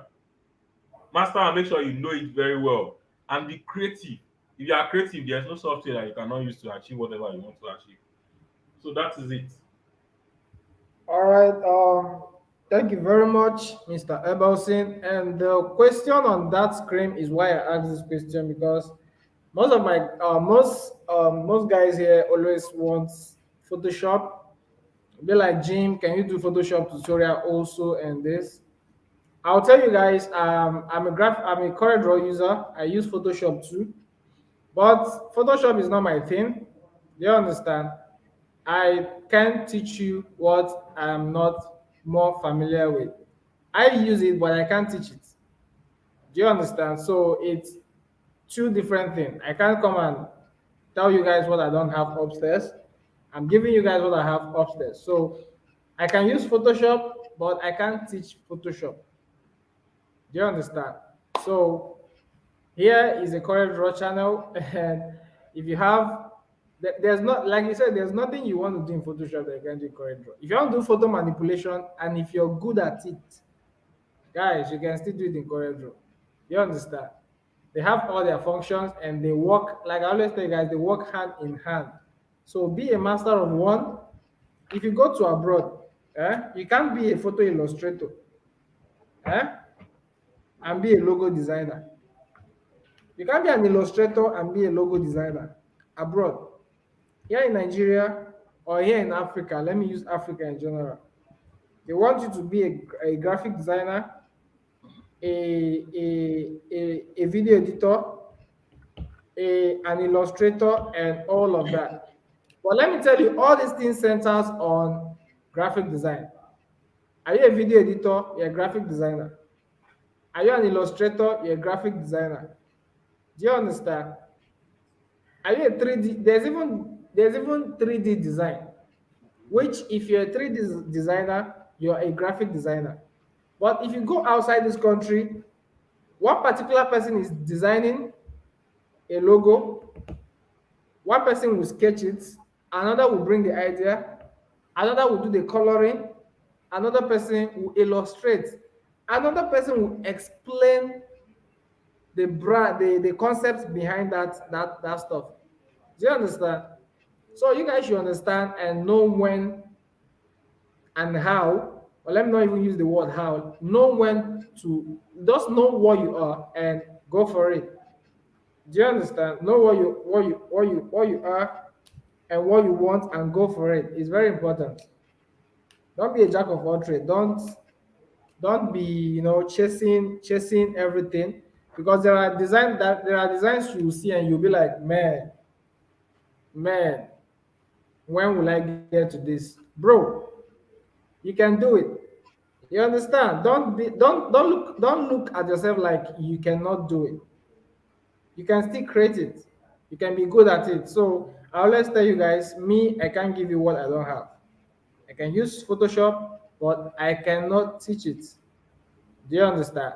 make sure you know it very well, and be creative. If you are creative, there's no software that you cannot use to achieve whatever you want to achieve. So that is it. All right. Thank you very much, Mr. Ebelson. And the question on that screen is why I asked this question because most guys here always want Photoshop. Be like, Jim, can you do Photoshop tutorial also and this? I'll tell you guys, I'm a CorelDRAW user. I use Photoshop too, but Photoshop is not my thing. Do you understand? I can't teach you what I'm not more familiar with. I use it, but I can't teach it. Do you understand? So it's two different things. I can't come and tell you guys what I don't have upstairs. I'm giving you guys what I have upstairs. So I can use Photoshop, but I can't teach Photoshop. Do you understand? So here is a Corel Draw channel, and if you have, there's not, like you said, there's nothing you want to do in Photoshop that you can do in Corel Draw. If you want to do photo manipulation, and if you're good at it, guys, you can still do it in Corel Draw. You understand? They have all their functions, and they work, like I always tell you guys, they work hand in hand. So be a master of one. If you go to abroad, you can't be a photo illustrator, eh, and be a logo designer. You can't be an illustrator and be a logo designer abroad. Here in Nigeria or here in Africa, let me use Africa in general. They want you to be a graphic designer, a video editor, an illustrator, and all of that. But let me tell you, all these things centers on graphic design. Are you a video editor? You're a graphic designer. Are you an illustrator? You're a graphic designer. Do you understand? Are you a 3D? There's even 3D design, which if you're a 3D designer, you're a graphic designer. But if you go outside this country, one particular person is designing a logo, one person will sketch it, another will bring the idea, another will do the coloring, another person will illustrate, another person will explain the concepts behind that stuff. Do you understand? So you guys should understand and know when and how, or let me not even use the word how, know when to just know what you are and go for it. Do you understand? Know what you are and what you want and go for it. It's very important. Don't be a jack of all trades. Don't be, chasing everything, because there are designs you will see and you'll be like, man, when will I get to this? Bro, you can do it. You understand? Don't look at yourself like you cannot do it. You can still create it. You can be good at it. So I always tell you guys, me, I can't give you what I don't have. I can use Photoshop, but I cannot teach it. Do you understand?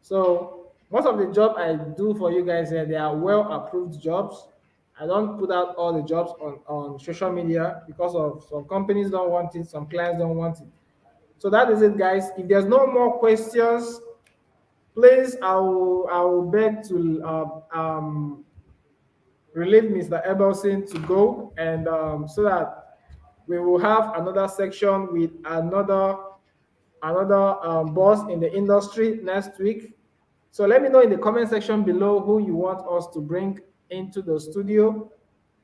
So most of the job I do for you guys here, they are well approved jobs. I don't put out all the jobs on social media because of some companies don't want it, some clients don't want it. So that is it, guys. If there's no more questions, please, I will beg to relieve Mr. Ebelson to go, and so that we will have another section with another boss in the industry next week. So let me know in the comment section below who you want us to bring into the studio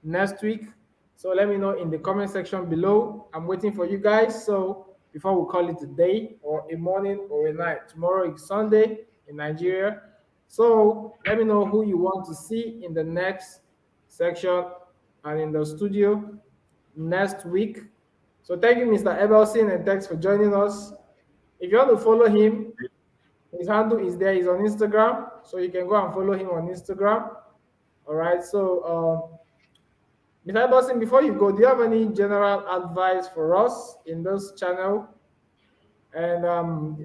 next week. So let me know in the comment section below. I'm waiting for you guys. So before we call it a day or a morning or a night, tomorrow is Sunday in Nigeria. So let me know who you want to see in the next section and in the studio next week. So thank you, Mr. Ebelson, and thanks for joining us. If you want to follow him, his handle is there. He's on Instagram, so you can go and follow him on Instagram. All right. So, Mr. Ebelson, before you go, do you have any general advice for us in this channel, and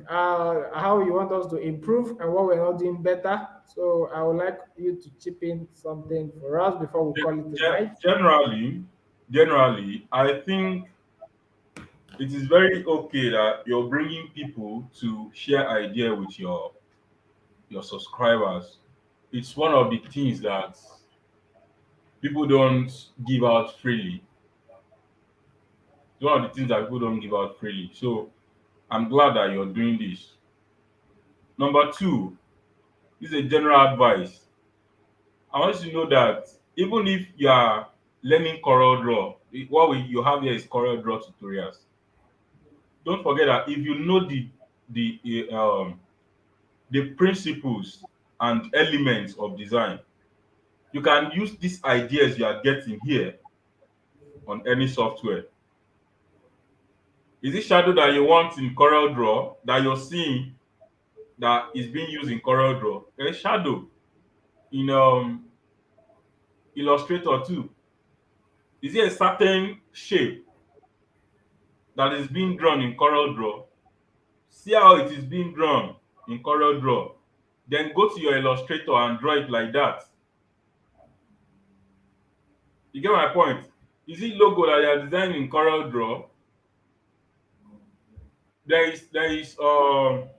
how you want us to improve and what we're not doing better? So I would like you to chip in something for us before we call it a night. Generally, I think it is very okay that you're bringing people to share idea with your subscribers. It's one of the things that people don't give out freely. It's one of the things that people don't give out freely. So I'm glad that you're doing this. Number two, this is a general advice. I want you to know that even if you are learning Corel Draw, you have here is Corel Draw tutorials. Don't forget that if you know the the principles and elements of design, you can use these ideas you are getting here on any software. Is it shadow that you want in Corel Draw that you're seeing that is being used in Corel Draw? There is shadow in Illustrator too. Is it a certain shape that is being drawn in Corel Draw? See how it is being drawn in Corel Draw. Then go to your Illustrator and draw it like that. You get my point? Is it logo that you are designing in Corel Draw? There is there's what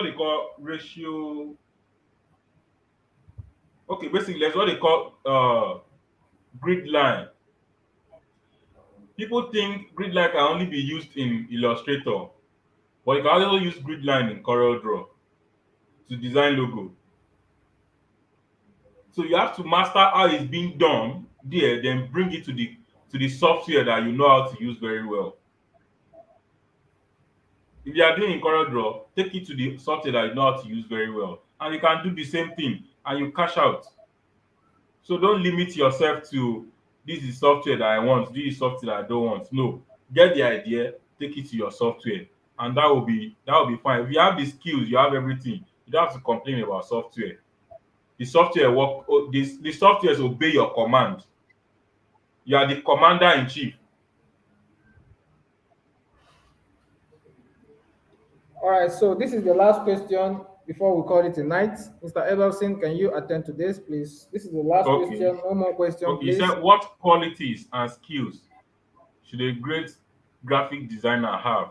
they call ratio. Okay, basically there's what they call grid line. People think grid line can only be used in Illustrator, but you can also use grid line in Corel Draw to design logo. So you have to master how it's being done there, then bring it to the software that you know how to use very well. If you are doing in Corel Draw, take it to the software that you know how to use very well, and you can do the same thing and you cash out. So don't limit yourself to this is software that I want, this is software that I don't want. No, get the idea, take it to your software, and that will be fine. If you have the skills, you have everything. You don't have to complain about software. The softwares obey your command. You are the commander in chief. All right, so this is the last question before we call it a night. Mr. Edelson, can you attend to this, please? This is the last Okay. question. No more question, Okay. You please. said what qualities and skills should a great graphic designer have?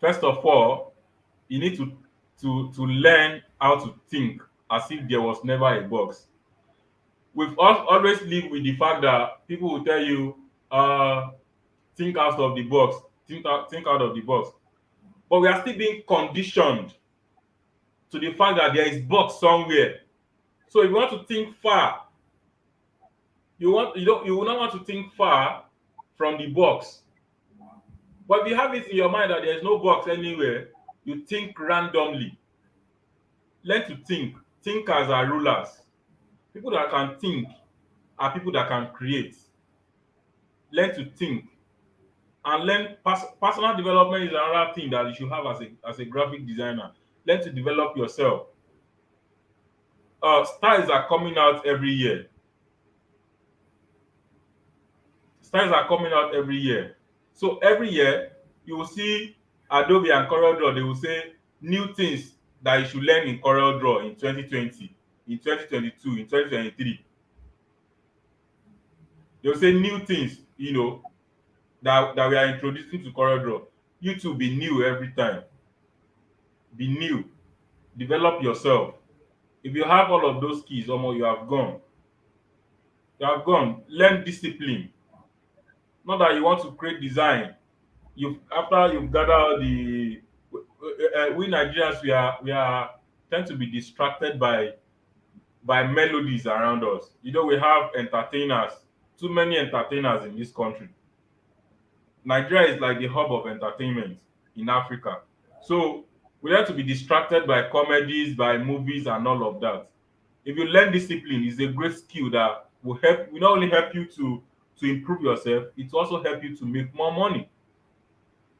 First of all, you need to learn how to think as if there was never a box. We've always lived with the fact that people will tell you, think out of the box, think out of the box. But we are still being conditioned to the fact that there is box somewhere. So if you want to think far, you will not want to think far from the box. But if you have it in your mind that there is no box anywhere, you think randomly. Learn to think. Thinkers are rulers. People that can think are people that can create. Learn to think and learn personal development is another thing that you should have as a graphic designer. Learn to develop yourself. Styles are coming out every year. Styles are coming out every year. So every year you will see Adobe and Corel Draw. They will say new things that you should learn in Corel Draw in 2020, in 2022, in 2023. They will say new things, that we are introducing to Corel Draw. You too be new every time. Be new. Develop yourself. If you have all of those keys, omo, you have gone. You have gone. Learn discipline. Not that you want to create design. You after you've gathered we Nigerians we are tend to be distracted by melodies around us. We have entertainers, too many entertainers in this country. Nigeria is like the hub of entertainment in Africa. So we have to be distracted by comedies, by movies, and all of that. If you learn discipline, it's a great skill that will not only help you to improve yourself, it will also help you to make more money.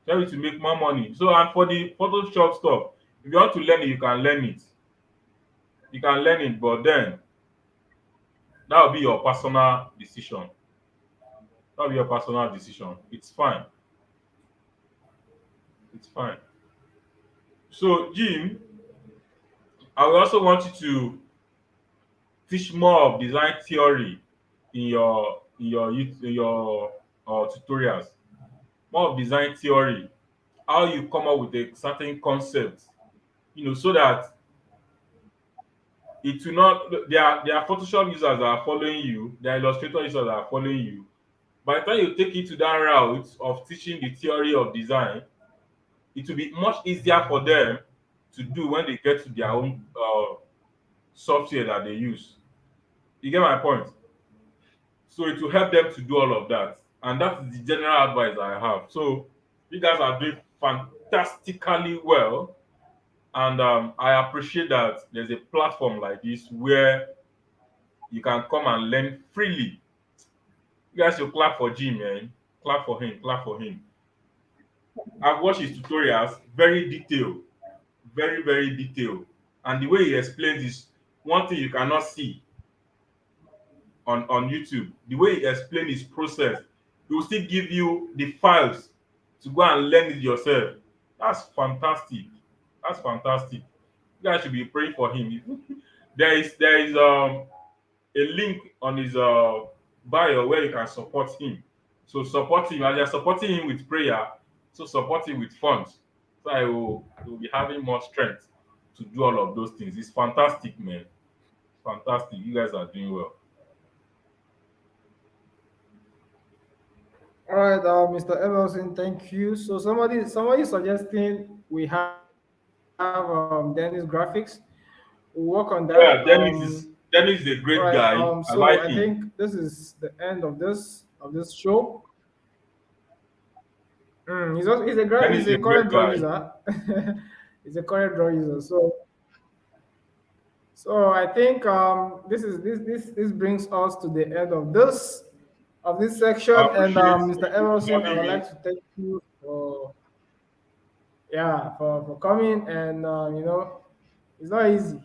Help you to make more money. So and for the Photoshop stuff, if you want to learn it, you can learn it. You can learn it, but then that will be your personal decision. That will be your personal decision. It's fine. It's fine. So, Jim, I would also want you to teach more of design theory in your tutorials. More of design theory, how you come up with a certain concept, so that it will not. There are Photoshop users that are following you. There are Illustrator users that are following you. By the time you take it to that route of teaching the theory of design, it will be much easier for them to do when they get to their own software that they use. You get my point? So it will help them to do all of that. And that is the general advice I have. So you guys are doing fantastically well. And I appreciate that there's a platform like this where you can come and learn freely. You guys should clap for Jim, man. Clap for him, clap for him. I've watched his tutorials, very detailed, very, very detailed. And the way he explains is one thing you cannot see on YouTube. The way he explains his process, he will still give you the files to go and learn it yourself. That's fantastic. That's fantastic. You guys should be praying for him. There is a link on his bio where you can support him. So support him as you're supporting him with prayer. So support him with funds. So he will be having more strength to do all of those things. It's fantastic, man. Fantastic. You guys are doing well. All right, Mr. Emerson, thank you. So somebody suggesting we have Dennis graphics. We'll work on that. Yeah, Dennis is a All great right. guy. I So I like him. think this is the end of this show. Dennis He's is a a great current draw guy. user. He's a current draw user. So I think this brings us to the end of this section. I And appreciate Mr. you Emerson, I having would me. like to thank you for for coming. And it's not easy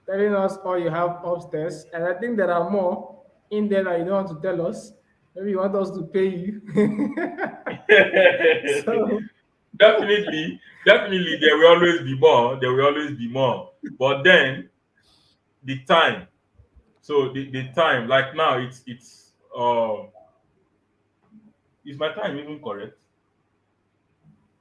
telling us all you have upstairs. And I think there are more in there that you don't want to tell us. Maybe you want us to pay you. So Definitely, there will always be more. There will always be more. But then the time. So the time, like now, is my time even correct?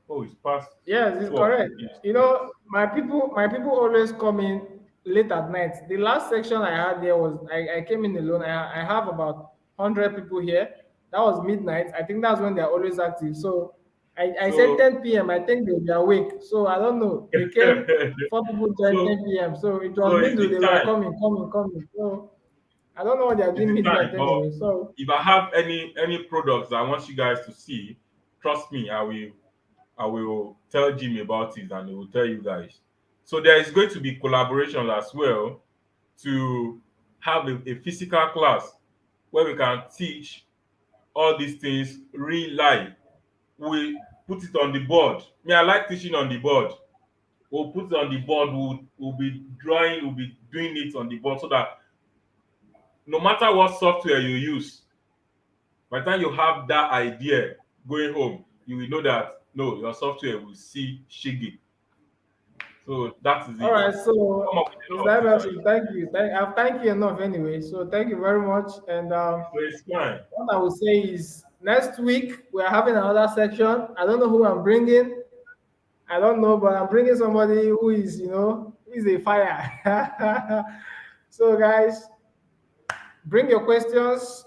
Oh, it's past yes, it's 12. correct. It's You know, my people always come in late at night. The last section I had there was I came in alone. I have about 100 people here. That was midnight. I think that's when they're always active. So I said so 10 p.m. I think they'll be awake. So I don't know. They came, four people joined so 10 p.m. So it was so it's middle. the They were time. coming. So I don't know what they're It's doing the midnight time. But anyway. So if I have any products I want you guys to see, trust me, I will tell Jim about it and he will tell you guys. So there is going to be collaboration as well to have a physical class where we can teach all these things real life. We put it on the board. Me, I like teaching on the board. We'll put it on the board. We'll be drawing. We'll be doing it on the board so that no matter what software you use, by the time you have that idea going home, you will know that no, your software will see shiggy. So that is all it. right. So Come up with a Mr. lot of things. Emerson, thank you. I've thanked you enough anyway. So thank you very much. And So it's fine. what I would say is next week we are having another section. I don't know who I'm bringing. I don't know, but I'm bringing somebody who is, who is a fire. So guys, bring your questions.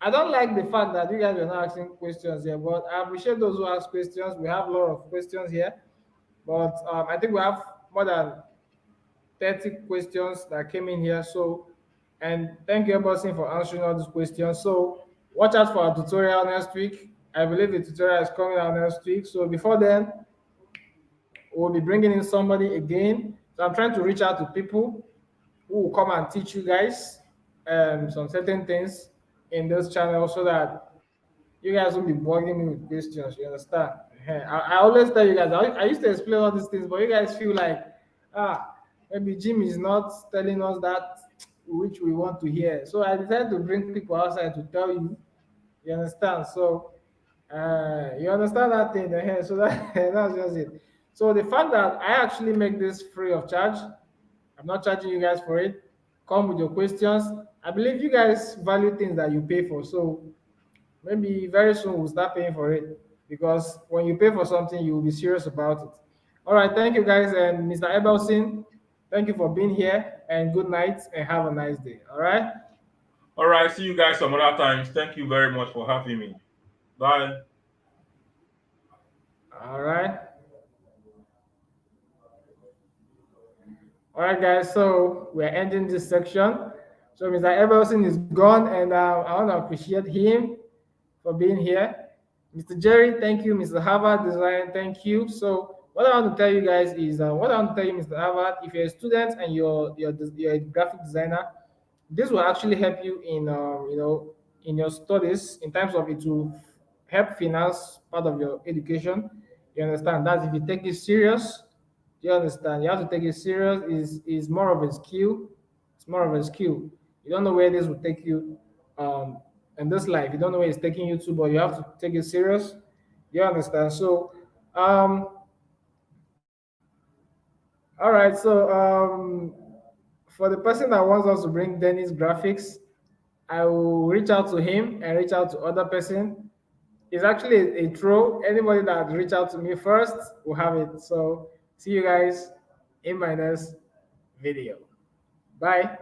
I don't like the fact that you guys are not asking questions here, but I appreciate those who ask questions. We have a lot of questions here, but I think we have more than 30 questions that came in here. So, and thank you, everybody, for answering all these questions. So, watch out for our tutorial next week. I believe the tutorial is coming out next week. So, before then, we'll be bringing in somebody again. So, I'm trying to reach out to people who will come and teach you guys some certain things in this channel so that you guys won't be bugging me with questions. You understand? I always tell you guys, I used to explain all these things, but you guys feel like, maybe Jim is not telling us that which we want to hear. So I decided to bring people outside to tell you. You understand? So you understand that thing, so that that's just it. So the fact that I actually make this free of charge, I'm not charging you guys for it. Come with your questions. I believe you guys value things that you pay for. So maybe very soon we'll start paying for it because when you pay for something, you will be serious about it. All right, thank you guys, and Mr. Ebelson. Thank you for being here, and good night, and have a nice day. All right. All right, see you guys some other times. Thank you very much for having me. Bye. All right. All right, guys. So we're ending this section. So Mr. Evelson is gone, and I want to appreciate him for being here. Mr. Jerry, thank you. Mr. Harvard Design, thank you. So what I want to tell you guys is, what I want to tell you, Mr. Harvard, if you're a student and you're a graphic designer, this will actually help you in in your studies in terms of it to help finance part of your education. You understand? That's if you take it serious. You understand? You have to take it serious. Is more of a skill. It's more of a skill. You don't know where this will take you um, in this life. You don't know where it's taking you to, but you have to take it serious. You understand? So, all right. So, for the person that wants us to bring Dennis graphics, I will reach out to him and reach out to other person. It's actually a throw. Anybody that reach out to me first will have it. So see you guys in my next video. Bye.